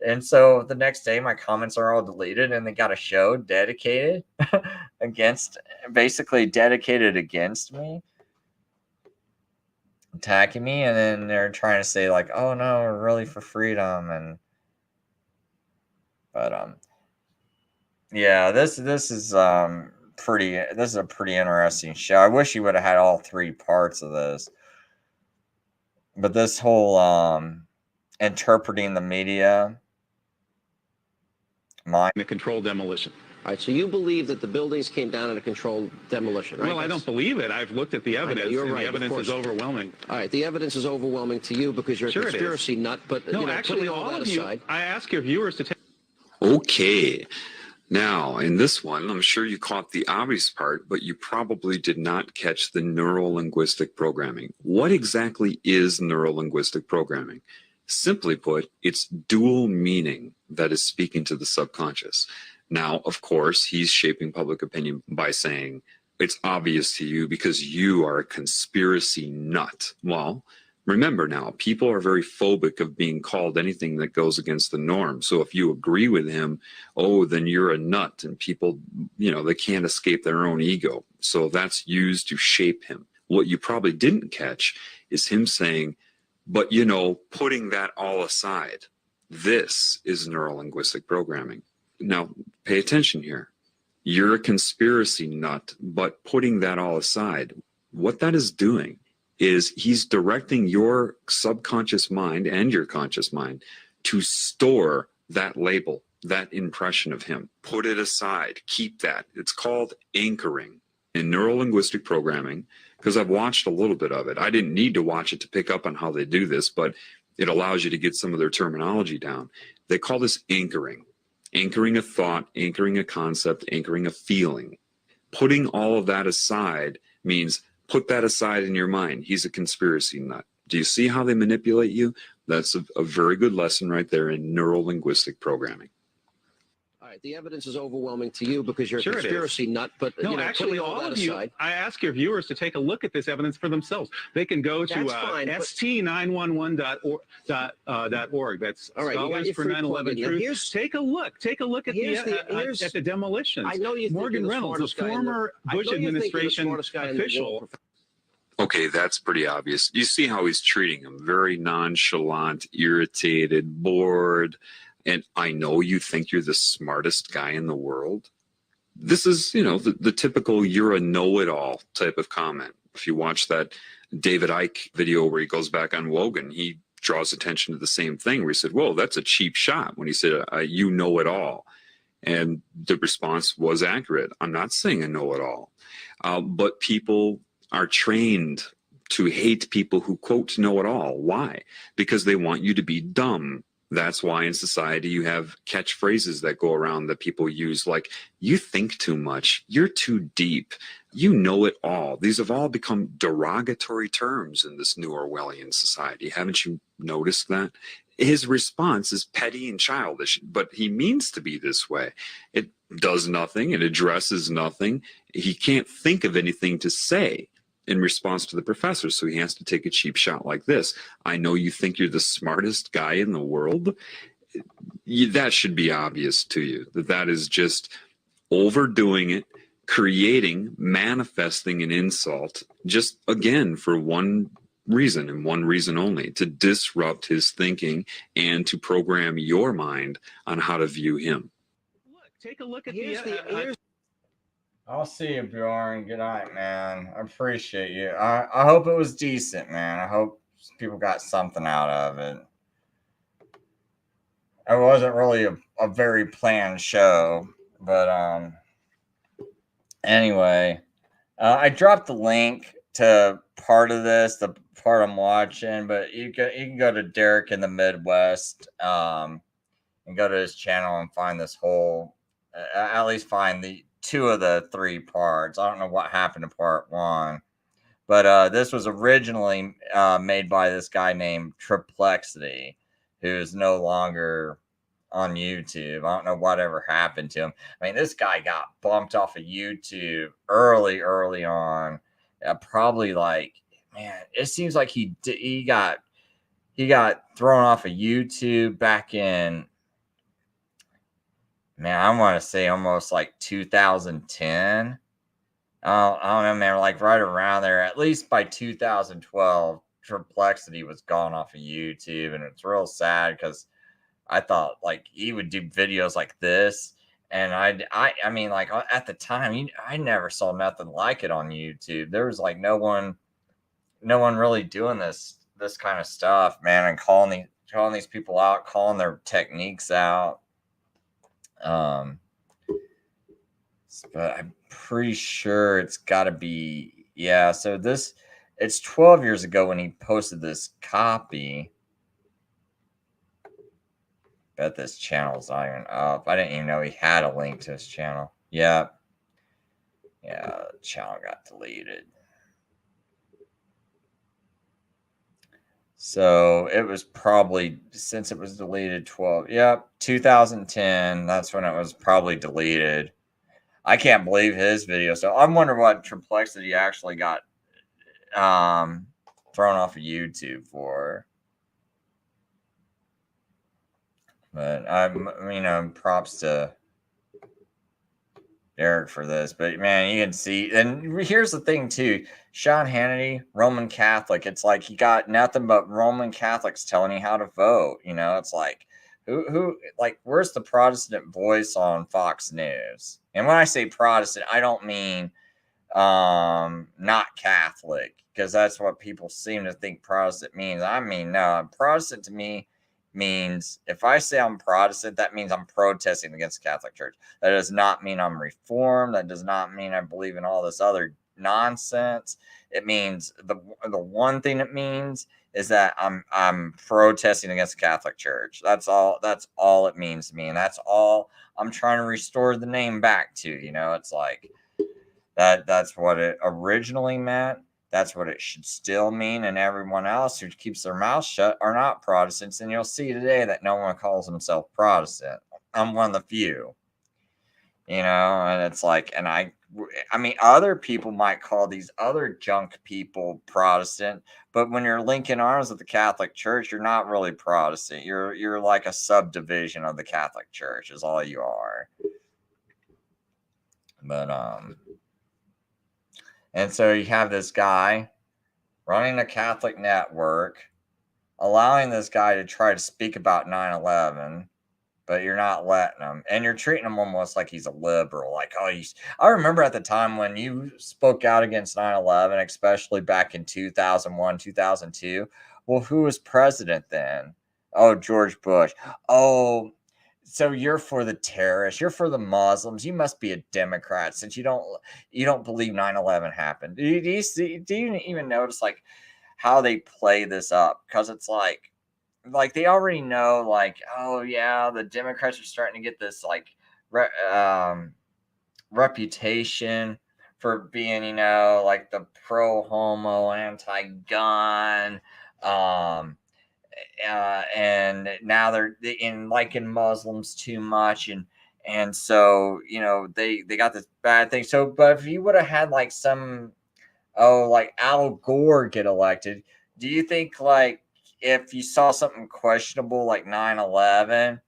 And so the next day, my comments are all deleted, and they got a show dedicated dedicated against me, attacking me. And then they're trying to say like, oh no, we're really for freedom. Yeah, this is a pretty interesting show. I wish you would have had all 3 parts of this. But this whole interpreting the media, a controlled demolition. All right, so you believe that the buildings came down in a controlled demolition, right? Well, I don't believe it. I've looked at the evidence, you're and right, the evidence is overwhelming. All right, the evidence is overwhelming to you because you're a conspiracy nut, but no, you know, actually, all of you, aside, I ask your viewers to take. Okay. Now, in this one, I'm sure you caught the obvious part, but you probably did not catch the neuro-linguistic programming. What exactly is neuro-linguistic programming? Simply put, it's dual meaning that is speaking to the subconscious. Now, of course, he's shaping public opinion by saying, it's obvious to you because you are a conspiracy nut. Well, Remember now, people are very phobic of being called anything that goes against the norm. So if you agree with him, oh, then you're a nut. And people, they can't escape their own ego. So that's used to shape him. What you probably didn't catch is him saying, but, putting that all aside, this is neuro-linguistic programming. Now, pay attention here. You're a conspiracy nut, but putting that all aside, what that is doing is he's directing your subconscious mind and your conscious mind to store that label, that impression of him. Put it aside. Keep that. It's called anchoring in neuro-linguistic programming, because I've watched a little bit of it. I didn't need to watch it to pick up on how they do this, but it allows you to get some of their terminology down. They call this anchoring. Anchoring a thought, anchoring a concept, anchoring a feeling. Putting all of that aside means put that aside in your mind. He's a conspiracy nut. Do you see how they manipulate you? That's a very good lesson right there in neuro-linguistic programming. All right, the evidence is overwhelming to you because you're Sure a conspiracy nut, but no, actually, all of you, aside, I ask your viewers to take a look at this evidence for themselves. They can go to st911.org. That's all right, Scholars for 9/11 Truth. Take a look at the demolitions. I know you Morgan Reynolds, a former Bush administration official. Okay, that's pretty obvious. You see how he's treating him. Very nonchalant, irritated, bored. And I know you think you're the smartest guy in the world. This is, the typical you're a know-it-all type of comment. If you watch that David Icke video where he goes back on Wogan, he draws attention to the same thing where he said, whoa, that's a cheap shot when he said, you know it all. And the response was accurate. I'm not saying I know it all. But people are trained to hate people who, quote, know it all. Why? Because they want you to be dumb. That's why in society you have catchphrases that go around that people use, like, you think too much, you're too deep, you know it all. These have all become derogatory terms in this new Orwellian society. Haven't you noticed that? His response is petty and childish, but he means to be this way. It does nothing. It addresses nothing. He can't think of anything to say in response to the professor, so he has to take a cheap shot like this. I know you think you're the smartest guy in the world. That should be obvious to you, that is just overdoing it, creating, manifesting an insult, just again for one reason and one reason only, to disrupt his thinking and to program your mind on how to view him. Take a look at I'll see you, Bjorn. Good night, man. I appreciate you. I hope it was decent, man. I hope people got something out of it. It wasn't really a very planned show, but anyway, I dropped the link to part of this, the part I'm watching, but you can go to Derek in the Midwest and go to his channel and find this whole, at least find the 2 of the 3 parts. I don't know what happened to part 1, but this was originally made by this guy named Triplexity, who's no longer on YouTube. I don't know whatever happened to him. I mean, this guy got bumped off of YouTube early on. Probably like, man, it seems like he got thrown off of YouTube back in, man, I want to say almost like 2010. I don't know, man, like right around there. At least by 2012, Triplexity was gone off of YouTube, and it's real sad because I thought like he would do videos like this, and I mean, like at the time, I never saw nothing like it on YouTube. There was like no one really doing this kind of stuff, man, and calling these people out, calling their techniques out. But I'm pretty sure it's got to be, yeah. So it's 12 years ago when he posted this copy. Bet this channel's not even up. I didn't even know he had a link to his channel. Yeah, the channel got deleted. So it was probably, since it was deleted 2010, that's when it was probably deleted. I can't believe his video. So I'm wondering what Triplexity actually got thrown off of YouTube for. But props to Derek for this. But man, you can see, and here's the thing too: Sean Hannity, Roman Catholic. It's like he got nothing but Roman Catholics telling you how to vote. It's like who like where's the Protestant voice on Fox News? And when I say Protestant, I don't mean not Catholic, because that's what people seem to think Protestant means. I mean, no, Protestant to me means, if I say I'm Protestant, that means I'm protesting against the Catholic Church. That does not mean I'm Reformed. That does not mean I believe in all this other nonsense. It means the one thing it means is that I'm protesting against the Catholic Church. That's all it means to me, and that's all I'm trying to restore the name back to. It's like that's what it originally meant. That's what it should still mean. And everyone else who keeps their mouth shut are not Protestants. And you'll see today that no one calls himself Protestant. I'm one of the few, and it's like, and I mean, other people might call these other junk people Protestant, but when you're linking arms with the Catholic Church, you're not really Protestant. You're like a subdivision of the Catholic Church is all you are. But, and so you have this guy running a Catholic network, allowing this guy to try to speak about 9/11, but you're not letting him. And you're treating him almost like he's a liberal. Like, I remember at the time when you spoke out against 9/11, especially back in 2001, 2002. Well, who was president then? Oh, George Bush. Oh, so you're for the terrorists, you're for the Muslims, you must be a Democrat since you don't believe 9/11 happened. Do you even notice like how they play this up? Because it's like they already know, like, oh yeah, the Democrats are starting to get this like reputation for being, like the pro-homo, anti-gun, and now they're liking Muslims too much, and so they got this bad thing. So, but if you would have had like like Al Gore get elected, do you think like if you saw something questionable like 9/11,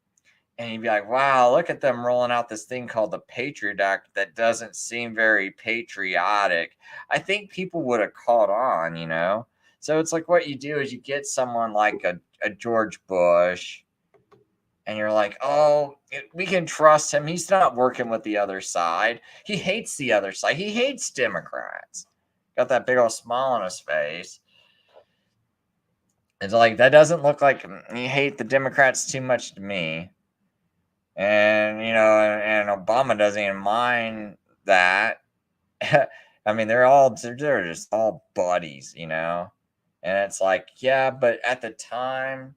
and you'd be like, wow, look at them rolling out this thing called the Patriot Act that doesn't seem very patriotic, I think people would have caught on. So it's like what you do is you get someone like a George Bush, and you're like, oh, we can trust him. He's not working with the other side. He hates the other side. He hates Democrats. Got that big old smile on his face. It's like, that doesn't look like you hate the Democrats too much to me. And, and Obama doesn't even mind that. I mean, they're just all buddies, And it's like, yeah, but at the time,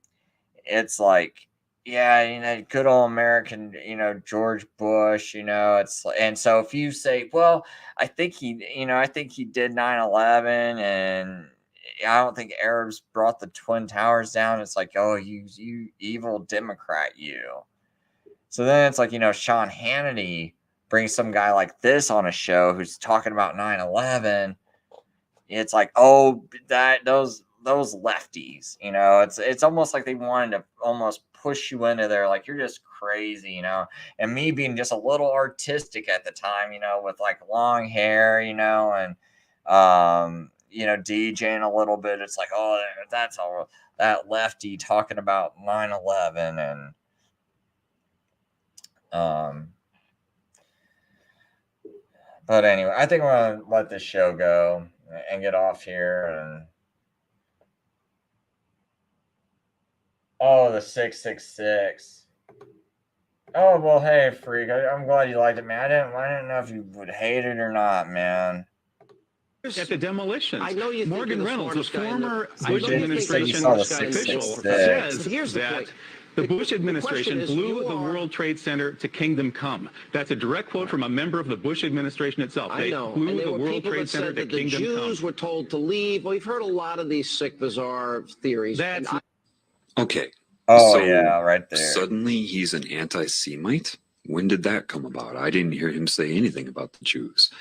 it's like, yeah, good old American, George Bush, it's, and so if you say, well, I think he did 9/11, and I don't think Arabs brought the Twin Towers down. It's like, oh, you evil Democrat, you. So then it's like, Sean Hannity brings some guy like this on a show who's talking about 9/11. It's like, oh, those lefties, it's almost like they wanted to almost push you into there, like you're just crazy, And me being just a little artistic at the time, with like long hair, and DJing a little bit. It's like, oh, that's all that lefty talking about 9/11 and but anyway, I think we're gonna let this show go and get off here. And oh, the 666. Oh well, hey freak, I'm glad you liked it, man. I didn't know if you would hate it or not, man. At the demolition, I know you. Morgan Reynolds, a former Bush administration official, says that the Bush administration blew the World Trade Center to kingdom come. That's a direct quote from a member of the Bush administration itself. They blew the World Trade Center to kingdom come. The Jews were told to leave. Well, we've heard a lot of these sick, bizarre theories. Okay. Oh, yeah, right there. Suddenly he's an anti-Semite? When did that come about? I didn't hear him say anything about the Jews.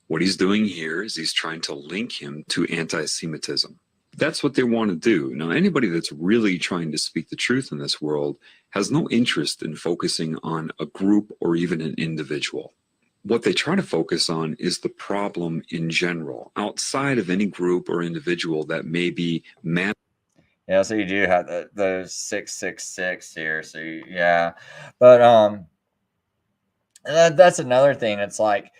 What he's doing here is he's trying to link him to anti-Semitism. That's what they want to do. Now, anybody that's really trying to speak the truth in this world has no interest in focusing on a group or even an individual. What they try to focus on is the problem in general, outside of any group or individual that may be Yeah, so you do have the 666 here. So yeah, but that's another thing. It's like,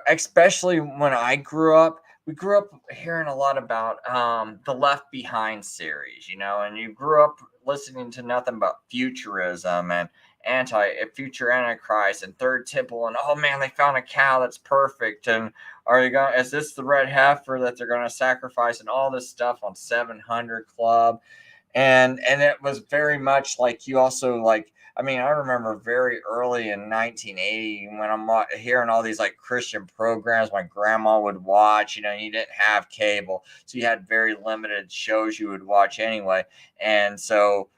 especially when I grew up, we grew up hearing a lot about the Left Behind series, you know, and you grew up listening to nothing but futurism and future antichrist and third temple, and oh man, they found a cow that's perfect, and is this the red heifer that they're going to sacrifice, and all this stuff on 700 Club. And it was very much like, you also like, I mean, I remember very early in 1980 when I'm hearing all these like Christian programs my grandma would watch. You know, you didn't have cable, so you had very limited shows you would watch anyway. And so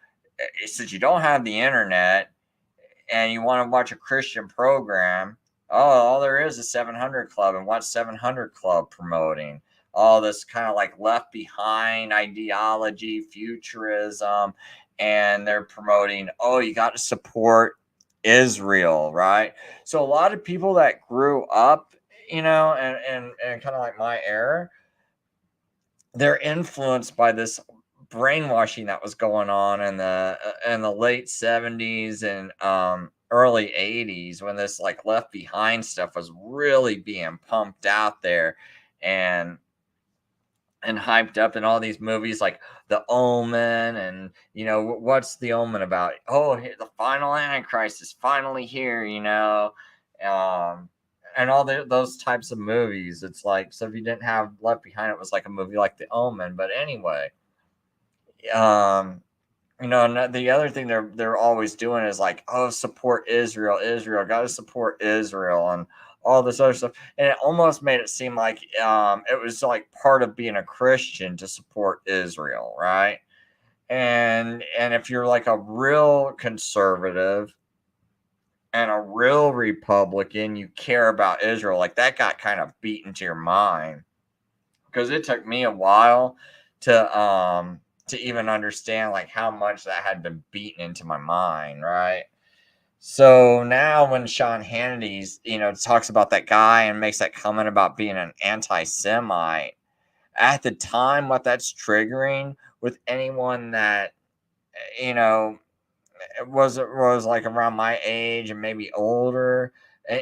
since you don't have the internet and you want to watch a Christian program, all there is 700 Club. And what's 700 Club promoting? All this kind of like Left Behind ideology, futurism, and they're promoting, oh, you got to support Israel, right? So a lot of people that grew up, you know, and kind of like my era, they're influenced by this brainwashing that was going on in the late 70s and early 80s, when this like Left Behind stuff was really being pumped out there and hyped up in all these movies like The Omen. And you know, what's The Omen about? Oh, the final Antichrist is finally here, you know, and all those types of movies. It's like, so if you didn't have Left Behind, it was like a movie like The Omen. But anyway, you know, and the other thing they're always doing is like, oh, support Israel, got to support Israel, and all this other stuff. And it almost made it seem like it was like part of being a Christian to support Israel, right? And if you're like a real conservative and a real Republican, you care about Israel, like that got kind of beat into your mind, because it took me a while to even understand like how much that had been beaten into my mind, right? So now when Sean Hannity's, you know, talks about that guy and makes that comment about being an anti-Semite, at the time, what that's triggering with anyone that, you know, was like around my age and maybe older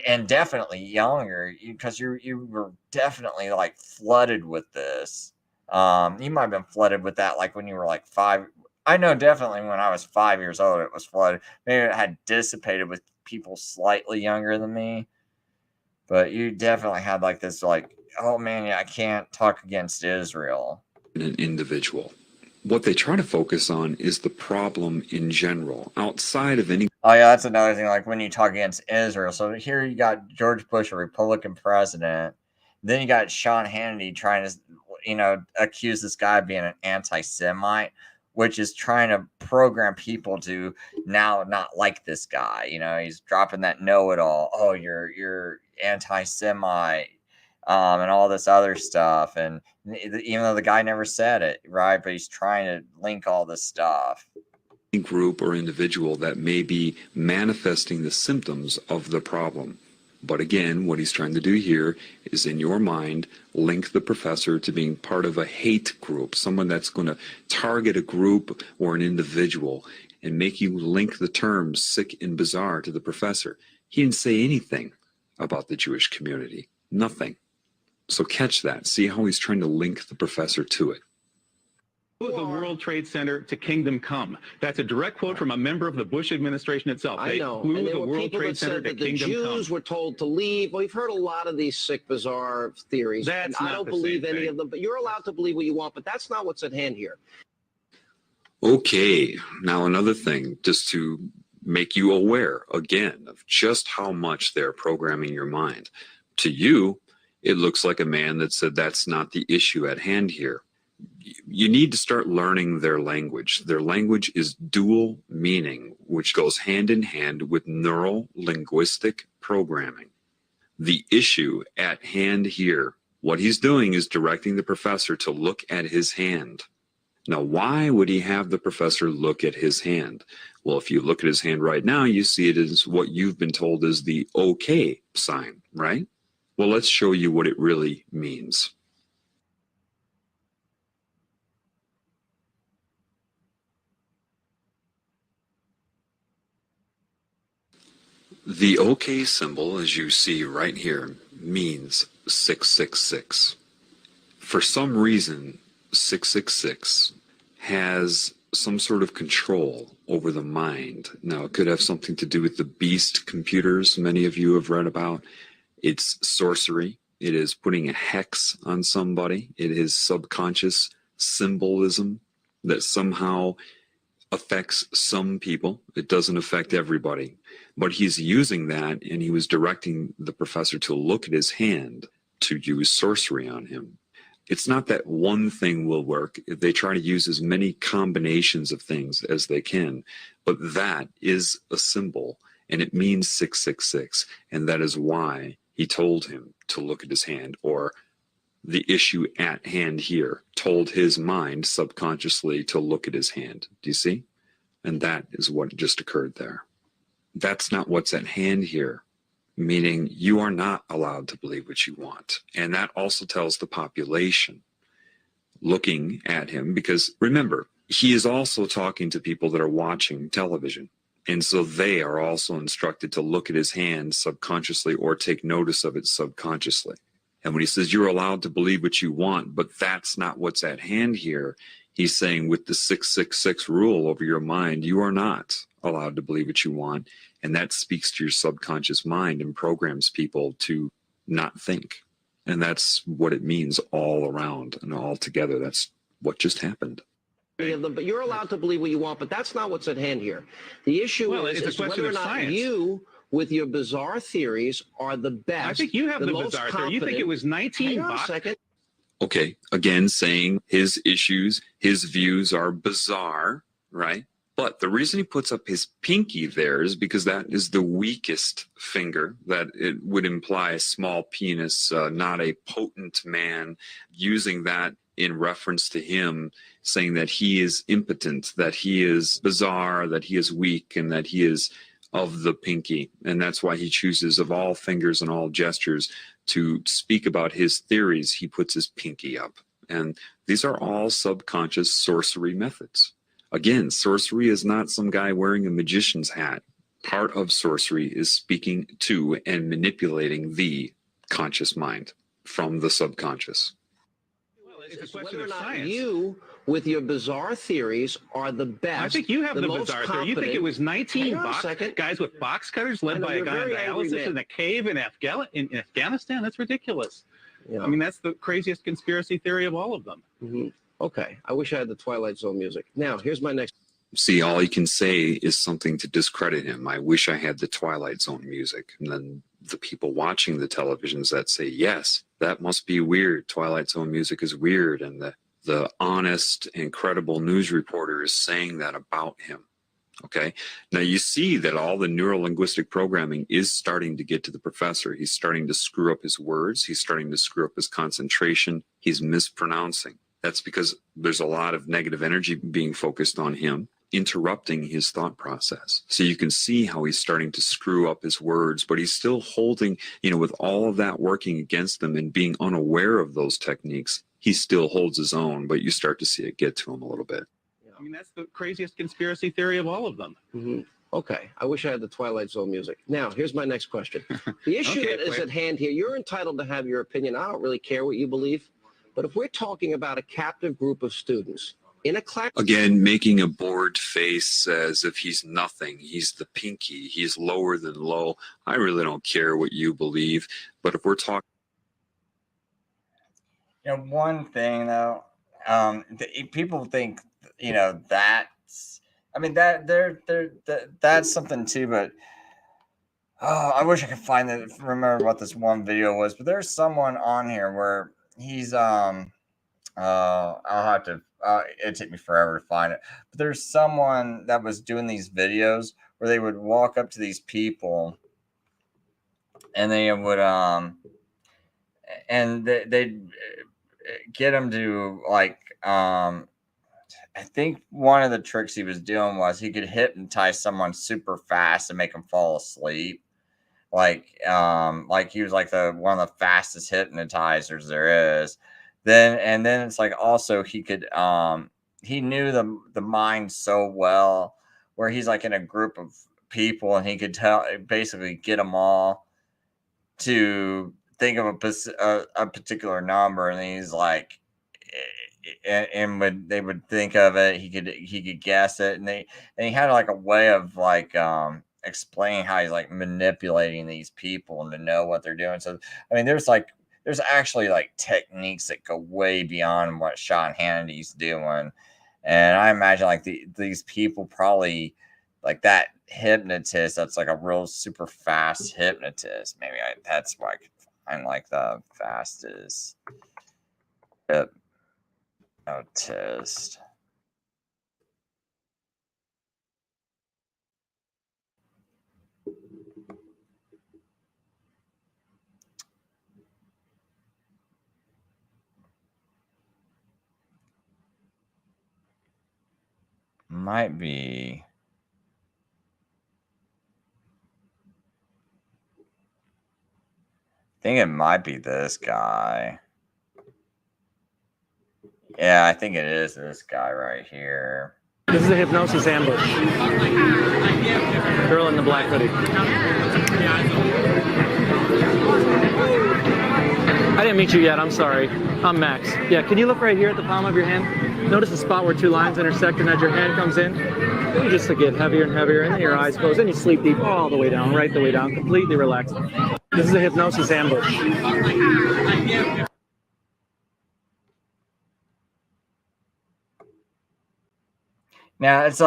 and definitely younger, because you were definitely like flooded with this. You might have been flooded with that like when you were like 5. I know definitely when I was 5 years old, it was flooded. Maybe it had dissipated with people slightly younger than me, but you definitely had like this, like, oh man, yeah, I can't talk against Israel. an individual. What they try to focus on is the problem in general, outside of any. Oh yeah, that's another thing. Like when you talk against Israel, so here you got George Bush, a Republican president. Then you got Sean Hannity trying to, you know, accuse this guy of being an anti-Semite, which is trying to program people to now not like this guy. You know, he's dropping that know-it-all. Oh, you're anti-Semite, and all this other stuff. And even though the guy never said it, right? But he's trying to link all this stuff. Group or individual that may be manifesting the symptoms of the problem. But again, what he's trying to do here is, in your mind, link the professor to being part of a hate group, someone that's going to target a group or an individual and make you link the terms sick and bizarre to the professor. He didn't say anything about the Jewish community, nothing. So catch that. See how he's trying to link the professor to it. The World Trade Center to Kingdom Come. That's a direct quote from a member of the Bush administration itself. I know. And there were people that said that the Jews were told to leave. Well, we've heard a lot of these sick, bizarre theories. And I don't believe any of them, but you're allowed to believe what you want, but that's not what's at hand here. Okay, now another thing, just to make you aware, again, of just how much they're programming your mind. To you, it looks like a man that said that's not the issue at hand here. You need to start learning their language. Their language is dual meaning, which goes hand in hand with neural linguistic programming. The issue at hand here What he's doing is directing the professor to look at his hand. Now, why would he have the professor look at his hand? Well, if you look at his hand right now, you see it as what you've been told is the OK sign, right? Well, let's show you what it really means. The OK symbol, as you see right here, means 666. For some reason, 666 has some sort of control over the mind. Now, it could have something to do with the beast computers many of you have read about. It's sorcery. It is putting a hex on somebody. It is subconscious symbolism that somehow affects some people. It doesn't affect everybody. But he's using that, and he was directing the professor to look at his hand to use sorcery on him. It's not that one thing will work. They try to use as many combinations of things as they can, but that is a symbol, and it means 666, and that is why he told him to look at his hand, or the issue at hand here told his mind subconsciously to look at his hand. Do you see? And that is what just occurred there. That's not what's at hand here, meaning you are not allowed to believe what you want. And that also tells the population looking at him, because remember, he is also talking to people that are watching television. And so they are also instructed to look at his hand subconsciously or take notice of it subconsciously. And when he says you're allowed to believe what you want, but that's not what's at hand here, he's saying with the 666 rule over your mind, you are not allowed to believe what you want. And that speaks to your subconscious mind and programs people to not think. And that's what it means all around and all together. That's what just happened. But you're allowed to believe what you want, but that's not what's at hand here. The issue is whether or not you, with your bizarre theories, are the best. I think you have the bizarre theory. You think it was 19 Hang on a second. Okay, again, saying his issues, his views are bizarre, right? But the reason he puts up his pinky there is because that is the weakest finger, that it would imply a small penis, not a potent man, using that in reference to him, saying that he is impotent, that he is bizarre, that he is weak, and that he is of the pinky. And that's why he chooses, of all fingers and all gestures, to speak about his theories, he puts his pinky up. And these are all subconscious sorcery methods. Again, sorcery is not some guy wearing a magician's hat. Part of sorcery is speaking to and manipulating the conscious mind from the subconscious. It's whether or not you, with your bizarre theories, are the best. I think you have the bizarre theory. You think it was 19 guys with box cutters led by a guy on dialysis in a cave in Afghanistan? That's ridiculous. Yeah. I mean, that's the craziest conspiracy theory of all of them. Mm-hmm. Okay, I wish I had the Twilight Zone music. Now, here's my next. See, all he can say is something to discredit him. I wish I had the Twilight Zone music. And then the people watching the televisions that say, yes, that must be weird. Twilight Zone music is weird. And the honest and credible news reporter is saying that about him. Okay. Now you see that all the neuro-linguistic programming is starting to get to the professor. He's starting to screw up his words. He's starting to screw up his concentration. He's mispronouncing. That's because there's a lot of negative energy being focused on him, interrupting his thought process. So you can see how he's starting to screw up his words, but he's still holding, with all of that working against him and being unaware of those techniques, he still holds his own, but you start to see it get to him a little bit. I mean, that's the craziest conspiracy theory of all of them. Mm-hmm. Okay, I wish I had the Twilight Zone music. Now, here's my next question. The issue that is at hand here, you're entitled to have your opinion. I don't really care what you believe. But if we're talking about a captive group of students in a class... Again, making a bored face as if he's nothing. He's the pinky. He's lower than low. I really don't care what you believe. But if we're talking... One thing, though, people think, that's... I mean, that's something, too, but... Oh, I wish I could remember what this one video was. But there's someone on here where... He's I'll have to it'd take me forever to find it, but there's someone that was doing these videos where they would walk up to these people and they would and they'd get him to like I think one of the tricks he was doing was he could hypnotize someone super fast and make them fall asleep. Like he was like one of the fastest hypnotizers there is. Then it's like also he could he knew the mind so well where he's like in a group of people and he could basically get them all to think of a particular number, and he's like, and when they would think of it, he could guess it, and he had like a way of like explaining how he's like manipulating these people and to know what they're doing. So I mean, there's actually like techniques that go way beyond what Sean Hannity's doing, and I imagine like these people probably like that hypnotist that's like a real super fast hypnotist. Maybe that's why I could find like the fastest hypnotist. Might be. I think it might be this guy. Yeah, I think it is this guy right here. This is a hypnosis ambush. Girl in the black hoodie. I didn't meet you yet, I'm sorry. I'm Max. Yeah, can you look right here at the palm of your hand? Notice the spot where two lines intersect, and as your hand comes in, you just get heavier and heavier, and then your eyes close, and you sleep deep all the way down, right the way down, completely relaxed. This is a hypnosis ambush. Now it's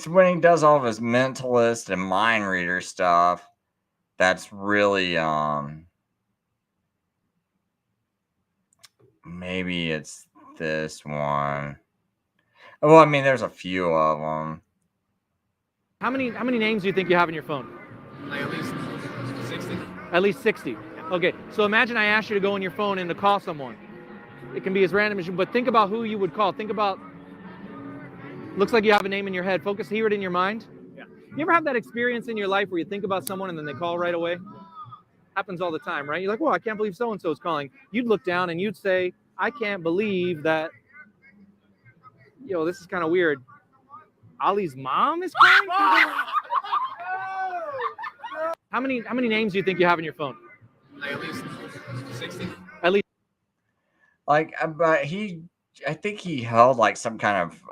when he does all of his mentalist and mind reader stuff that's really maybe it's this one. Well, I mean, there's a few of them. How many names do you think you have in your phone? Like at least 60. At least 60. Okay, so imagine I asked you to go on your phone and to call someone. It can be as random as you, but think about who you would call. Think about, looks like you have a name in your head. Focus, hear it in your mind. Yeah. You ever have that experience in your life where you think about someone and then they call right away? Happens all the time, right? You're like, well, I can't believe so-and-so is calling. You'd look down and you'd say, I can't believe that, this is kind of weird. Ali's mom is calling? How many names do you think you have in your phone? Like at least 60. At least. Like, but I think he held like some kind of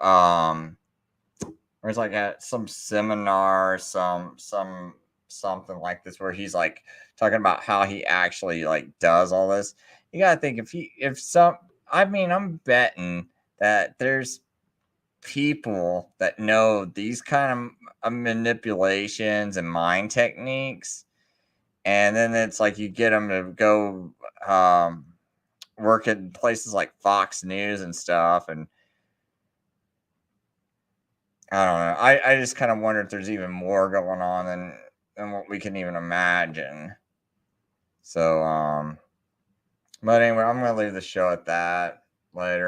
or it's like some seminar, something like this where he's like talking about how he actually like does all this. You gotta think I'm betting that there's people that know these kind of manipulations and mind techniques, and then it's like you get them to go work at places like Fox News and stuff, and I don't know. I just kind of wonder if there's even more going on than what we can even imagine. So but anyway, I'm gonna leave the show at that later.